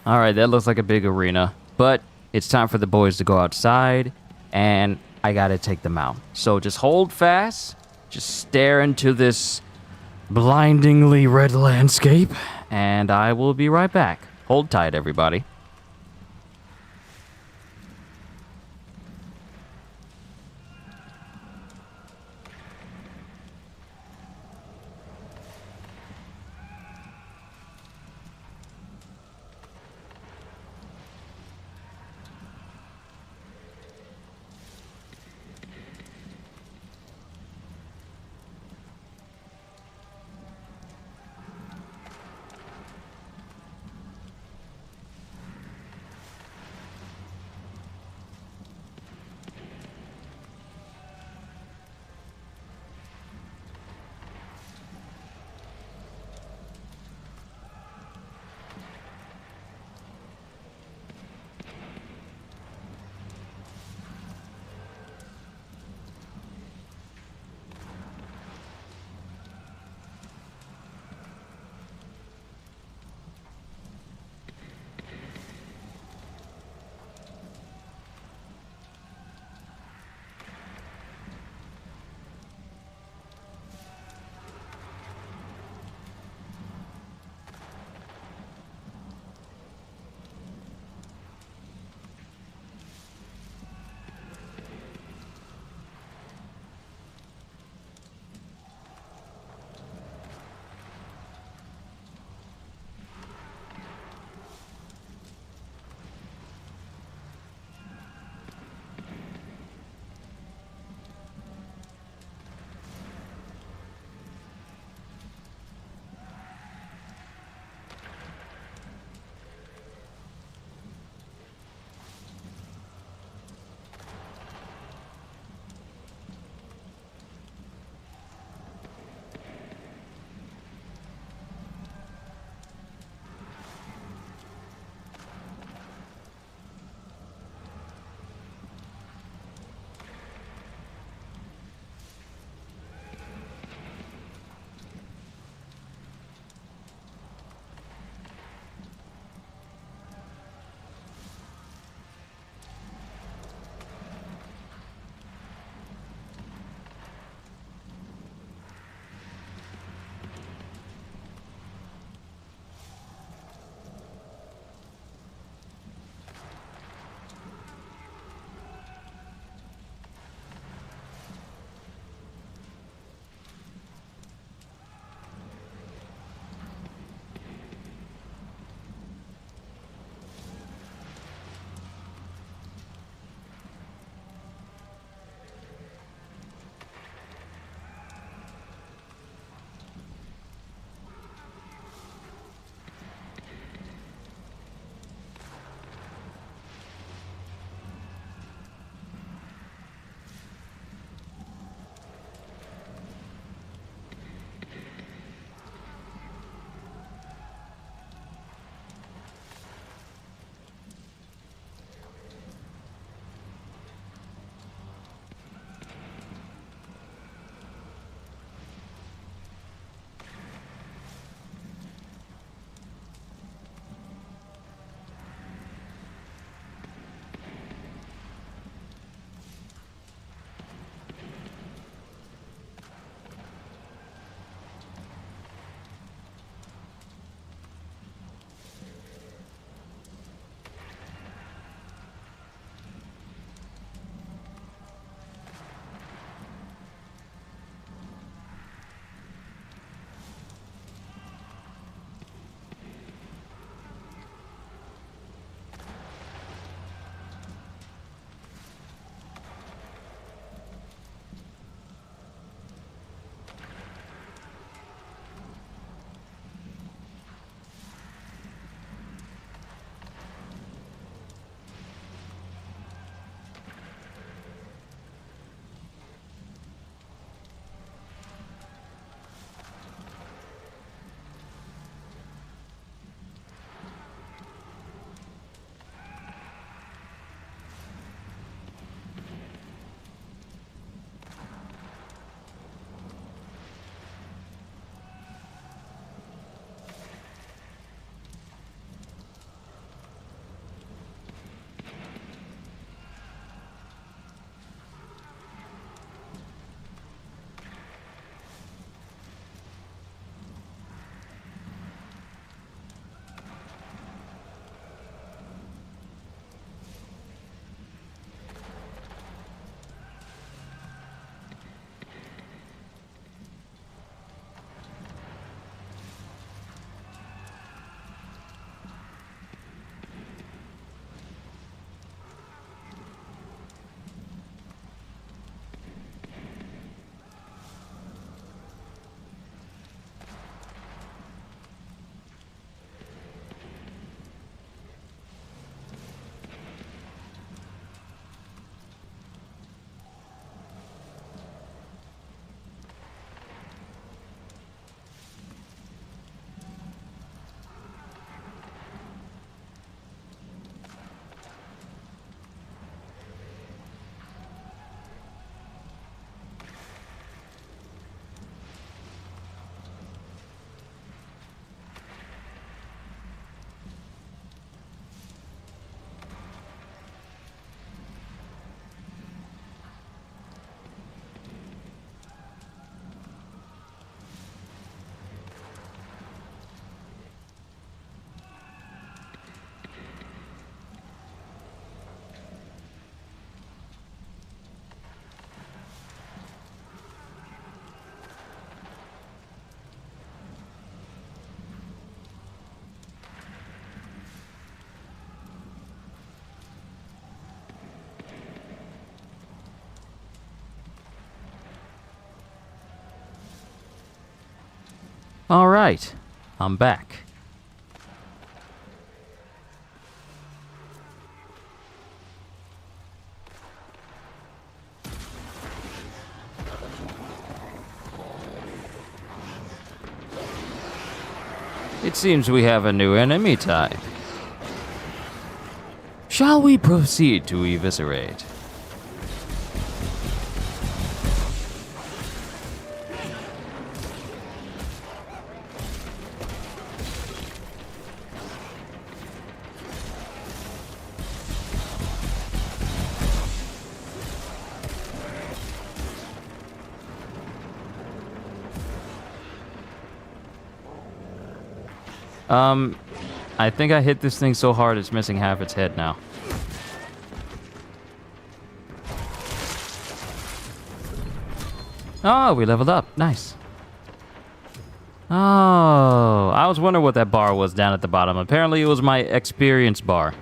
All right, that looks like a big arena, but it's time for the boys to go outside, and I gotta take them out. So just hold fast, just stare into this blindingly red landscape, and I will be right back. Hold tight, everybody. All right, I'm back. It seems we have a new enemy type. Shall we proceed to eviscerate? I think I hit this thing so hard it's missing half its head now. Oh, we leveled up. Nice. Oh, I was wondering what that bar was down at the bottom. Apparently it was my experience bar.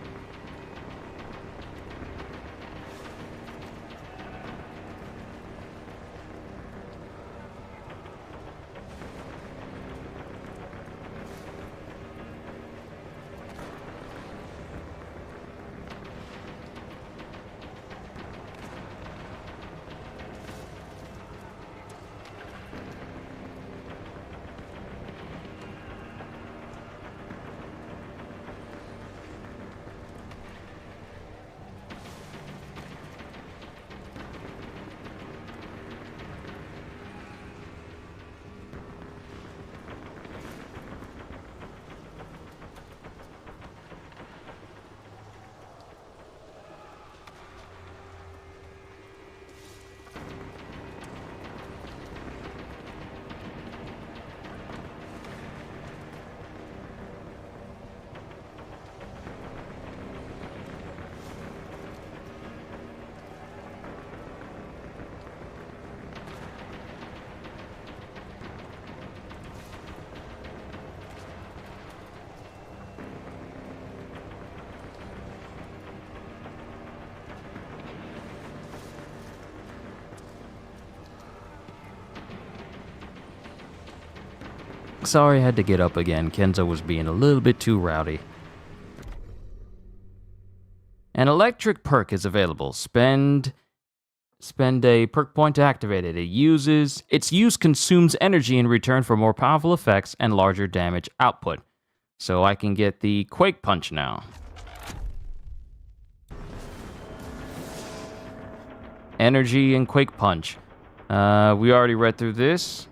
Sorry I had to get up again. Kenzo was being a little bit too rowdy. An electric perk is available. Spend a perk point to activate it. Its use consumes energy in return for more powerful effects and larger damage output. So I can get the Quake Punch now. Energy and Quake Punch. We already read through this.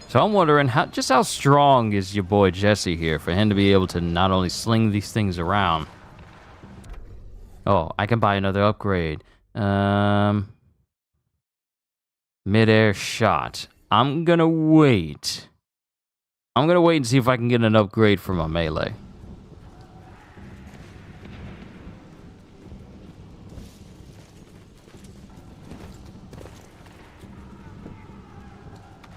So I'm wondering just how strong is your boy Jesse here for him to be able to not only sling these things around. Oh, I can buy another upgrade. Mid-air shot. I'm gonna wait. I'm gonna wait and see if I can get an upgrade for my melee.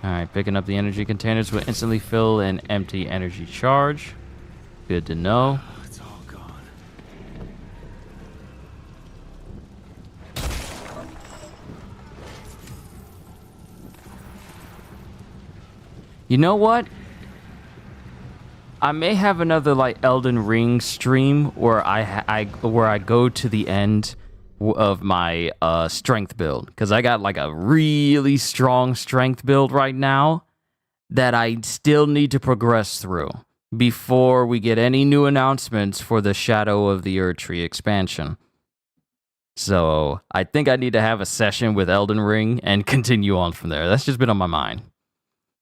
Alright, picking up the energy containers will instantly fill an empty energy charge. Good to know. It's all gone. You know what? I may have another like Elden Ring stream where I go to the end of my strength build, because I got like a really strong strength build right now that I still need to progress through before we get any new announcements for the Shadow of the Erdtree expansion. So I think I need to have a session with Elden Ring and continue on from there. That's just been on my mind.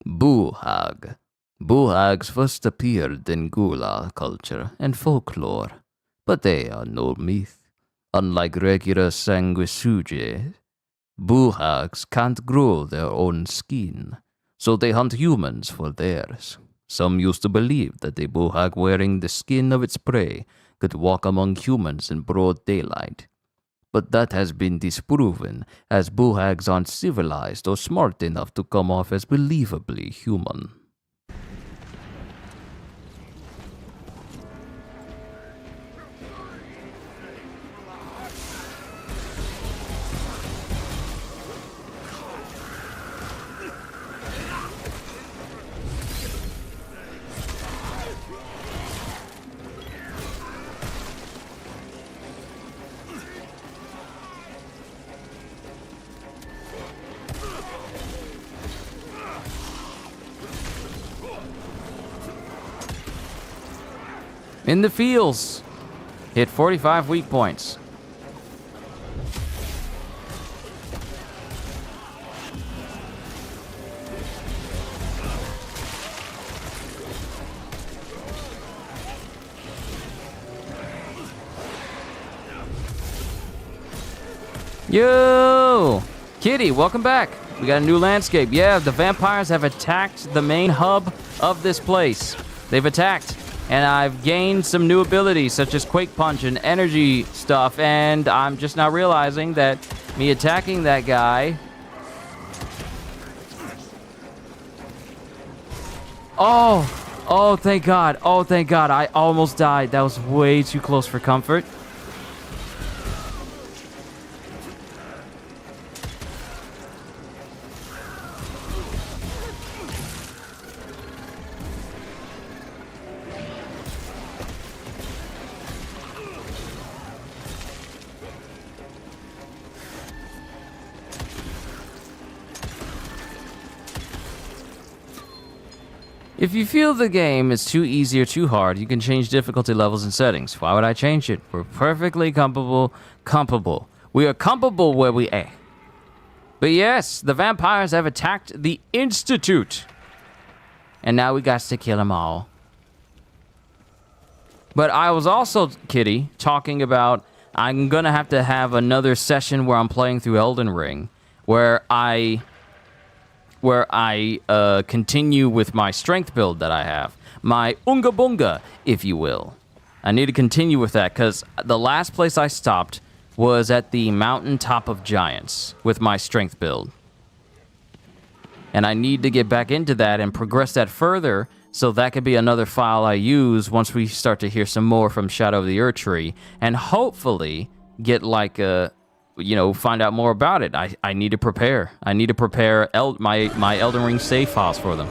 Buhag. Buhags first appeared in Gula culture and folklore, but they are no myth. Unlike regular sanguisuge, Buhags can't grow their own skin, so they hunt humans for theirs. Some used to believe that a buhag wearing the skin of its prey could walk among humans in broad daylight. But that has been disproven, as buhags aren't civilized or smart enough to come off as believably human. In the fields. Hit 45 weak points. Yo! Kitty, welcome back. We got a new landscape. Yeah, the vampires have attacked the main hub of this place. They've attacked. And I've gained some new abilities, such as Quake Punch and energy stuff, and I'm just now realizing that me attacking that guy... Oh, thank God. Oh, thank God. I almost died. That was way too close for comfort. If you feel the game is too easy or too hard, you can change difficulty levels and settings. Why would I change it? We're perfectly comfortable. We are comfortable where we are. But yes, the vampires have attacked the Institute. And now we got to kill them all. But I was also, Kitty, talking about I'm going to have another session where I'm playing through Elden Ring, where I continue with my strength build that I have. My Unga Bunga, if you will. I need to continue with that, because the last place I stopped was at the Mountaintop of Giants with my strength build. And I need to get back into that and progress that further, so that could be another file I use once we start to hear some more from Shadow of the Erdtree, and hopefully get like a... find out more about it. I need to prepare. I need to prepare my Elden Ring save files for them.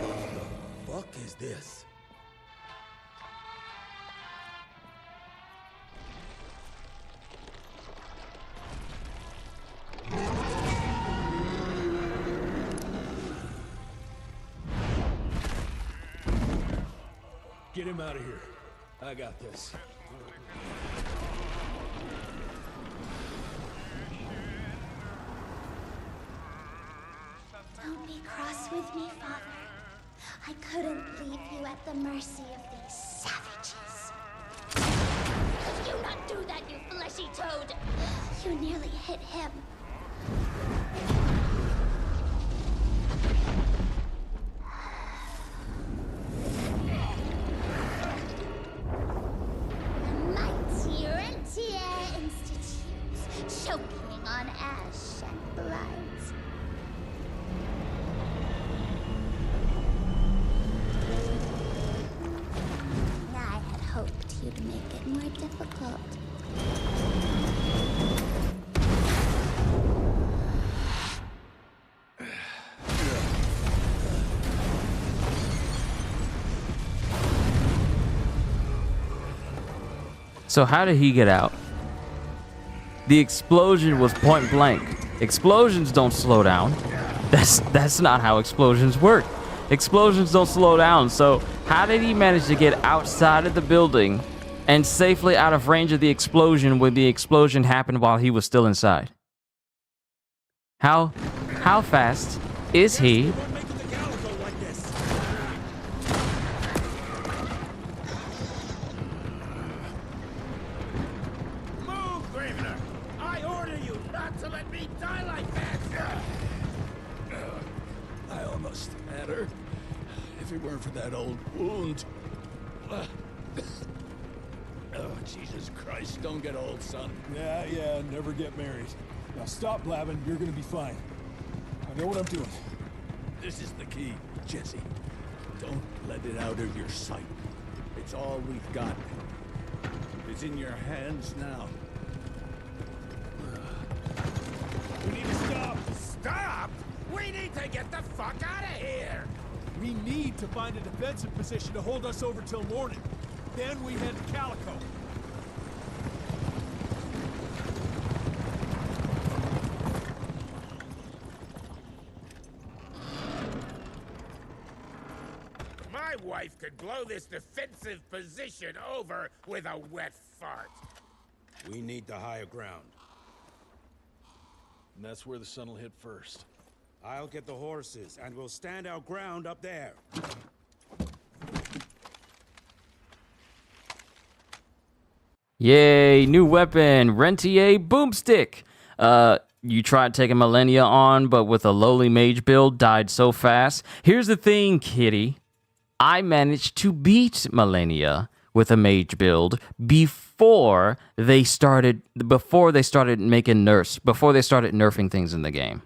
Fuck is this? Get him out of here. I got this. Don't be cross with me, Father. I couldn't leave you at the mercy of these savages. Could you not do that, you fleshy toad? You nearly hit him. The mighty Rentier Institute, choking on ash and blood. I had hoped you'd make it more difficult. So how did he get out? The explosion was point blank. Explosions don't slow down. That's not how explosions work. Explosions don't slow down. So how did he manage to get outside of the building and safely out of range of the explosion when the explosion happened while he was still inside? How fast is he? If it weren't for that old wound. Oh, Jesus Christ, don't get old, son. Yeah, never get married. Now stop blabbing, you're gonna be fine. I know what I'm doing. This is the key, Jesse. Don't let it out of your sight. It's all we've got. It's in your hands now. We need to stop! Stop! We need to get the fuck out of here! We need to find a defensive position to hold us over till morning. Then we head to Calico. My wife could blow this defensive position over with a wet fart. We need the higher ground. And that's where the sun will hit first. I'll get the horses, and we'll stand our ground up there. Yay, new weapon, Rentier Boomstick. You tried taking Millennia on, but with a lowly mage build, died so fast. Here's the thing, kitty. I managed to beat Millennia with a mage build before they started nerfing things in the game.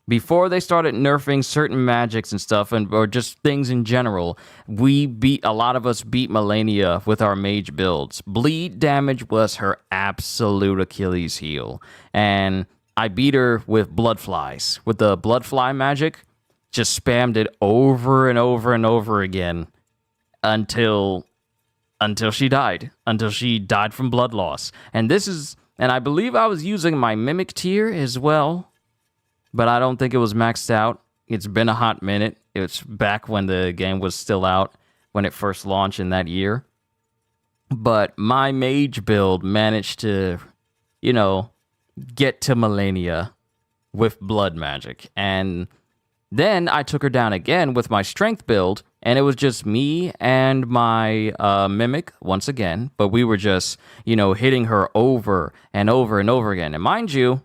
Before they started nerfing certain magics and stuff, or just things in general, a lot of us beat Millennia with our mage builds. Bleed damage was her absolute Achilles heel. And I beat her with blood flies. With the blood fly magic, just spammed it over and over and over again until she died. Until she died from blood loss. And I believe I was using my mimic tier as well. But I don't think it was maxed out. It's been a hot minute. It's back when the game was still out, when it first launched in that year. But my mage build managed to, get to Millennia with blood magic. And then I took her down again with my strength build, and it was just me and my mimic once again. But we were just, hitting her over and over and over again. And mind you,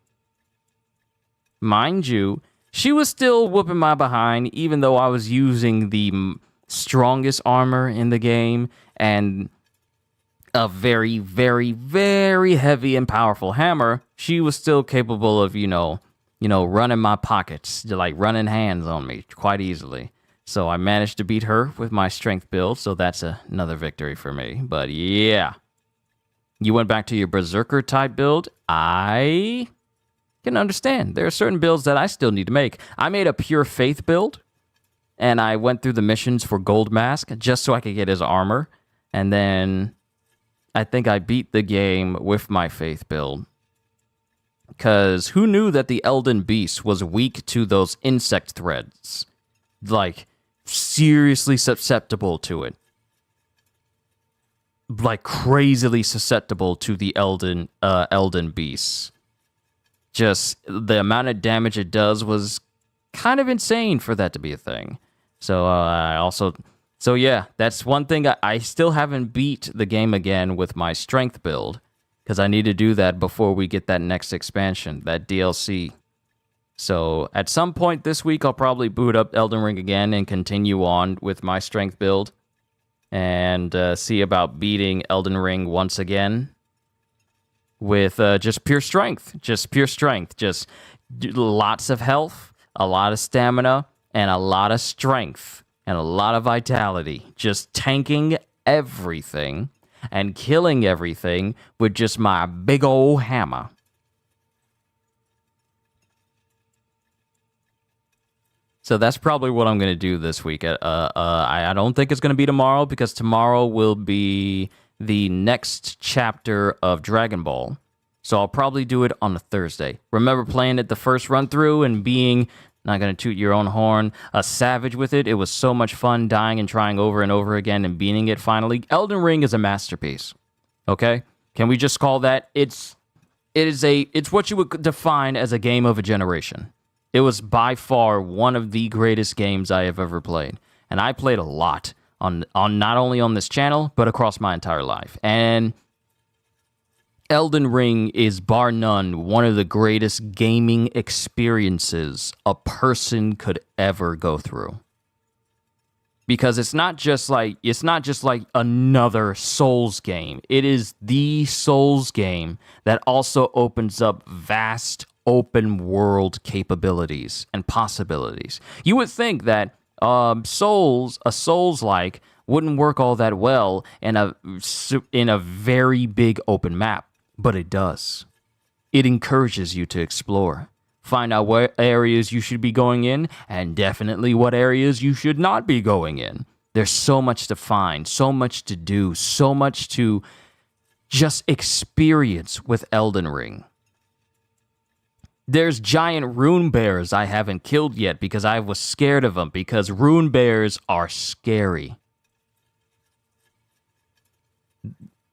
she was still whooping my behind, even though I was using the strongest armor in the game and a very, very, very heavy and powerful hammer. She was still capable of, running my pockets, like running hands on me quite easily. So I managed to beat her with my strength build, so that's another victory for me. But yeah, you went back to your Berserker type build. I can understand. There are certain builds that I still need to make. I made a pure faith build, and I went through the missions for Gold Mask just so I could get his armor. And then I think I beat the game with my faith build. Because who knew that the Elden Beast was weak to those insect threads? Like, seriously susceptible to it. Like, crazily susceptible to the Elden Beast. Just the amount of damage it does was kind of insane for that to be a thing. So yeah, that's one thing. I still haven't beat the game again with my strength build, because I need to do that before we get that next expansion, that DLC. So at some point this week, I'll probably boot up Elden Ring again and continue on with my strength build and see about beating Elden Ring once again. With just pure strength, just lots of health, a lot of stamina, and a lot of strength, and a lot of vitality. Just tanking everything and killing everything with just my big old hammer. So that's probably what I'm going to do this week. I don't think it's going to be tomorrow, because tomorrow will be the next chapter of Dragon Ball. So I'll probably do it on a Thursday. Remember playing it the first run through and being, not going to toot your own horn, a savage with it? It was so much fun dying and trying over and over again and beating it finally. Elden Ring is a masterpiece. Okay? Can we just call that? It's what you would define as a game of a generation. It was by far one of the greatest games I have ever played. And I played a lot. On not only on this channel, but across my entire life. And Elden Ring is, bar none, one of the greatest gaming experiences a person could ever go through. because it's not just like another Souls game. It is the Souls game that also opens up vast open world capabilities and possibilities. You would think that a Souls-like wouldn't work all that well in a very big open map, but it does. It encourages you to explore. Find out what areas you should be going in, and definitely what areas you should not be going in. There's so much to find, so much to do, so much to just experience with Elden Ring. There's giant rune bears I haven't killed yet because I was scared of them, because rune bears are scary.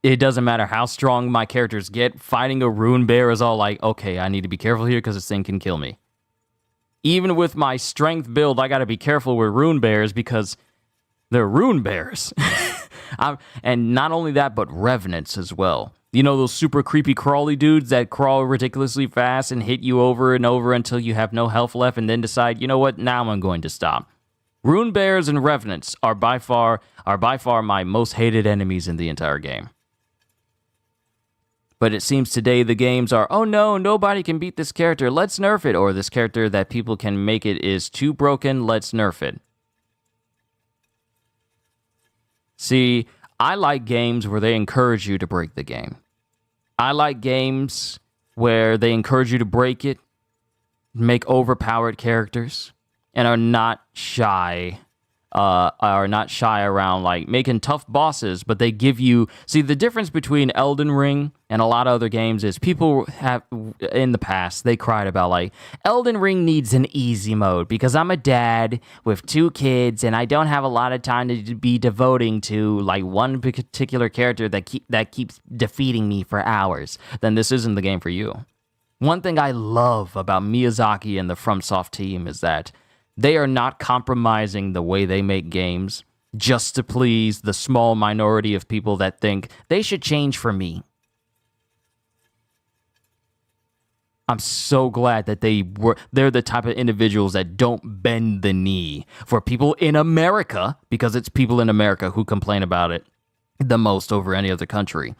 It doesn't matter how strong my characters get, fighting a rune bear is all like, okay, I need to be careful here because this thing can kill me. Even with my strength build, I gotta be careful with rune bears because they're rune bears. And not only that, but revenants as well. You know those super creepy crawly dudes that crawl ridiculously fast and hit you over and over until you have no health left and then decide, you know what, now I'm going to stop. Rune bears and revenants are by far my most hated enemies in the entire game. But it seems today the games are, oh no, nobody can beat this character, let's nerf it. Or this character that people can make it is too broken, let's nerf it. See, I like games where they encourage you to break the game. I like games where they encourage you to break it, make overpowered characters, and are not shy around like making tough bosses, but they give you... See, the difference between Elden Ring and a lot of other games is people have, in the past, they cried about like, Elden Ring needs an easy mode because I'm a dad with 2 kids and I don't have a lot of time to be devoting to like one particular character that keeps defeating me for hours. Then this isn't the game for you. One thing I love about Miyazaki and the FromSoft team is that they are not compromising the way they make games just to please the small minority of people that think they should change for me. I'm so glad that they're the type of individuals that don't bend the knee for people in America, because it's people in America who complain about it the most over any other country.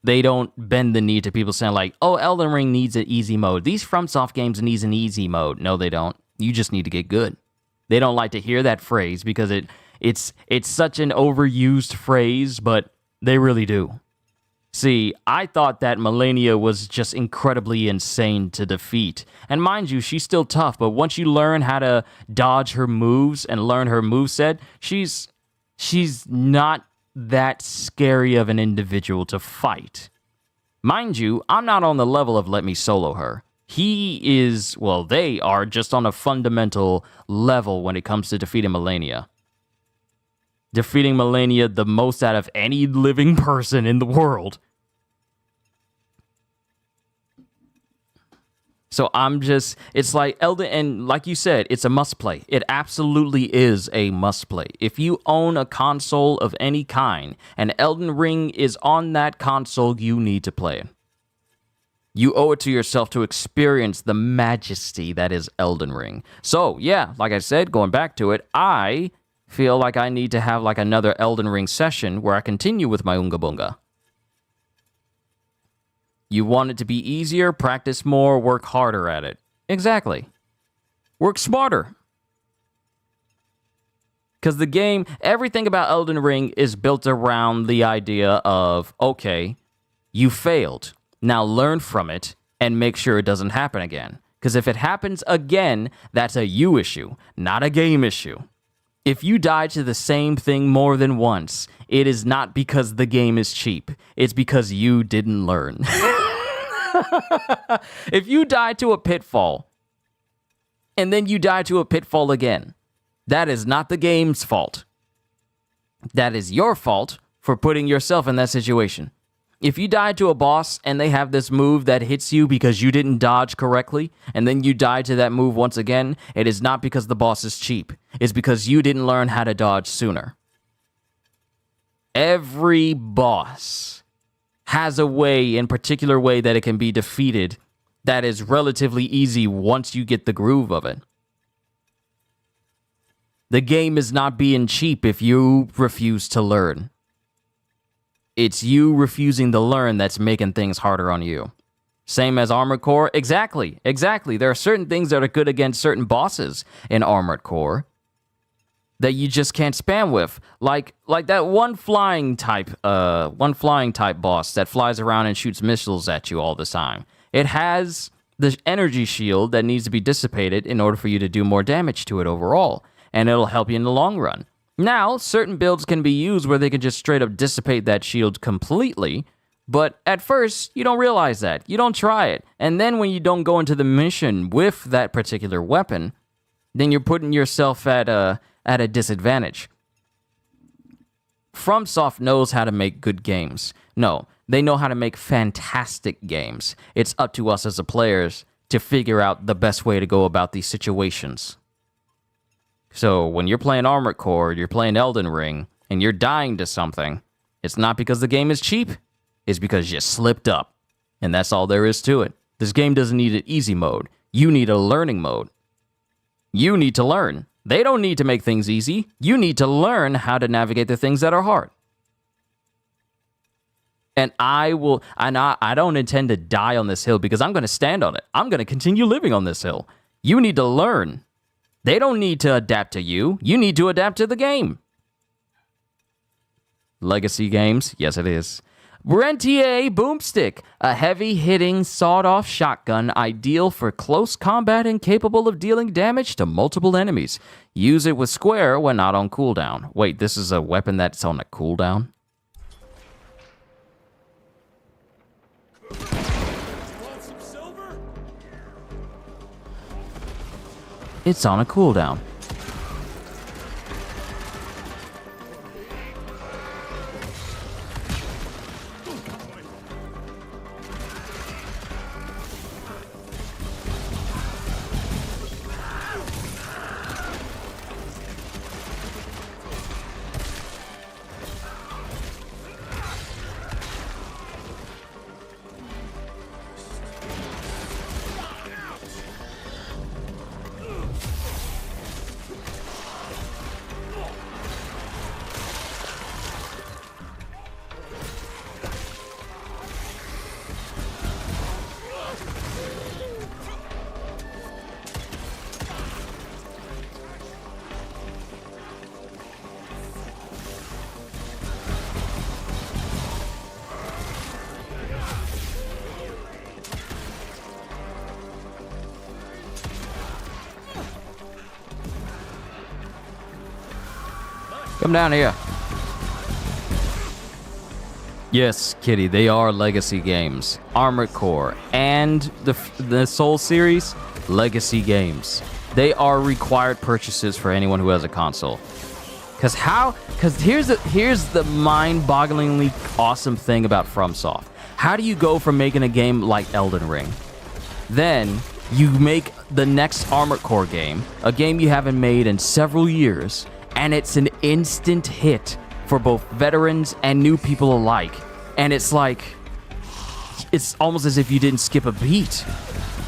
They don't bend the knee to people saying like, oh, Elden Ring needs an easy mode. These FromSoft games needs an easy mode. No, they don't. You just need to get good. They don't like to hear that phrase because it's such an overused phrase, but they really do. See, I thought that Melania was just incredibly insane to defeat. And mind you, she's still tough, but once you learn how to dodge her moves and learn her moveset, she's not that scary of an individual to fight. Mind you, I'm not on the level of let me solo her. They are just on a fundamental level when it comes to defeating Melania. Defeating Melania the most out of any living person in the world. So it's like Elden, and like you said, it's a must play. It absolutely is a must play. If you own a console of any kind and Elden Ring is on that console, you need to play it. You owe it to yourself to experience the majesty that is Elden Ring. So, yeah, like I said, going back to it, I feel like I need to have like another Elden Ring session where I continue with my Unga Bunga. You want it to be easier, practice more, work harder at it. Exactly. Work smarter. Because the game, everything about Elden Ring is built around the idea of, okay, you failed. Now learn from it and make sure it doesn't happen again. Because if it happens again, that's a you issue, not a game issue. If you die to the same thing more than once, it is not because the game is cheap. It's because you didn't learn. If you die to a pitfall, and then you die to a pitfall again, that is not the game's fault. That is your fault for putting yourself in that situation. If you die to a boss and they have this move that hits you because you didn't dodge correctly, and then you die to that move once again, it is not because the boss is cheap. It's because you didn't learn how to dodge sooner. Every boss has a way, in particular way, that it can be defeated that is relatively easy once you get the groove of it. The game is not being cheap if you refuse to learn. It's you refusing to learn that's making things harder on you. Same as Armored Core. Exactly. There are certain things that are good against certain bosses in Armored Core that you just can't spam with. Like that one flying type boss that flies around and shoots missiles at you all the time. It has the energy shield that needs to be dissipated in order for you to do more damage to it overall, and it'll help you in the long run. Now, certain builds can be used where they can just straight up dissipate that shield completely, but at first, you don't realize that. You don't try it. And then when you don't go into the mission with that particular weapon, then you're putting yourself at a disadvantage. FromSoft knows how to make good games. No, they know how to make fantastic games. It's up to us as the players to figure out the best way to go about these situations. So when you're playing Armored Core, you're playing Elden Ring, and you're dying to something, it's not because the game is cheap, it's because you slipped up. And that's all there is to it. This game doesn't need an easy mode. You need a learning mode. You need to learn. They don't need to make things easy. You need to learn how to navigate the things that are hard. And I don't intend to die on this hill because I'm going to stand on it. I'm going to continue living on this hill. You need to learn. They don't need to adapt to you. You need to adapt to the game. Legacy games? Yes, it is. Brentier Boomstick, a heavy-hitting, sawed-off shotgun ideal for close combat and capable of dealing damage to multiple enemies. Use it with square when not on cooldown. Wait, this is a weapon that's on a cooldown? It's on a cooldown. Come down here. Yes, Kitty, they are legacy games. Armored Core and the Soul series, legacy games. They are required purchases for anyone who has a console. Cause here's the mind-bogglingly awesome thing about FromSoft. How do you go from making a game like Elden Ring? Then you make the next Armored Core game, a game you haven't made in several years, and it's an instant hit for both veterans and new people alike. And it's like, it's almost as if you didn't skip a beat.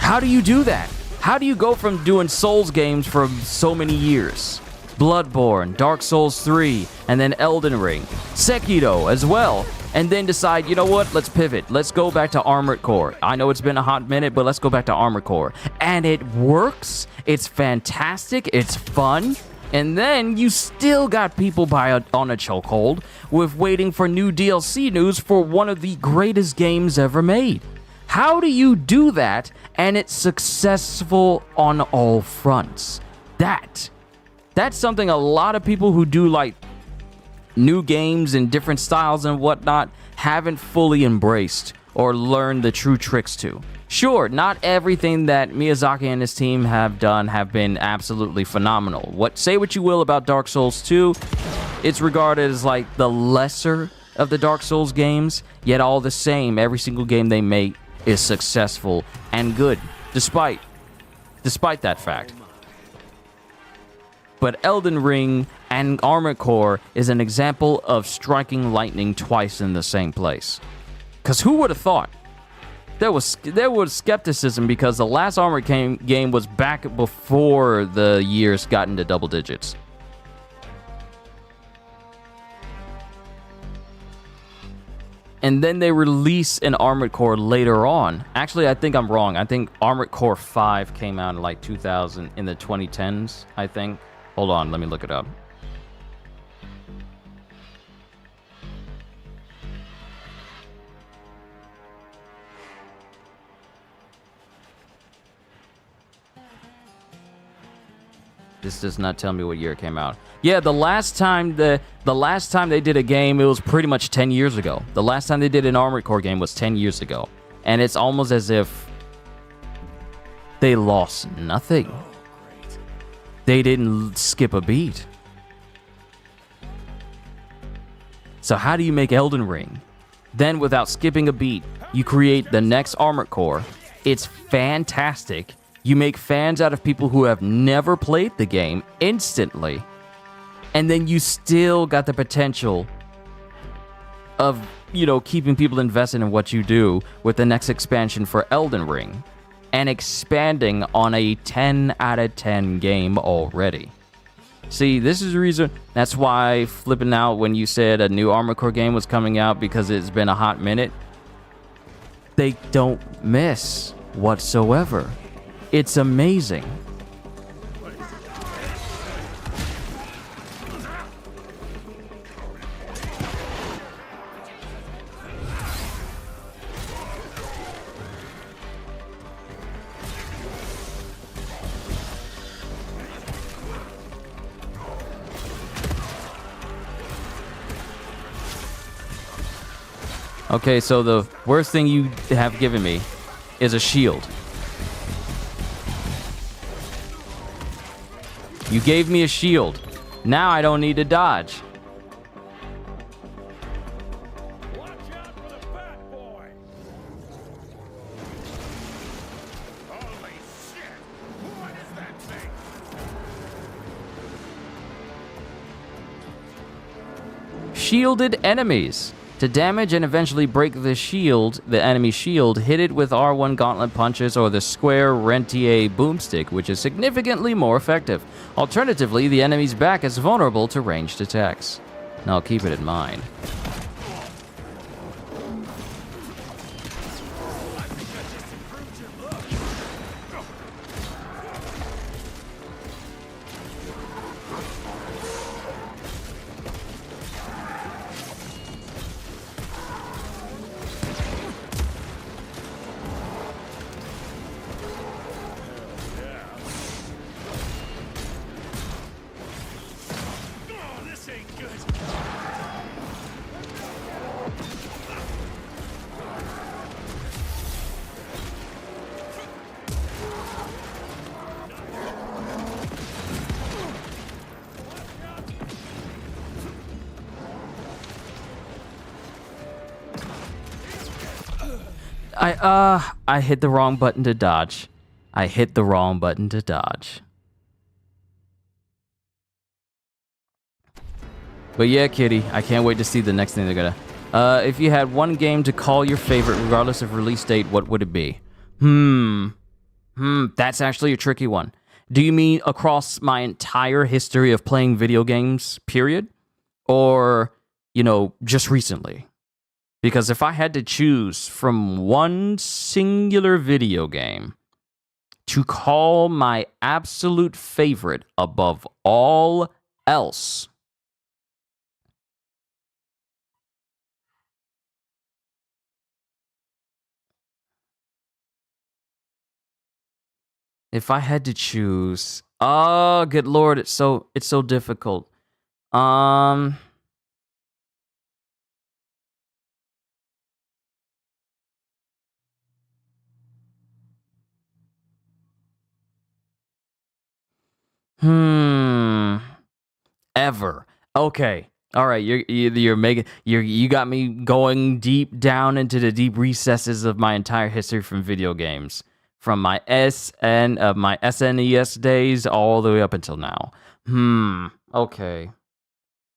How do you do that? How do you go from doing Souls games for so many years? Bloodborne, Dark Souls 3, and then Elden Ring, Sekiro as well, and then decide, you know what, let's pivot. Let's go back to Armored Core. I know it's been a hot minute, but let's go back to Armored Core. And it works. It's fantastic. It's fun. And then you still got people on a chokehold with waiting for new DLC news for one of the greatest games ever made. How do you do that and it's successful on all fronts? That's something a lot of people who do like new games and different styles and whatnot haven't fully embraced or learned the true tricks to. Sure, not everything that Miyazaki and his team have done have been absolutely phenomenal. Say what you will about Dark Souls 2, it's regarded as like the lesser of the Dark Souls games, yet all the same, every single game they make is successful and good, despite that fact. But Elden Ring and Armored Core is an example of striking lightning twice in the same place. Because who would have thought? There was skepticism because the last Armored game was back before the years got into double digits. and then they release an Armored Core later on. Actually, I think I'm wrong. I think Armored Core 5 came out in like 2000, in the 2010s, I think. Hold on, let me look it up. This does not tell me what year it came out. Yeah, the last time they did a game, it was pretty much 10 years ago. The last time they did an Armored Core game was 10 years ago. And it's almost as if they lost nothing. They didn't skip a beat. So how do you make Elden Ring? Then without skipping a beat, you create the next Armored Core. It's fantastic. You make fans out of people who have never played the game instantly. And then you still got the potential of, keeping people invested in what you do with the next expansion for Elden Ring. And expanding on a 10 out of 10 game already. See, this is the reason. That's why flipping out when you said a new Armored Core game was coming out because it's been a hot minute. They don't miss whatsoever. It's amazing. Okay, so the worst thing you have given me is a shield. You gave me a shield. Now I don't need to dodge. Watch out for the fat boy! Holy shit! What is that thing? Shielded enemies. To damage and eventually break the enemy shield, hit it with R1 gauntlet punches or the square Rentier boomstick, which is significantly more effective. Alternatively, the enemy's back is vulnerable to ranged attacks. Now keep it in mind. I hit the wrong button to dodge. I hit the wrong button to dodge. But yeah, Kitty, I can't wait to see the next thing they're gonna... if you had one game to call your favorite regardless of release date, what would it be? That's actually a tricky one. Do you mean across my entire history of playing video games, period? Or, just recently? Because if I had to choose from one singular video game to call my absolute favorite above all else, if I had to choose, oh, good lord, it's so difficult. Ever. Okay. All right, you got me going deep down into the deep recesses of my entire history from video games, from my my SNES days all the way up until now. Okay.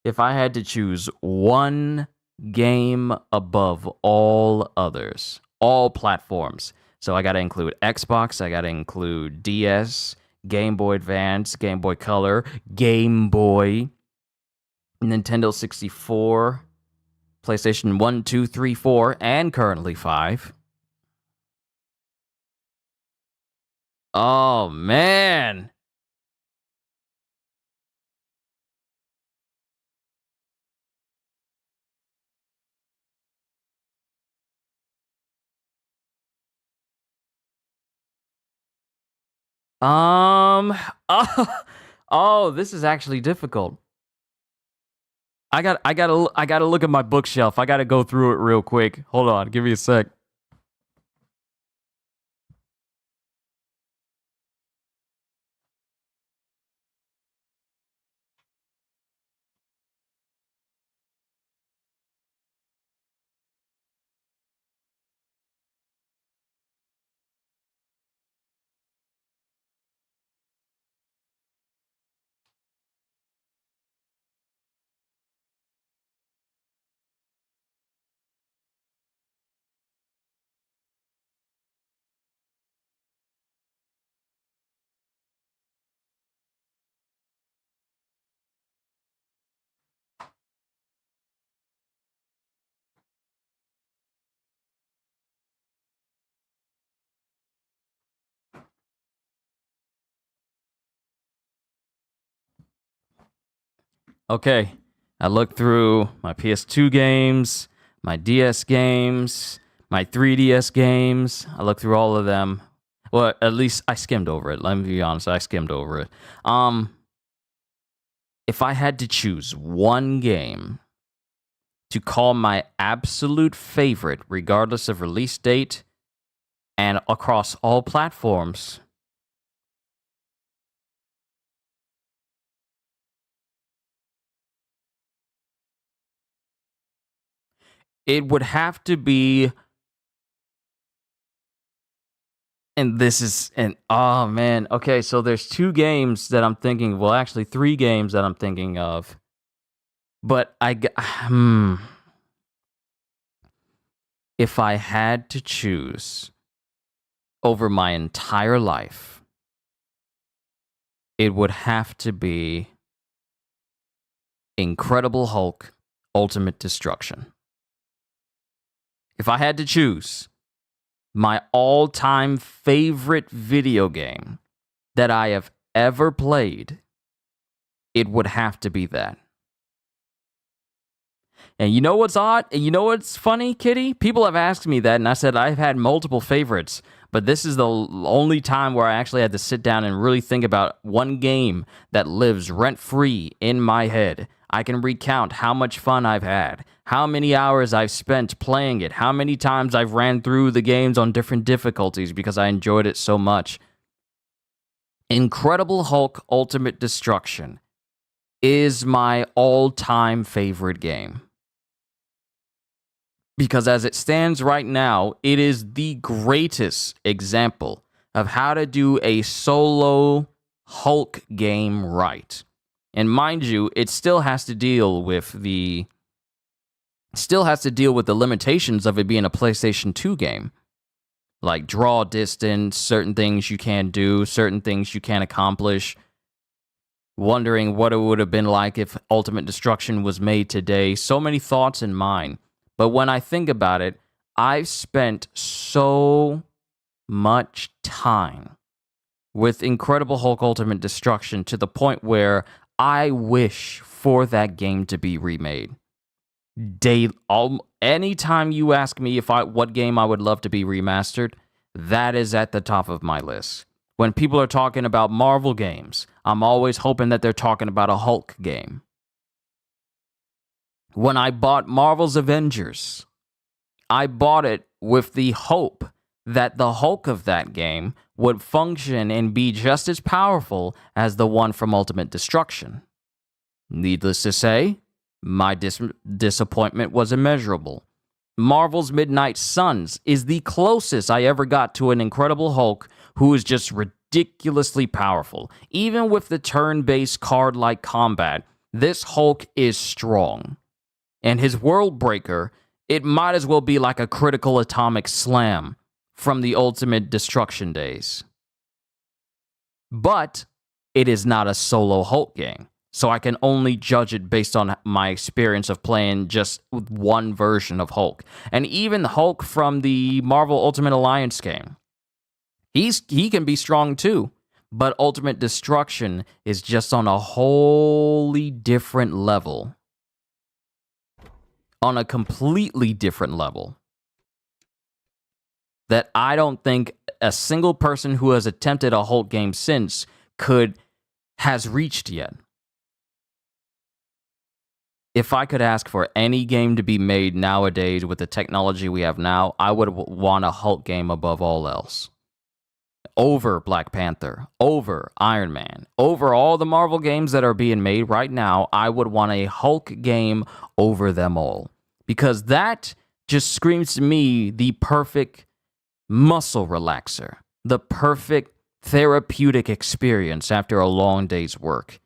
If I had to choose one game above all others, all platforms. So I got to include Xbox, I got to include DS, Game Boy Advance, Game Boy Color, Game Boy, Nintendo 64, PlayStation 1, 2, 3, 4, and currently 5. Oh, man. Oh, oh, this is actually difficult. I gotta look at my bookshelf. I gotta go through it real quick. Hold on, give me a sec. Okay, I looked through my PS2 games, my DS games, my 3DS games. I looked through all of them. Well, at least I skimmed over it. Let me be honest, I skimmed over it. If I had to choose one game to call my absolute favorite, regardless of release date and across all platforms, it would have to be, and this is, and oh man, okay, so there's 2 games that I'm thinking, well, actually 3 games that I'm thinking of, but if I had to choose over my entire life, it would have to be Incredible Hulk Ultimate Destruction. If I had to choose my all-time favorite video game that I have ever played, it would have to be that. And you know what's odd? And you know what's funny, Kitty? People have asked me that, and I said I've had multiple favorites, but this is the only time where I actually had to sit down and really think about one game that lives rent-free in my head. I can recount how much fun I've had, how many hours I've spent playing it, how many times I've ran through the games on different difficulties because I enjoyed it so much. Incredible Hulk Ultimate Destruction is my all-time favorite game. Because as it stands right now, it is the greatest example of how to do a solo Hulk game right. And mind you, it still has to deal with the limitations of it being a PlayStation 2 game. Like draw distance, certain things you can do, certain things you can't accomplish. Wondering what it would have been like if Ultimate Destruction was made today. So many thoughts in mind. But when I think about it, I've spent so much time with Incredible Hulk Ultimate Destruction to the point where I wish for that game to be remade. Anytime you ask me what game I would love to be remastered, that is at the top of my list. When people are talking about Marvel games, I'm always hoping that they're talking about a Hulk game. When I bought Marvel's Avengers, I bought it with the hope that the Hulk of that game would function and be just as powerful as the one from Ultimate Destruction. Needless to say, my disappointment was immeasurable. Marvel's Midnight Suns is the closest I ever got to an Incredible Hulk who is just ridiculously powerful. Even with the turn-based card-like combat, this Hulk is strong. And his World Breaker, it might as well be like a critical atomic slam from the Ultimate Destruction days. But it is not a solo Hulk game. So I can only judge it based on my experience of playing just one version of Hulk. And even Hulk from the Marvel Ultimate Alliance game, he can be strong too. But Ultimate Destruction is just on a wholly different level. On a completely different level. That I don't think a single person who has attempted a Hulk game since has reached yet. If I could ask for any game to be made nowadays with the technology we have now, I would want a Hulk game above all else. Over Black Panther, over Iron Man, over all the Marvel games that are being made right now, I would want a Hulk game over them all. Because that just screams to me the perfect muscle relaxer, the perfect therapeutic experience after a long day's work.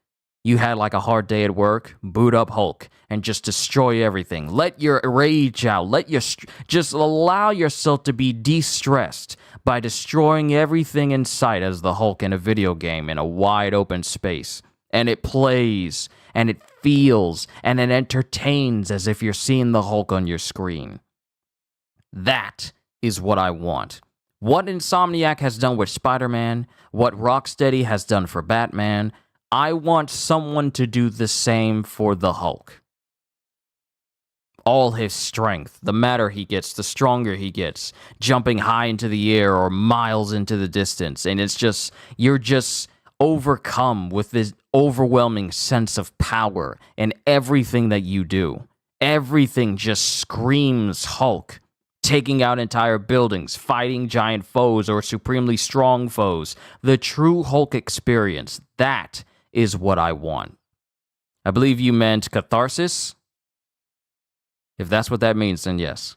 You had like a hard day at work, boot up Hulk and just destroy everything. Let your rage out. Just allow yourself to be de-stressed by destroying everything in sight as the Hulk in a video game in a wide open space. And it plays, and it feels, and it entertains as if you're seeing the Hulk on your screen. That is what I want. What Insomniac has done with Spider-Man, what Rocksteady has done for Batman, I want someone to do the same for the Hulk. All his strength, the madder he gets, the stronger he gets, jumping high into the air or miles into the distance. And it's just, you're just overcome with this overwhelming sense of power in everything that you do. Everything just screams Hulk. Taking out entire buildings, fighting giant foes or supremely strong foes. The true Hulk experience, that is what I want. I believe you meant catharsis. If that's what that means, then yes.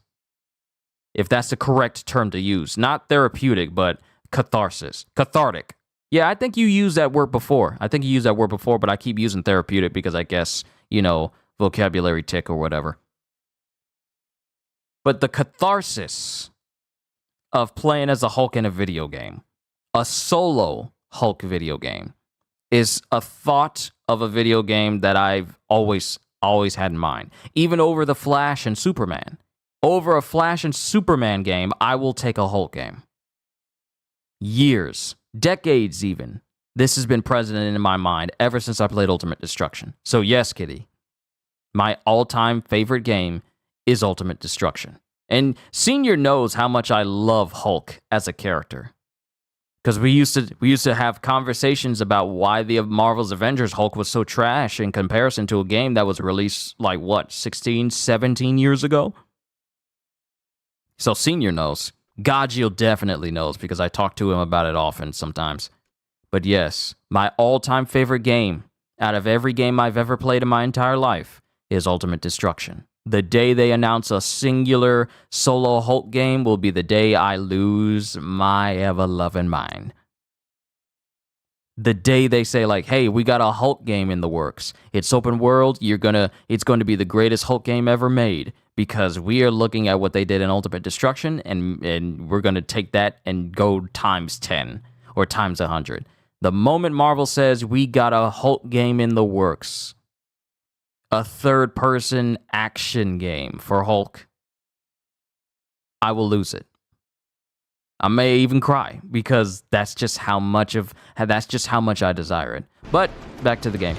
If that's the correct term to use. Not therapeutic, but catharsis. Cathartic. Yeah, I think you used that word before. But I keep using therapeutic because I guess, vocabulary tick or whatever. But the catharsis of playing as a Hulk in a video game, a solo Hulk video game, is a thought of a video game that I've always had in mind. Even over the Flash and Superman. Over a Flash and Superman game, I will take a Hulk game. Years, decades even. This has been present in my mind ever since I played Ultimate Destruction. So yes, Kitty, my all-time favorite game is Ultimate Destruction. And Senior knows how much I love Hulk as a character. Because we used to have conversations about why the Marvel's Avengers Hulk was so trash in comparison to a game that was released, 16, 17 years ago? So Senior knows. Godjiel definitely knows, because I talk to him about it often sometimes. But yes, my all-time favorite game, out of every game I've ever played in my entire life, is Ultimate Destruction. The day they announce a singular solo Hulk game will be the day I lose my ever-loving mind. The day they say, hey, we got a Hulk game in the works. It's open world. It's going to be the greatest Hulk game ever made, because we are looking at what they did in Ultimate Destruction, and we're going to take that and go times 10 or times 100. The moment Marvel says we got a Hulk game in the works, a third-person action game for Hulk, I will lose it. I may even cry, because that's just how much I desire it. But back to the game.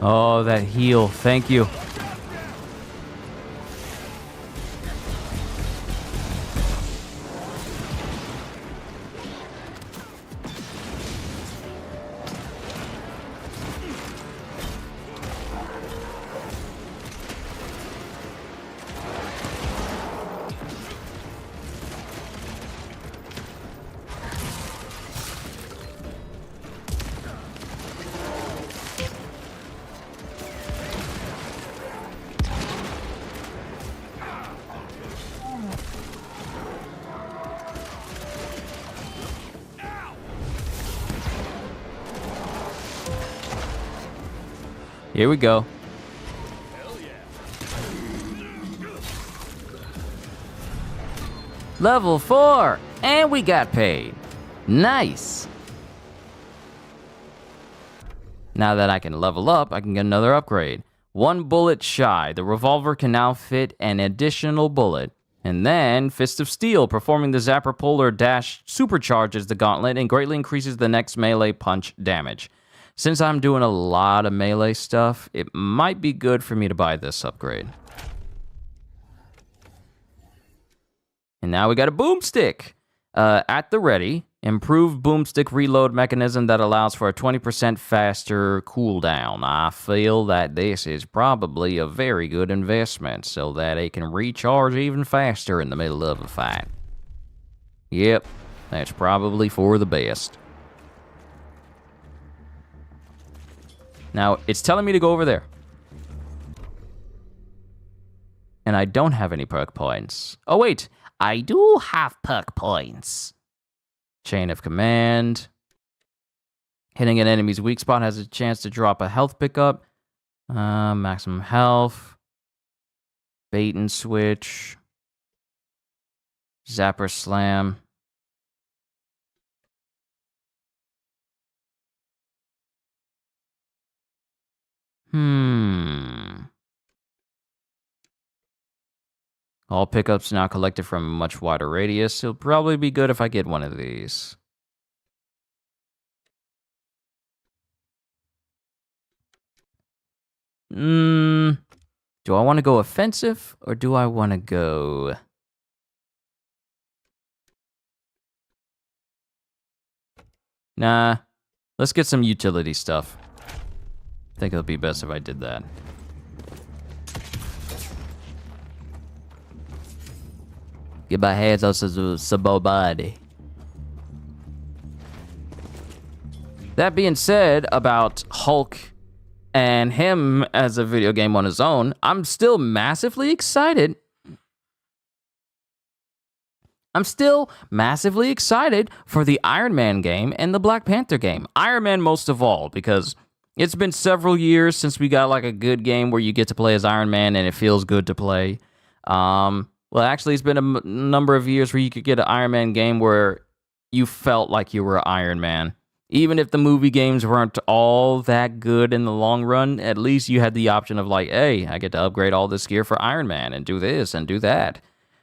Oh, that heal. Thank you. Here we go. Level 4, and we got paid. Nice. Now that I can level up, I can get another upgrade. 1 bullet shy. The revolver can now fit an additional bullet. And then, Fist of Steel, performing the Zapper Polar Dash supercharges the gauntlet and greatly increases the next melee punch damage. Since I'm doing a lot of melee stuff, it might be good for me to buy this upgrade. And now we got a boomstick. At the ready, improved boomstick reload mechanism that allows for a 20% faster cooldown. I feel that this is probably a very good investment so that it can recharge even faster in the middle of a fight. Yep, that's probably for the best. Now, it's telling me to go over there. And I don't have any perk points. Oh, wait. I do have perk points. Chain of Command. Hitting an enemy's weak spot has a chance to drop a health pickup. Maximum health. Bait and switch. Zapper Slam. All pickups now collected from a much wider radius. It'll probably be good if I get one of these. Do I want to go offensive or do I want to go... Nah, let's get some utility stuff. I think it'll be best if I did that. Get my hands on some more body. That being said, about Hulk and him as a video game on his own, I'm still massively excited. I'm still massively excited for the Iron Man game and the Black Panther game. Iron Man most of all, because it's been several years since we got like a good game where you get to play as Iron Man and it feels good to play. Well, actually, it's been a number of years where you could get an Iron Man game where you felt like you were Iron Man. Even if the movie games weren't all that good in the long run, at least you had the option of like, hey, I get to upgrade all this gear for Iron Man and do this and do that.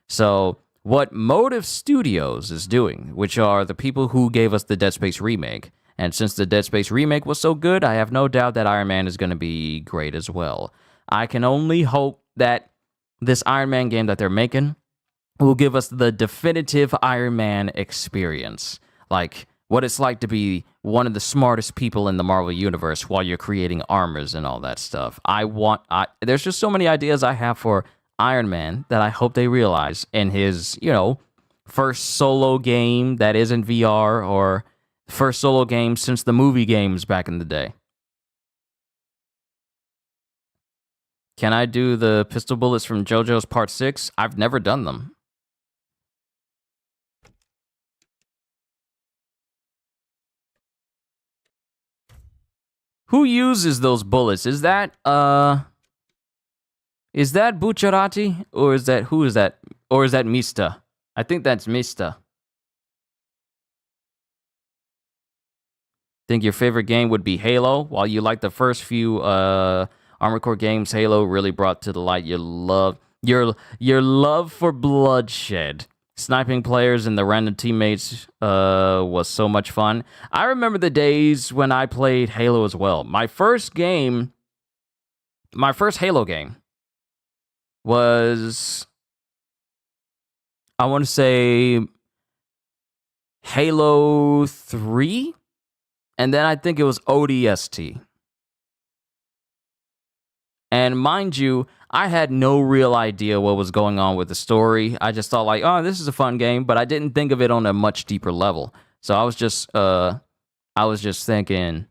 So what Motive Studios is doing, which are the people who gave us the Dead Space remake, and since the Dead Space remake was so good, I have no doubt that Iron Man is going to be great as well. I can only hope that this Iron Man game that they're making will give us the definitive Iron Man experience. Like, what it's like to be one of the smartest people in the Marvel Universe while you're creating armors and all that stuff. There's just so many ideas I have for Iron Man that I hope they realize in his, first solo game that isn't VR or first solo game since the movie games back in the day. Can I do the pistol bullets from JoJo's Part 6? I've never done them. Who uses those bullets? Is that Bucciarati? Or is that, who is that? Or is that Mista? I think that's Mista. Think your favorite game would be Halo? While you like the first few Armored Core games, Halo really brought to the light your love for bloodshed. Sniping players and the random teammates was so much fun. I remember the days when I played Halo as well. My first game my first Halo game was, I want to say, Halo 3, and then I think it was ODST. And mind you, I had no real idea what was going on with the story. I just thought like, oh, this is a fun game, but I didn't think of it on a much deeper level. So I was just thinking,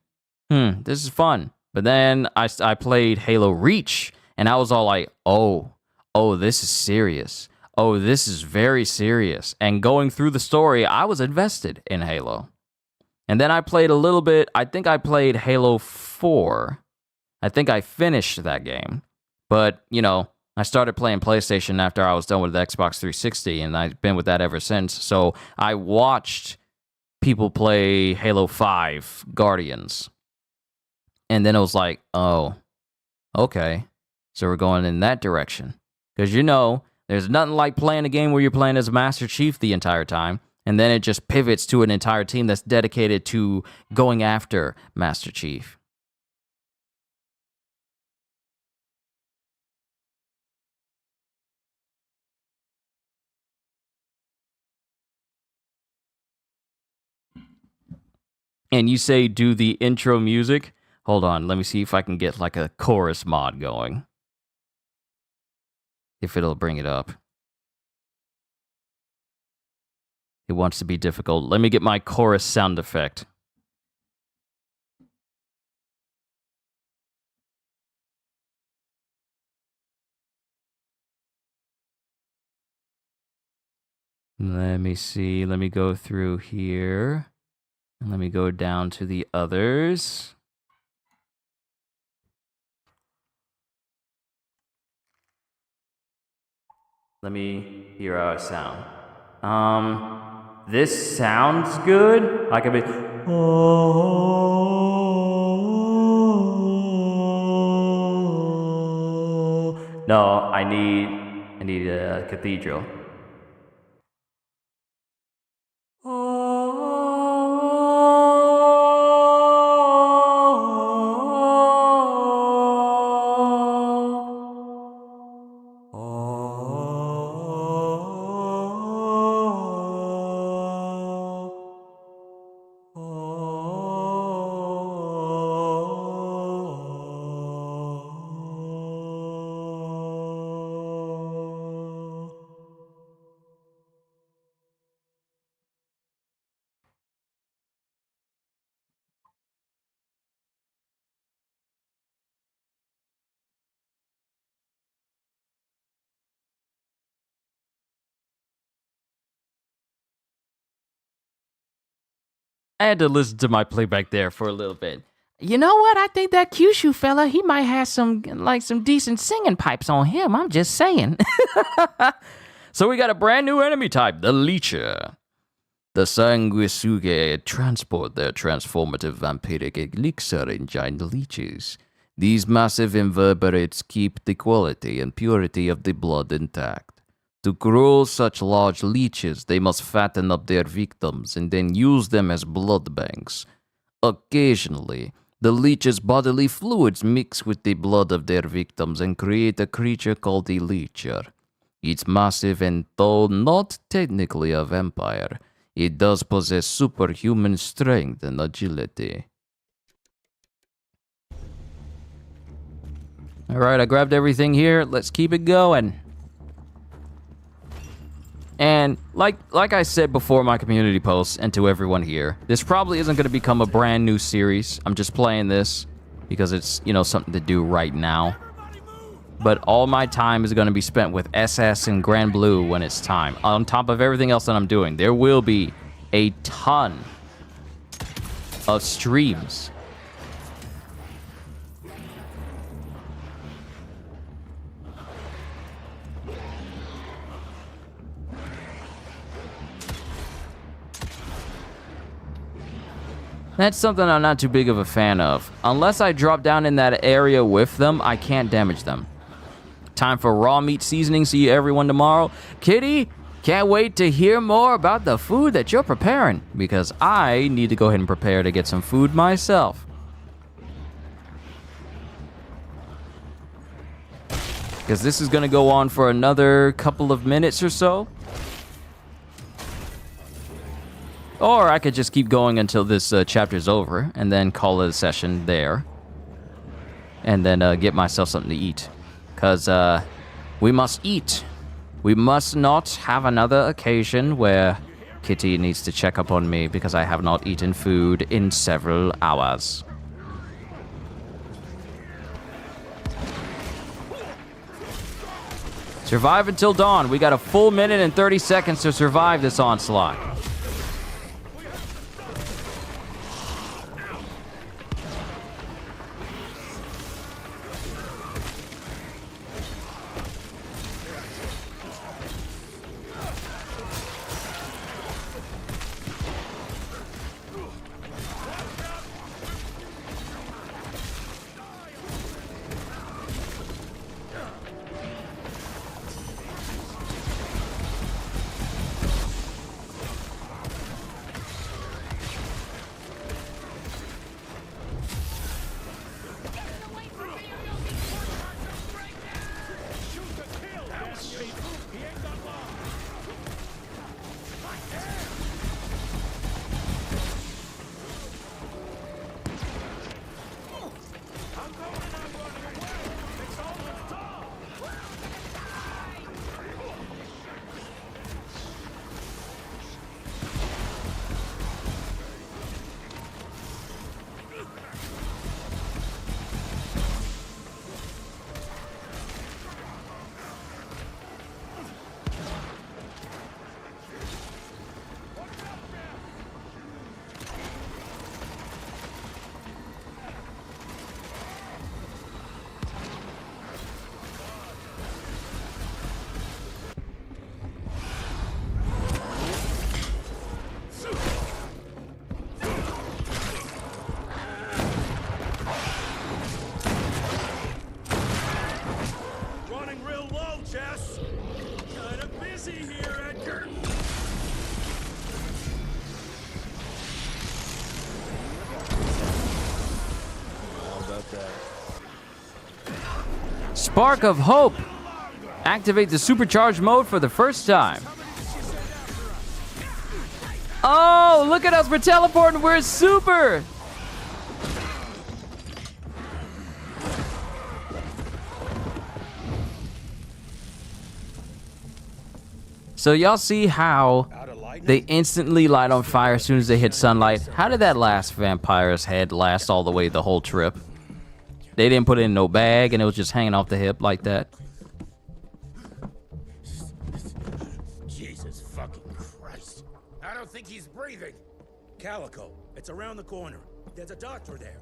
this is fun. But then I played Halo Reach, and I was all like, oh, this is serious. Oh, this is very serious. And going through the story, I was invested in Halo. And then I played a little bit. I think I played Halo 4. I think I finished that game. But, you know, I started playing PlayStation after I was done with the Xbox 360, and I've been with that ever since. So I watched people play Halo 5 Guardians. And then it was like, oh, okay. So we're going in that direction. Because, you know, there's nothing like playing a game where you're playing as Master Chief the entire time, and then it just pivots to an entire team that's dedicated to going after Master Chief. And you say do the intro music? Hold on, let me see if I can get like a chorus mod going. If it'll bring it up. It wants to be difficult. Let me get my chorus sound effect. Let me see. Let me go through here. And let me go down to the others. Let me hear how I sound. This sounds good. I could be. No, I need a cathedral. I had to listen to my playback there for a little bit. You know what? I think that Kyushu fella, he might have some decent singing pipes on him. I'm just saying. So we got a brand new enemy type, the Leecher. The Sanguisuke transport their transformative vampiric elixir in giant leeches. These massive invertebrates keep the quality and purity of the blood intact. To grow such large leeches, they must fatten up their victims and then use them as blood banks. Occasionally, the leech's bodily fluids mix with the blood of their victims and create a creature called the Leecher. It's massive, and though not technically a vampire, it does possess superhuman strength and agility. Alright, I grabbed everything here. Let's keep it going. And like I said before my community posts, and to everyone here, this probably isn't going to become a brand new series. I'm just playing this because it's, you know, something to do right now. But all my time is going to be spent with SS and Grand Blue when it's time. On top of everything else that I'm doing, there will be a ton of streams. That's something I'm not too big of a fan of. Unless I drop down in that area with them, I can't damage them. Time for raw meat seasoning. See you everyone tomorrow. Kitty, can't wait to hear more about the food that you're preparing, because I need to go ahead and prepare to get some food myself. because this is going to go on for another couple of minutes or so. Or I could just keep going until this chapter's over and then call it a session there. And then get myself something to eat. Because we must eat. We must not have another occasion where Kitty needs to check up on me because I have not eaten food in several hours. Survive until dawn. We got a full minute and 30 seconds to survive this onslaught. Spark of Hope. Activate the supercharged mode for the first time. Oh, look at us. We're teleporting. We're super. So y'all see how they instantly light on fire as soon as they hit sunlight? How did that last vampire's head last all the way the whole trip? They didn't put it in no bag and it was just hanging off the hip like that. Jesus fucking Christ. I don't think he's breathing. Calico, it's around the corner. There's a doctor there.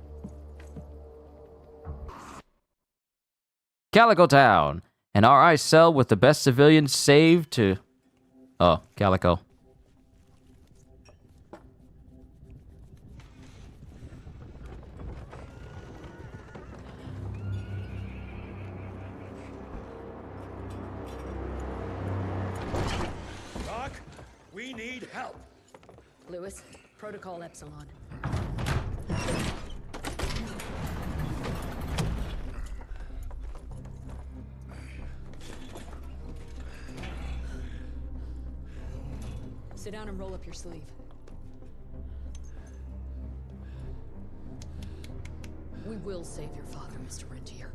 Calico Town. An RI cell with the best civilians saved to... Oh, Calico. Doc, we need help. Lewis, Protocol Epsilon. Sit down and roll up your sleeve. We will save your father, Mr. Rentier.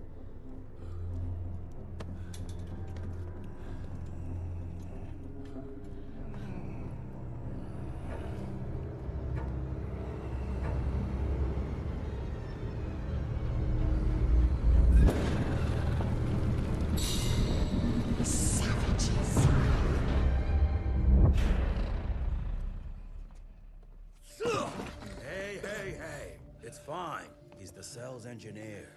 Savages. Hey. It's fine. He's the cell's engineer.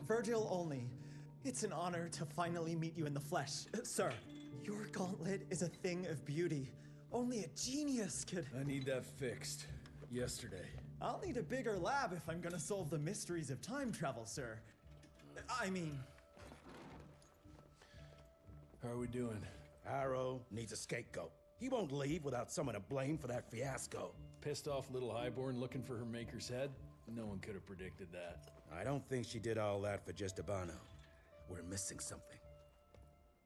Virgil only. It's an honor to finally meet you in the flesh. Sir, your gauntlet is a thing of beauty. Only a genius could... I need that fixed. Yesterday. I'll need a bigger lab if I'm gonna solve the mysteries of time travel, sir. I mean... How are we doing? Arrow needs a scapegoat. He won't leave without someone to blame for that fiasco. Pissed off little highborn looking for her maker's head? No one could have predicted that. I don't think she did all that for just Abano. We're missing something.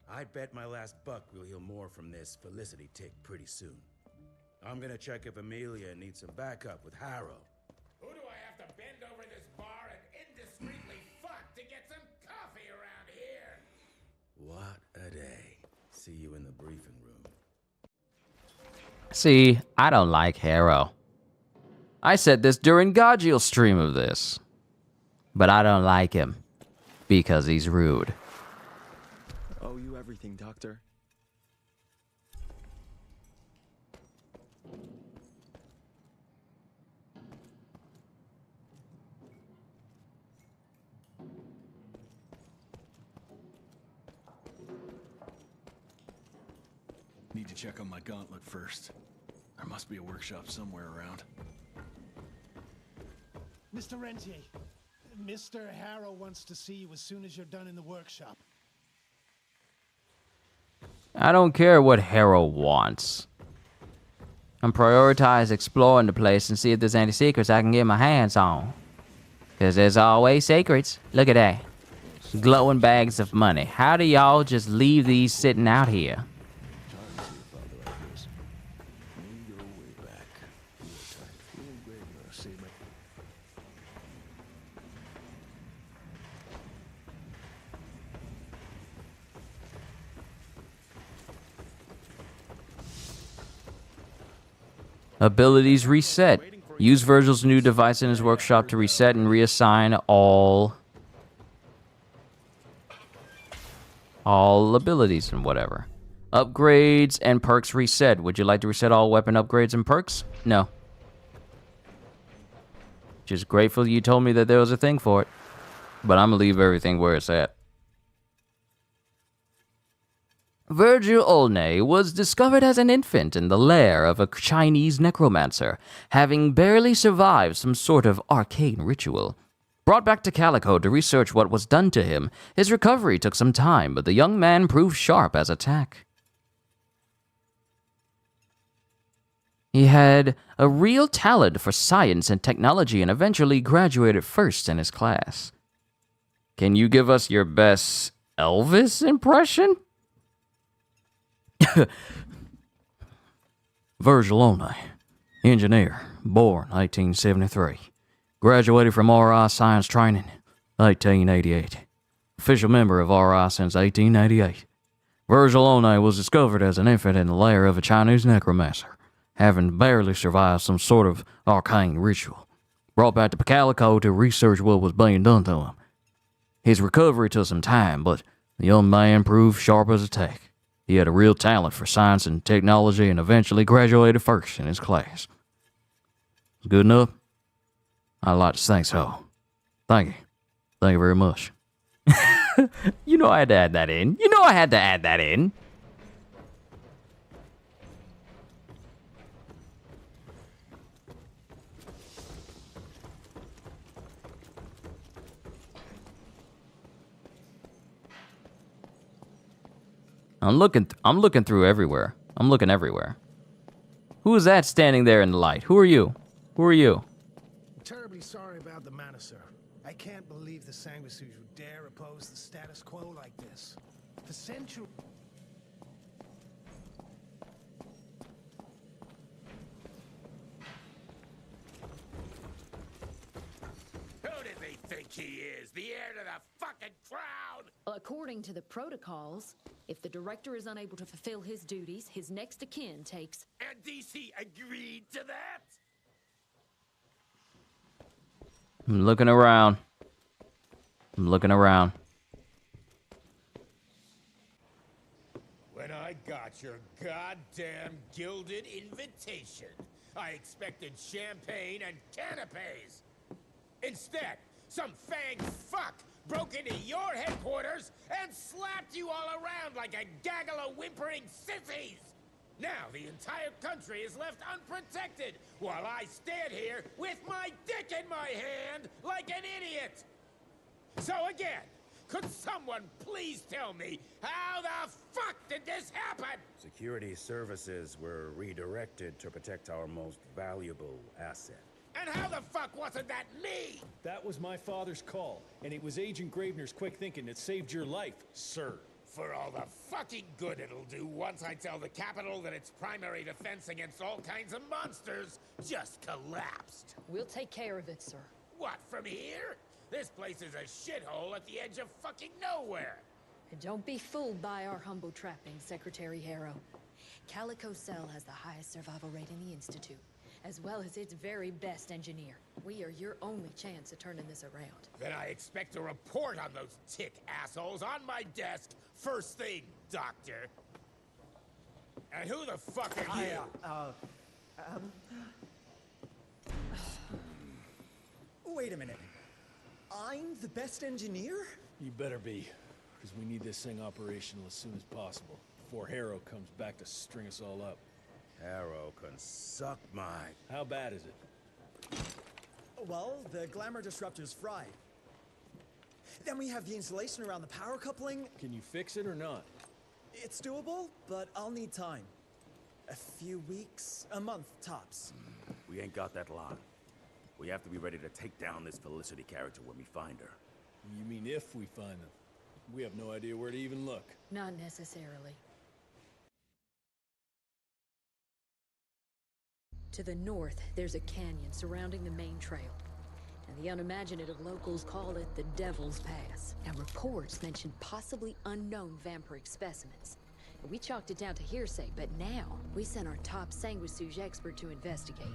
I bet my last buck we'll heal more from this Felicity tick pretty soon. I'm gonna check if Amelia needs some backup with Harrow. Who do I have to bend over this bar and indiscreetly fuck to get some coffee around here? What a day. See you in the briefing room. See, I don't like Harrow. I said this during Gajiel's stream of this. But I don't like him. Because he's rude. Owe you everything, Doctor. Need to check on my gauntlet first. There must be a workshop somewhere around. Mr. Rentier, Mr. Harrow wants to see you as soon as you're done in the workshop. I don't care what Harrow wants. I'm prioritize exploring the place and see if there's any secrets I can get my hands on. Because there's always secrets. Look at that. Glowing bags of money. How do y'all just leave these sitting out here? Abilities reset. Use Virgil's new device in his workshop to reset and reassign all abilities and whatever. Upgrades and perks reset. Would you like to reset all weapon upgrades and perks? No. Just grateful you told me that there was a thing for it. But I'm gonna leave everything where it's at. Virgil Olney was discovered as an infant in the lair of a Chinese necromancer, having barely survived some sort of arcane ritual. Brought back to Calico to research what was done to him, his recovery took some time, but the young man proved sharp as a tack. He had a real talent for science and technology and eventually graduated first in his class. Can you give us your best Elvis impression? Virgil Olney, engineer, born 1873. Graduated from RI Science Training, 1888. Official member of RI since 1888. Virgil Olney was discovered as an infant in the lair of a Chinese necromancer, having barely survived some sort of arcane ritual. Brought back to Calico to research what was being done to him. His recovery took some time, but the young man proved sharp as a tack. He had a real talent for science and technology and eventually graduated first in his class. Good enough? I'd like to think so. Thank you. Thank you very much. You know I had to add that in. You know I had to add that in. I'm looking through everywhere. I'm looking everywhere. Who is that standing there in the light? Who are you? Who are you? Terribly sorry about the matter, sir. I can't believe the Sanguisudes would dare oppose the status quo like this. For centuries... Who does he think he is? The heir to the fucking crown? Well, according to the protocols, if the director is unable to fulfill his duties, his next of kin takes... And DC agreed to that? I'm looking around. I'm looking around. When I got your goddamn gilded invitation, I expected champagne and canapes. Instead, some fang fuck broke into your headquarters and slapped you all around like a gaggle of whimpering sissies. Now the entire country is left unprotected while I stand here with my dick in my hand like an idiot. So again, could someone please tell me how the fuck did this happen? Security services were redirected to protect our most valuable asset. And And how the fuck wasn't that me? That was my father's call, and it was Agent Gravener's quick thinking that saved your life, sir. For all the fucking good it'll do once I tell the Capitol that its primary defense against all kinds of monsters just collapsed. We'll take care of it, sir. What, from here? This place is a shithole at the edge of fucking nowhere. And don't be fooled by our humble trappings, Secretary Harrow. Calico Cell has the highest survival rate in the Institute, as well as its very best engineer. We are your only chance of turning this around. Then I expect a report on those tick assholes on my desk first thing, Doctor. And who the fuck are you? Wait a minute. I'm the best engineer? You better be, because we need this thing operational as soon as possible, before Harrow comes back to string us all up. Harrow can suck my... How bad is it? Well, the glamour disruptor's fried. Then we have the insulation around the power coupling. Can you fix it or not? It's doable, but I'll need time. A few weeks, a month tops. We ain't got that long. We have to be ready to take down this Felicity character when we find her. You mean if we find them? We have no idea where to even look. Not necessarily. To the north, there's a canyon surrounding the main trail. And the unimaginative locals call it the Devil's Pass. Now, reports mention possibly unknown vampiric specimens. We chalked it down to hearsay, but now we sent our top sanguisuge expert to investigate.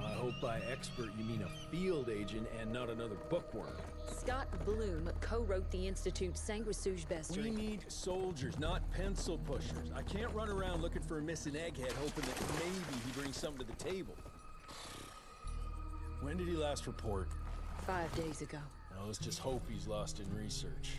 I hope by expert you mean a field agent and not another bookworm. Scott Bloom co-wrote the Institute's sanguisuge bestiary. We need soldiers, not pencil pushers. I can't run around looking for a missing egghead hoping that maybe he brings something to the table. When did he last report? 5 days ago. Now let's just hope he's lost in research.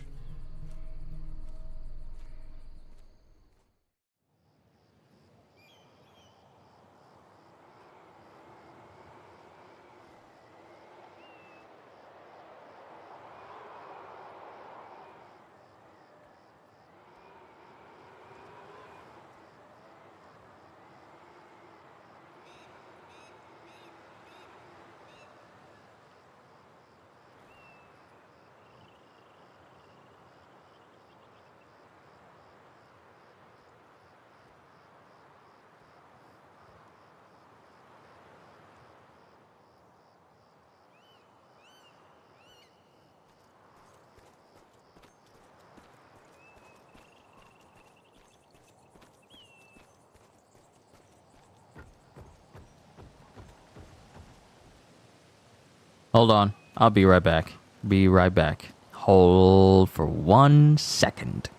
Hold on. I'll be right back. Be right back. Hold for 1 second.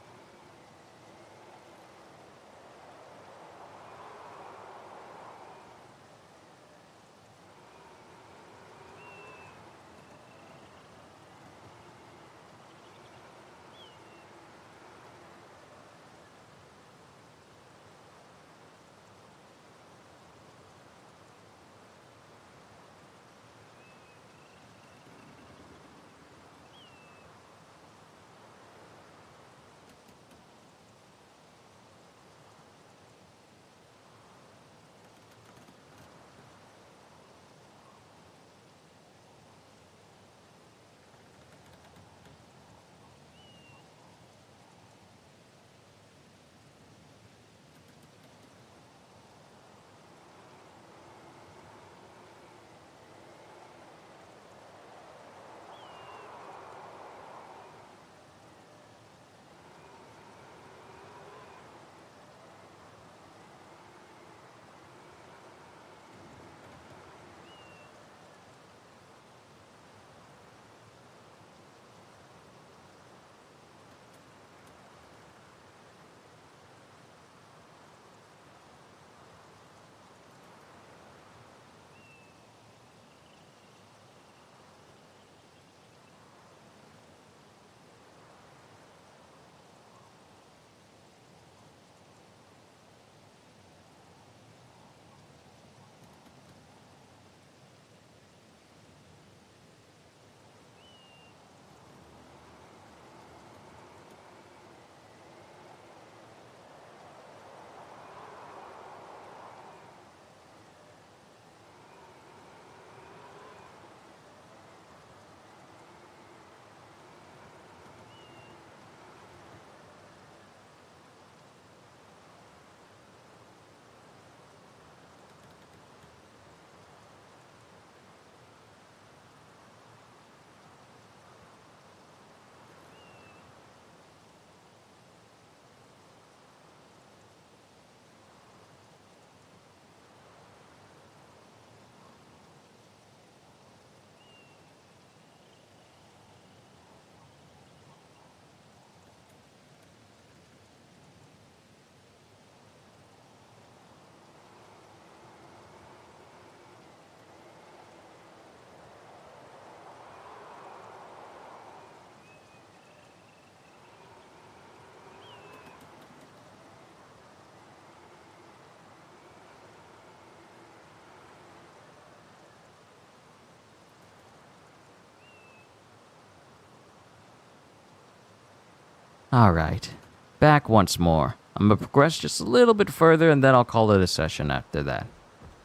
Alright, back once more. I'm gonna progress just a little bit further and then I'll call it a session after that.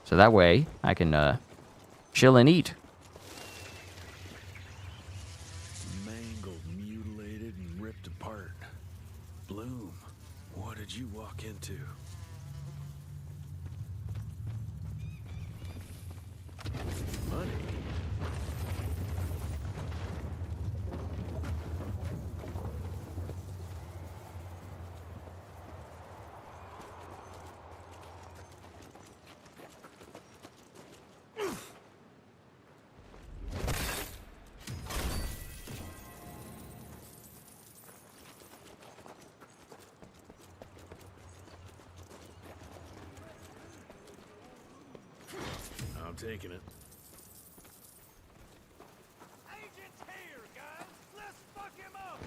So that way, I can chill and eat. Mangled, mutilated, and ripped apart. Bloom, what did you walk into? Money? I'm taking it. Agent's here, guys! Let's fuck him up!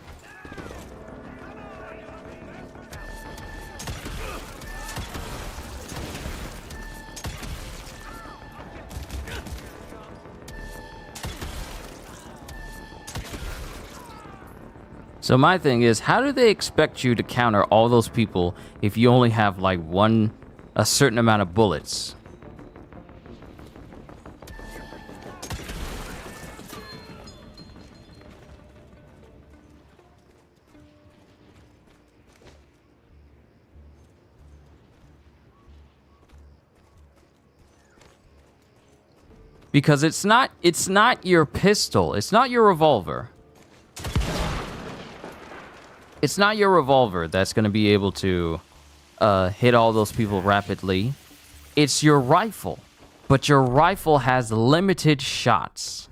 So my thing is, how do they expect you to counter all those people if you only have like a certain amount of bullets? Because it's not your pistol, it's not your revolver. It's not your revolver that's going to be able to hit all those people rapidly. It's your rifle. But your rifle has limited shots.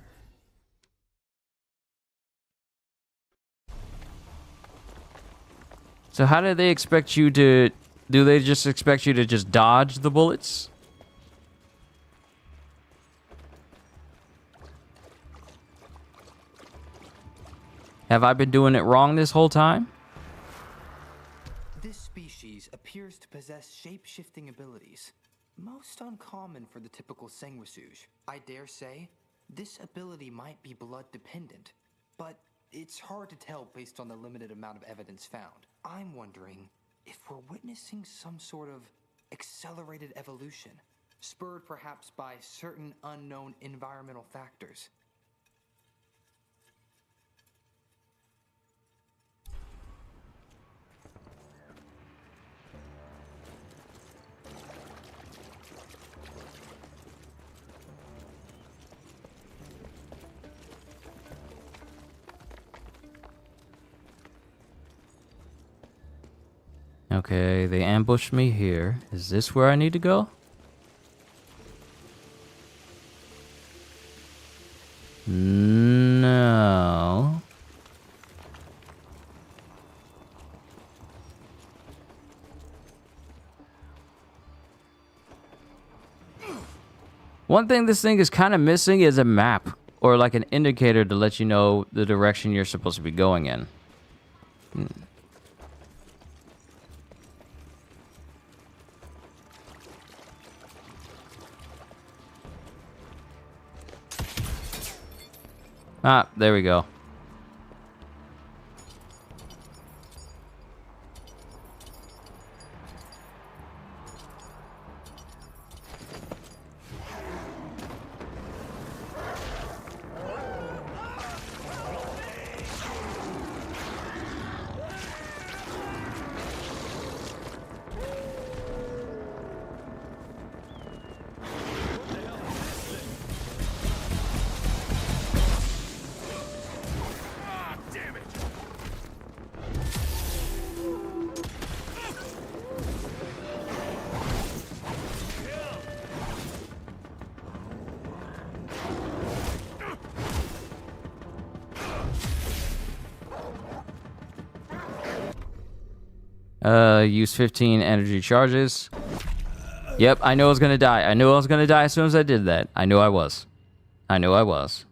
So how do they expect you to... Do they just expect you to just dodge the bullets? Have I been doing it wrong this whole time? This species appears to possess shape-shifting abilities, most uncommon for the typical sanguisuge. I dare say, this ability might be blood-dependent, but it's hard to tell based on the limited amount of evidence found. I'm wondering if we're witnessing some sort of accelerated evolution, spurred perhaps by certain unknown environmental factors. Okay, they ambushed me here. Is this where I need to go? No. One thing this thing is kind of missing is a map or like an indicator to let you know the direction you're supposed to be going in. Ah, there we go. Use 15 energy charges. Yep, I knew I was gonna die. I knew I was gonna die as soon as I did that. I knew I was. I knew I was.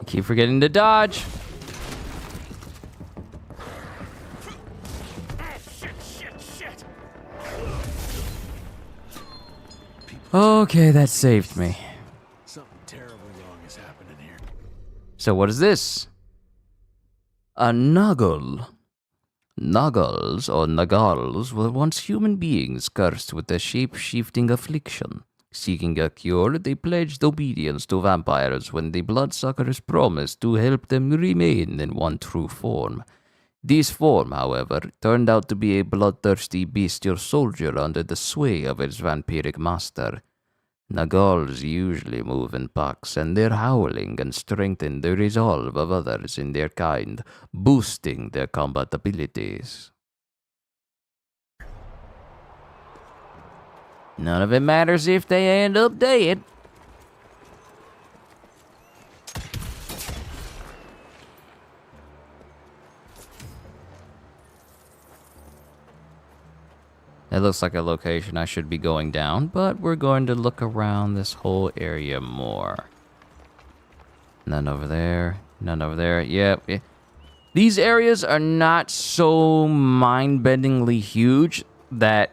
Keep forgetting to dodge. Okay, that saved me. Something terribly wrong is happening here. So what is this? A nuggle. Nuggles or Nagals were once human beings cursed with a shape-shifting affliction. Seeking a cure, they pledged obedience to vampires when the bloodsuckers promised to help them remain in one true form. This form, however, turned out to be a bloodthirsty bestial soldier under the sway of its vampiric master. Nagals usually move in packs, and their howling can strengthen the resolve of others in their kind, boosting their combat abilities. None of it matters if they end up dead. It looks like a location I should be going down, but we're going to look around this whole area more. None over there. None over there. Yep. These areas are not so mind-bendingly huge that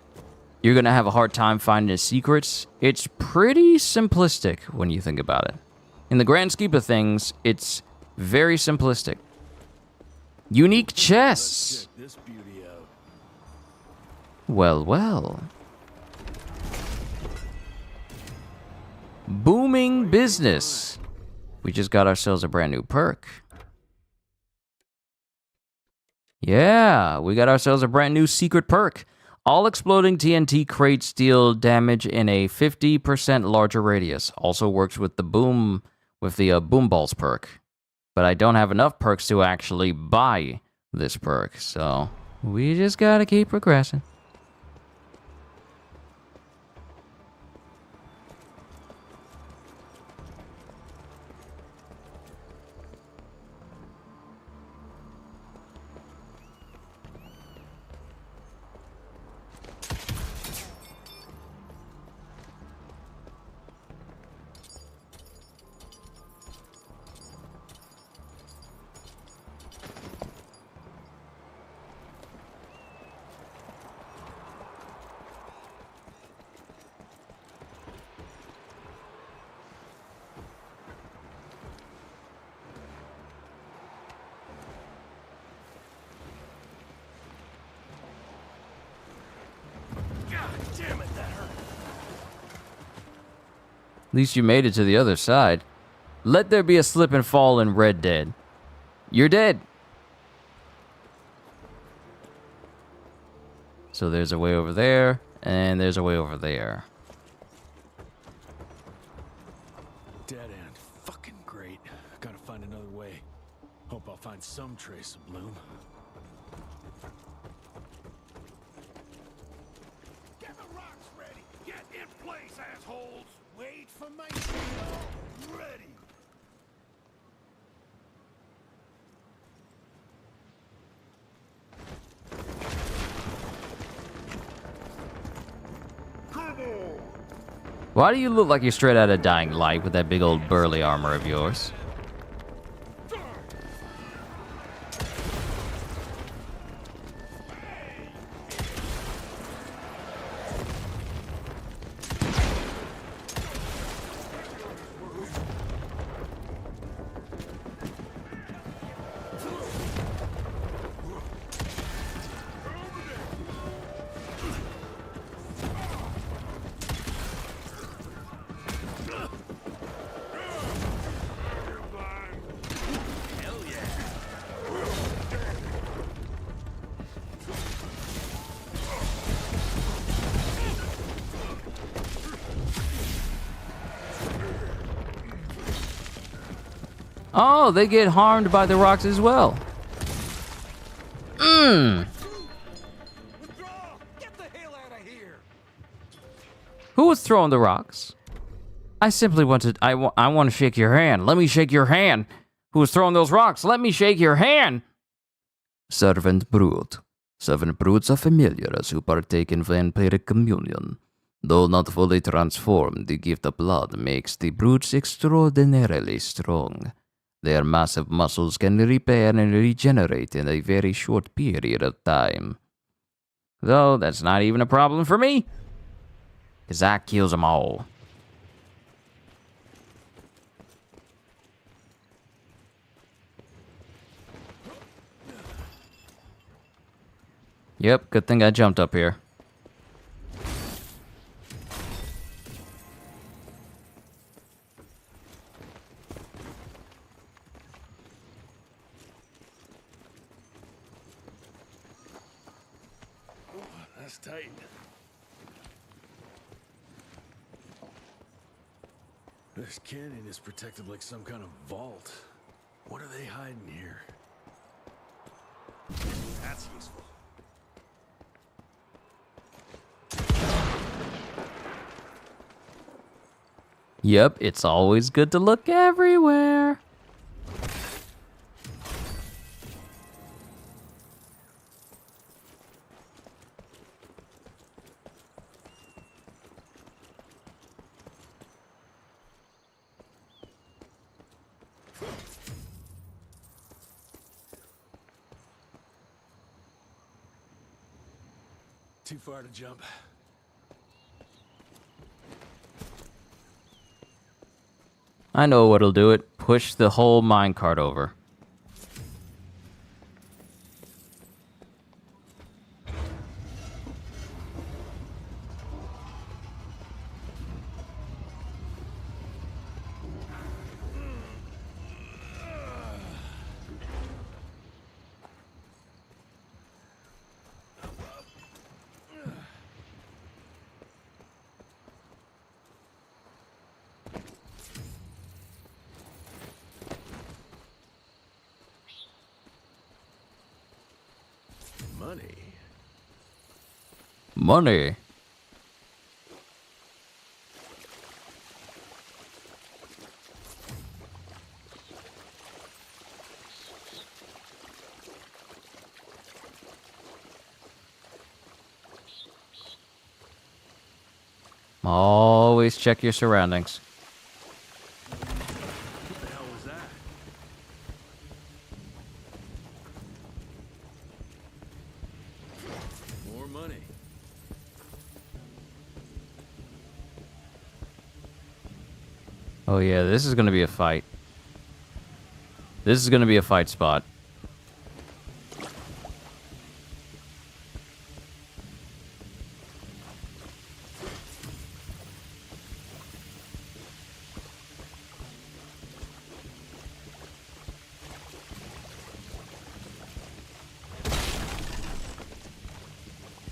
you're going to have a hard time finding the secrets. It's pretty simplistic when you think about it. In the grand scheme of things, it's very simplistic. Unique chests. This beauty out. Well, well. Booming business. We just got ourselves a brand new perk. Yeah, we got ourselves a brand new secret perk. All exploding TNT crates deal damage in a 50% larger radius. Also works with the boom balls perk. But I don't have enough perks to actually buy this perk, so we just gotta keep progressing. At least you made it to the other side. Let there be a slip and fall in Red Dead. You're dead. So there's a way over there, and there's a way over there. Dead end. Fucking great. Gotta find another way. Hope I'll find some trace of Bloom. Get the rocks ready. Get in place, assholes. Wait for my signal. Ready. Why do you look like you're straight out of Dying Light with that big old burly armor of yours? Oh, they get harmed by the rocks as well. Who was throwing the rocks? I simply wanted, I want to shake your hand. Let me shake your hand. Who was throwing those rocks? Let me shake your hand. Servant Brood. Servant Broods are familiars who partake in vampiric communion. Though not fully transformed, the gift of blood makes the broods extraordinarily strong. Their massive muscles can repair and regenerate in a very short period of time. Though that's not even a problem for me, because I kills them all. Yep, good thing I jumped up here. That's tight. This canyon is protected like some kind of vault. What are they hiding here? That's useful. Yep, it's always good to look everywhere. Too far to jump. I know what'll do it. Push the whole minecart over. Money. Money. Always check your surroundings. What the hell was that? More money. Oh yeah, this is gonna be a fight. This is gonna be a fight spot.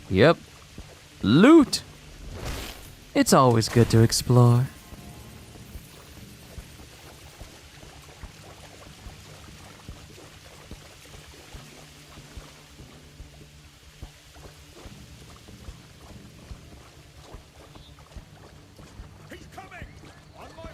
Yep. Loot! It's always good to explore. He's coming! On my mark!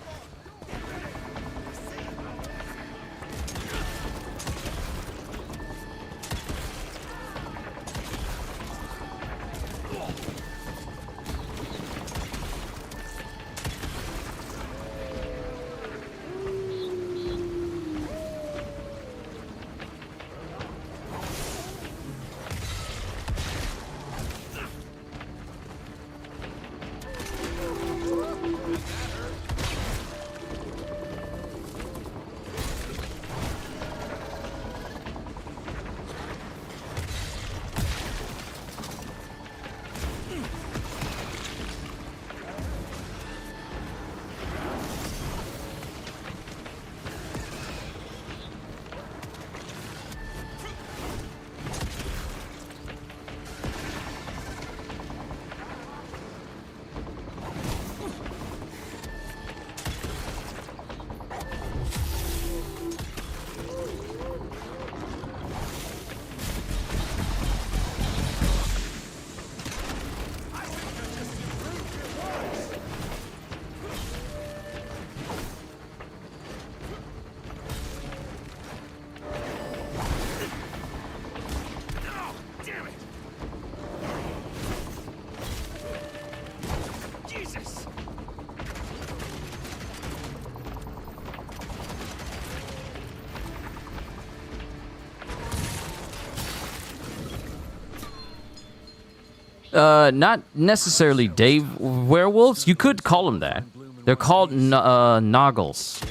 Not necessarily day werewolves. You could call them that. They're called noggles.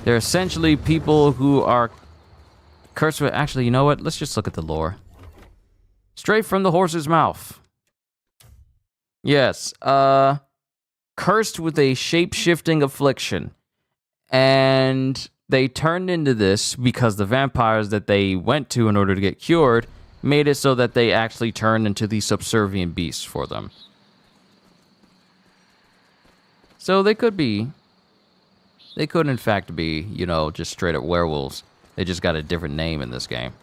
They're essentially people who are cursed with... Actually, you know what? Let's just look at the lore. Straight from the horse's mouth. Yes, cursed with a shape-shifting affliction. And they turned into this because the vampires that they went to in order to get cured made it so that they actually turned into these subservient beasts for them. So they could in fact be, you know, just straight up werewolves. They just got a different name in this game.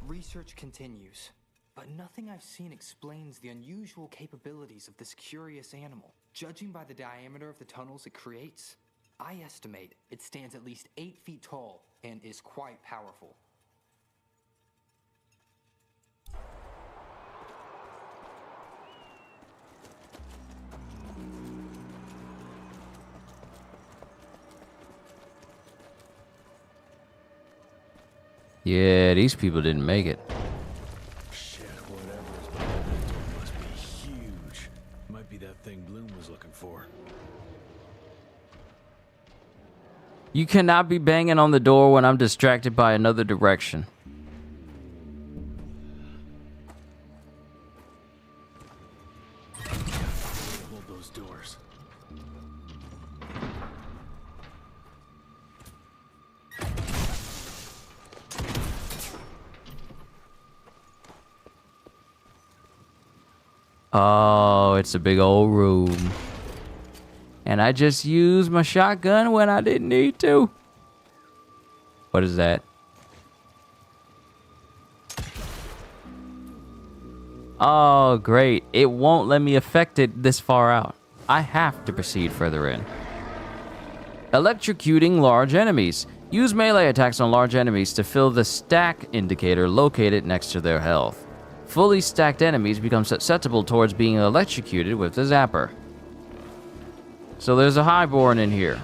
Research continues, but nothing I've seen explains the unusual capabilities of this curious animal. Judging by the diameter of the tunnels it creates, I estimate it stands at least 8 feet tall and is quite powerful. Yeah, these people didn't make it. Shit, whatever is behind that door must be huge. Might be that thing Bloom was looking for. You cannot be banging on the door when I'm distracted by another direction. Hold those doors. Oh, it's a big old room. And I just used my shotgun when I didn't need to. What is that? Oh, great. It won't let me affect it this far out. I have to proceed further in. Electrocuting large enemies. Use melee attacks on large enemies to fill the stack indicator located next to their health. Fully stacked enemies become susceptible towards being electrocuted with the zapper. So there's a highborn in here.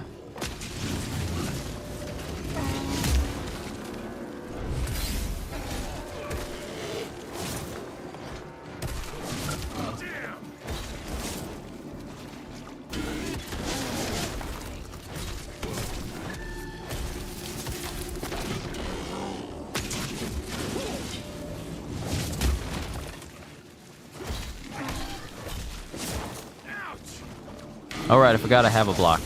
Alright, I forgot I have a block.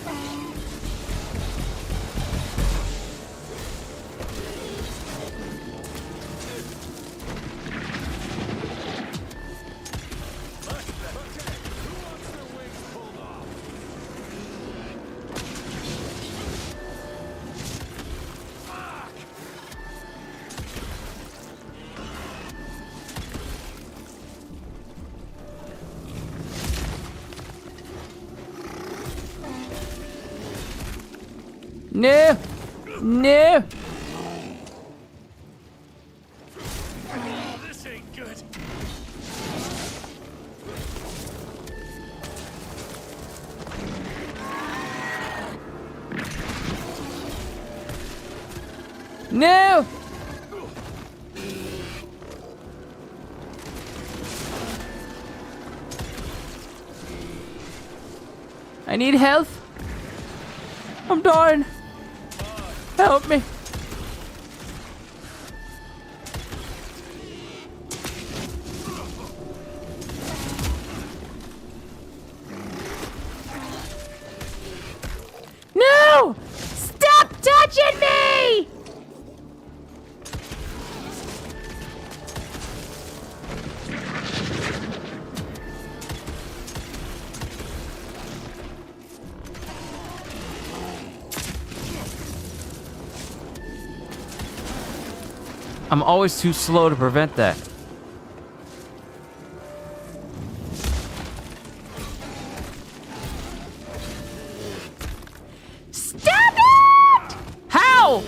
No! No! This ain't good. No! I need help. I'm dying. Help me. No! Stop touching me! I'm always too slow to prevent that. Stop it! How?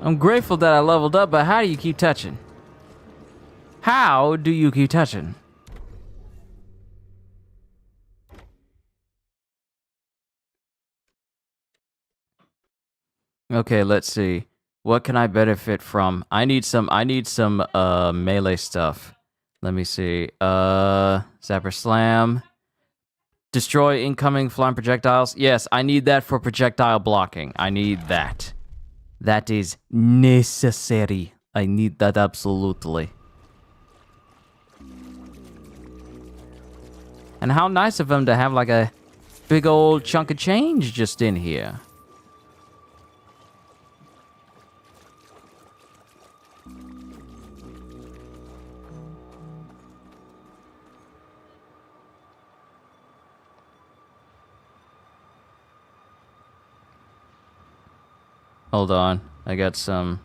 I'm grateful that I leveled up, but how do you keep touching? How do you keep touching? Okay, let's see. What can I benefit from? I need some melee stuff. Let me see. Zapper Slam. Destroy incoming flying projectiles. Yes, I need that for projectile blocking. I need that. That is necessary. I need that absolutely. And how nice of him to have like a big old chunk of change just in here. Hold on, I got some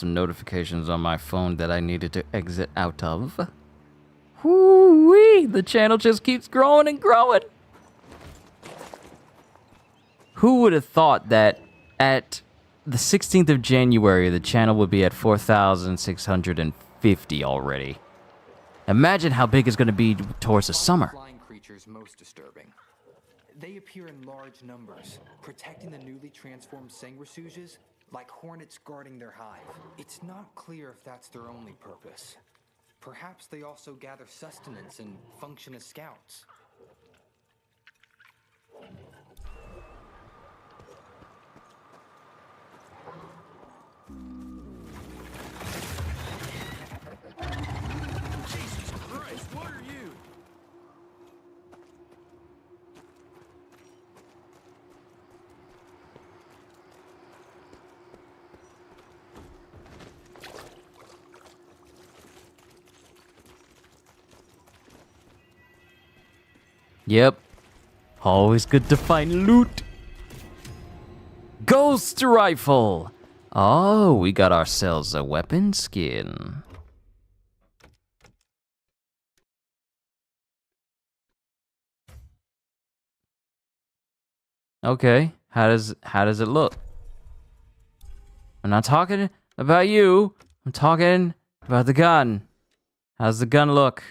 notifications on my phone that I needed to exit out of. Whoo-wee! The channel just keeps growing and growing. Who would have thought that at the 16th of January, the channel would be at 4,650 already? Imagine how big it's going to be towards the summer. Flying creatures most disturbing. They appear in large numbers, protecting the newly transformed sanguisuges like hornets guarding their hive. It's not clear if that's their only purpose. Perhaps they also gather sustenance and function as scouts. Jesus Christ, what are you? Yep. Always good to find loot. Ghost rifle. Oh, we got ourselves a weapon skin. Okay, how does it look? I'm not talking about you. I'm talking about the gun. How's the gun look?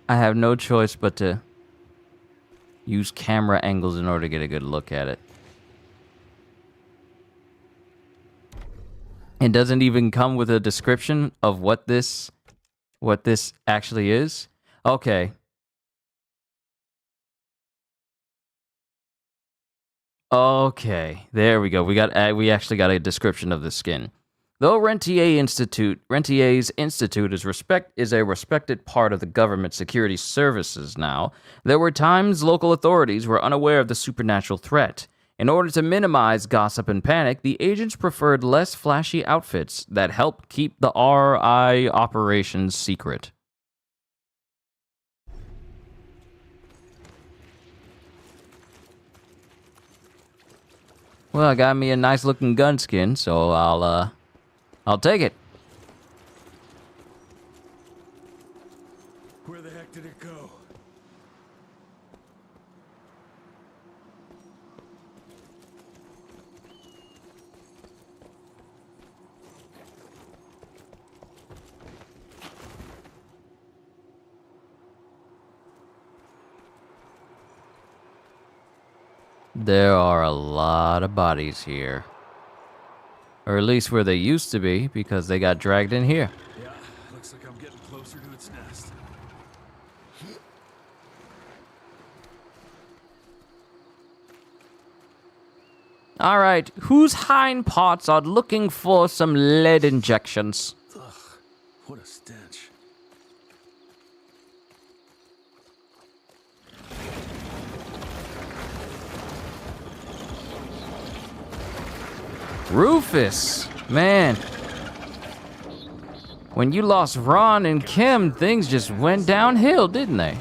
I have no choice but to use camera angles in order to get a good look at it. It doesn't even come with a description of what this actually is. Okay. Okay, there we go. We actually got a description of the skin. Though Rentier's institute is a respected part of the government security services now, there were times local authorities were unaware of the supernatural threat. In order to minimize gossip and panic, the agents preferred less flashy outfits that help keep the RI operations secret. Well, I got me a nice looking gun skin, so I'll take it. Where the heck did it go? There are a lot of bodies here. Or at least where they used to be, because they got dragged in here. Yeah, looks like I'm getting closer to its nest. Alright, whose hind parts are looking for some lead injections? Ugh, what a stench. Rufus, man. When you lost Ron and Kim, things just went downhill, didn't they?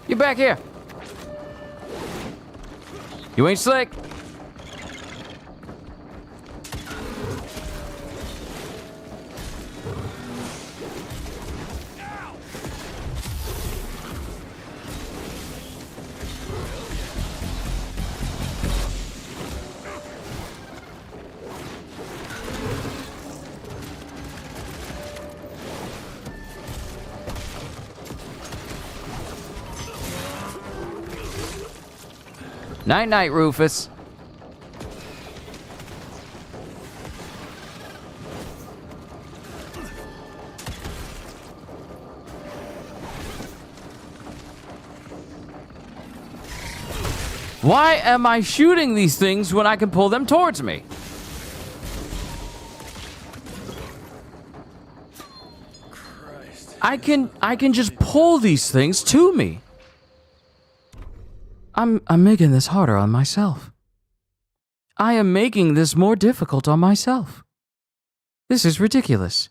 You back here. You ain't slick. Night-night, Rufus. Why am I shooting these things when I can pull them towards me? Christ. I can just pull these things to me. I'm making this harder on myself. I am making this more difficult on myself. This is ridiculous.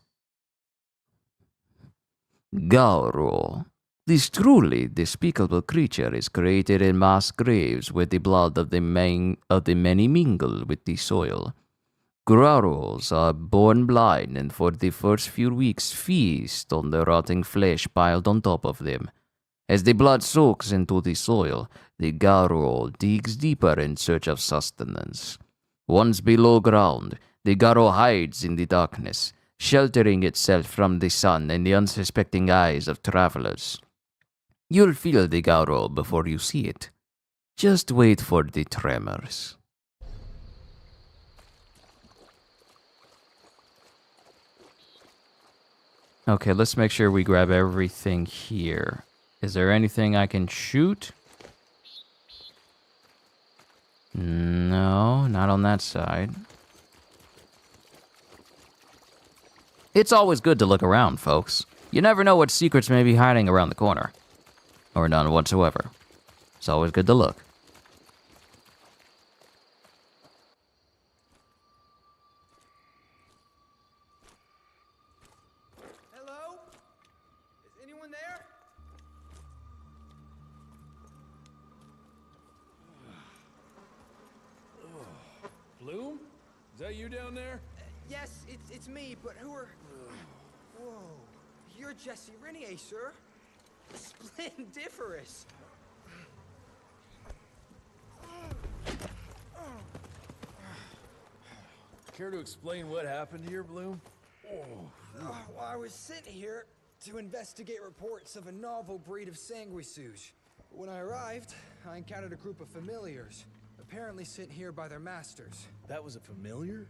Gauro. This truly despicable creature is created in mass graves where the blood of the many mingle with the soil. Growls are born blind and for the first few weeks feast on the rotting flesh piled on top of them. As the blood soaks into the soil, the Garo digs deeper in search of sustenance. Once below ground, the Garo hides in the darkness, sheltering itself from the sun and the unsuspecting eyes of travelers. You'll feel the Garo before you see it. Just wait for the tremors. Okay, let's make sure we grab everything here. Is there anything I can shoot? No, not on that side. It's always good to look around, folks. You never know what secrets may be hiding around the corner. Or none whatsoever. It's always good to look. Hello? Is anyone there? Bloom? Is that you down there? Yes, it's me, but who are... Whoa, you're Jesse Renier, sir. Splendiferous. Care to explain what happened here, Bloom? Well, I was sent here to investigate reports of a novel breed of sanguisuge. When I arrived, I encountered a group of familiars, apparently sent here by their masters. That was a familiar?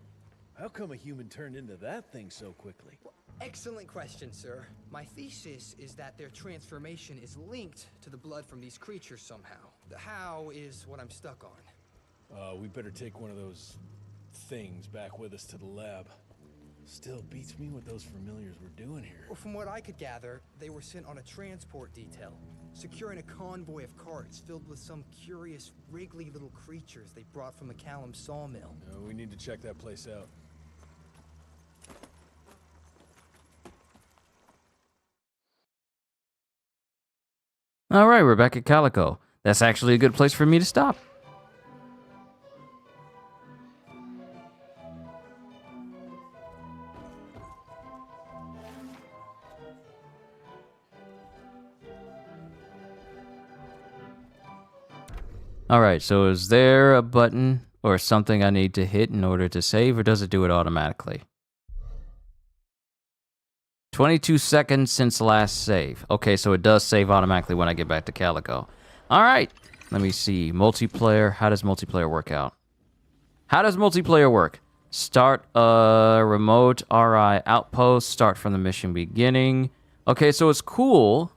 How come a human turned into that thing so quickly? Excellent question, sir. My thesis is that their transformation is linked to the blood from these creatures somehow. The how is what I'm stuck on. We better take one of those things back with us to the lab. Still beats me what those familiars were doing here. Well, from what I could gather, they were sent on a transport detail, securing a convoy of carts filled with some curious, wriggly little creatures they brought from McCallum's sawmill. We need to check that place out. All right, we're back at Calico. That's actually a good place for me to stop. Alright, so is there a button or something I need to hit in order to save, or does it do it automatically? 22 seconds since last save. Okay, so it does save automatically when I get back to Calico. Alright, let me see. Multiplayer. How does multiplayer work out? How does multiplayer work? Start a remote RI outpost. Start from the mission beginning. Okay, so it's cool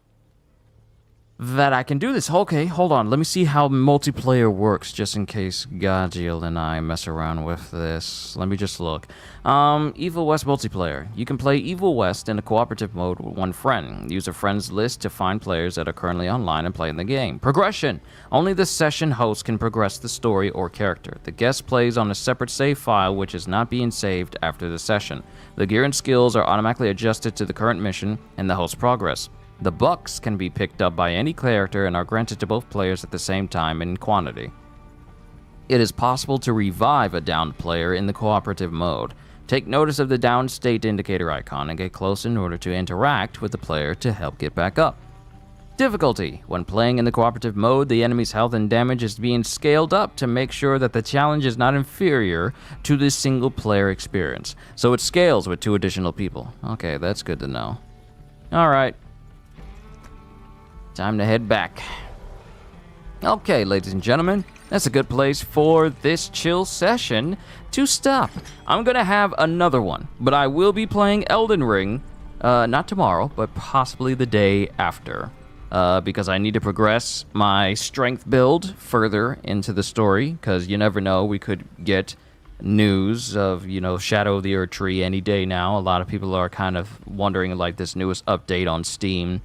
that I can do this. Okay, hold on. Let me see how multiplayer works, just in case Gajiel and I mess around with this. Let me just look. Evil West multiplayer. You can play Evil West in a cooperative mode with one friend. Use a friends list to find players that are currently online and playing the game. Progression. Only the session host can progress the story or character. The guest plays on a separate save file, which is not being saved after the session. The gear and skills are automatically adjusted to the current mission and the host's progress. The bucks can be picked up by any character and are granted to both players at the same time and in quantity. It is possible to revive a downed player in the cooperative mode. Take notice of the down state indicator icon and get close in order to interact with the player to help get back up. Difficulty. When playing in the cooperative mode, the enemy's health and damage is being scaled up to make sure that the challenge is not inferior to the single player experience. So it scales with 2 additional people. Okay, that's good to know. Alright. Time to head back. Okay, ladies and gentlemen, that's a good place for this chill session to stop. I'm gonna have another one, but I will be playing Elden Ring, not tomorrow, but possibly the day after, because I need to progress my strength build further into the story, because you never know, we could get news of, Shadow of the Earth Tree any day now. A lot of people are kind of wondering, like, this newest update on Steam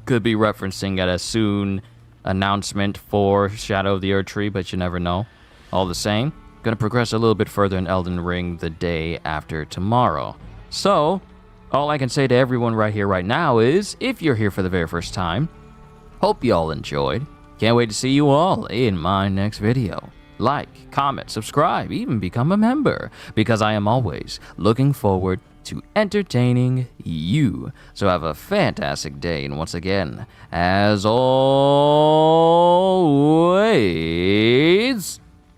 could be referencing at a soon announcement for Shadow of the Earth Tree, but you never know. All the same, gonna progress a little bit further in Elden Ring the day after tomorrow. So, all I can say to everyone right here, right now is, if you're here for the very first time, hope you all enjoyed. Can't wait to see you all in my next video. Like, comment, subscribe, even become a member, because I am always looking forward to entertaining you. So have a fantastic day, and once again, as always,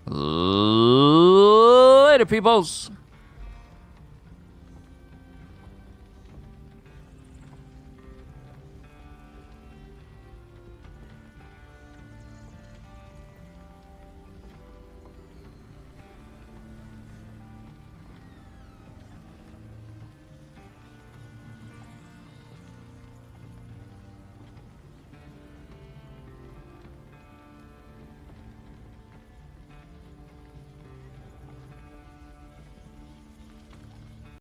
later, peoples.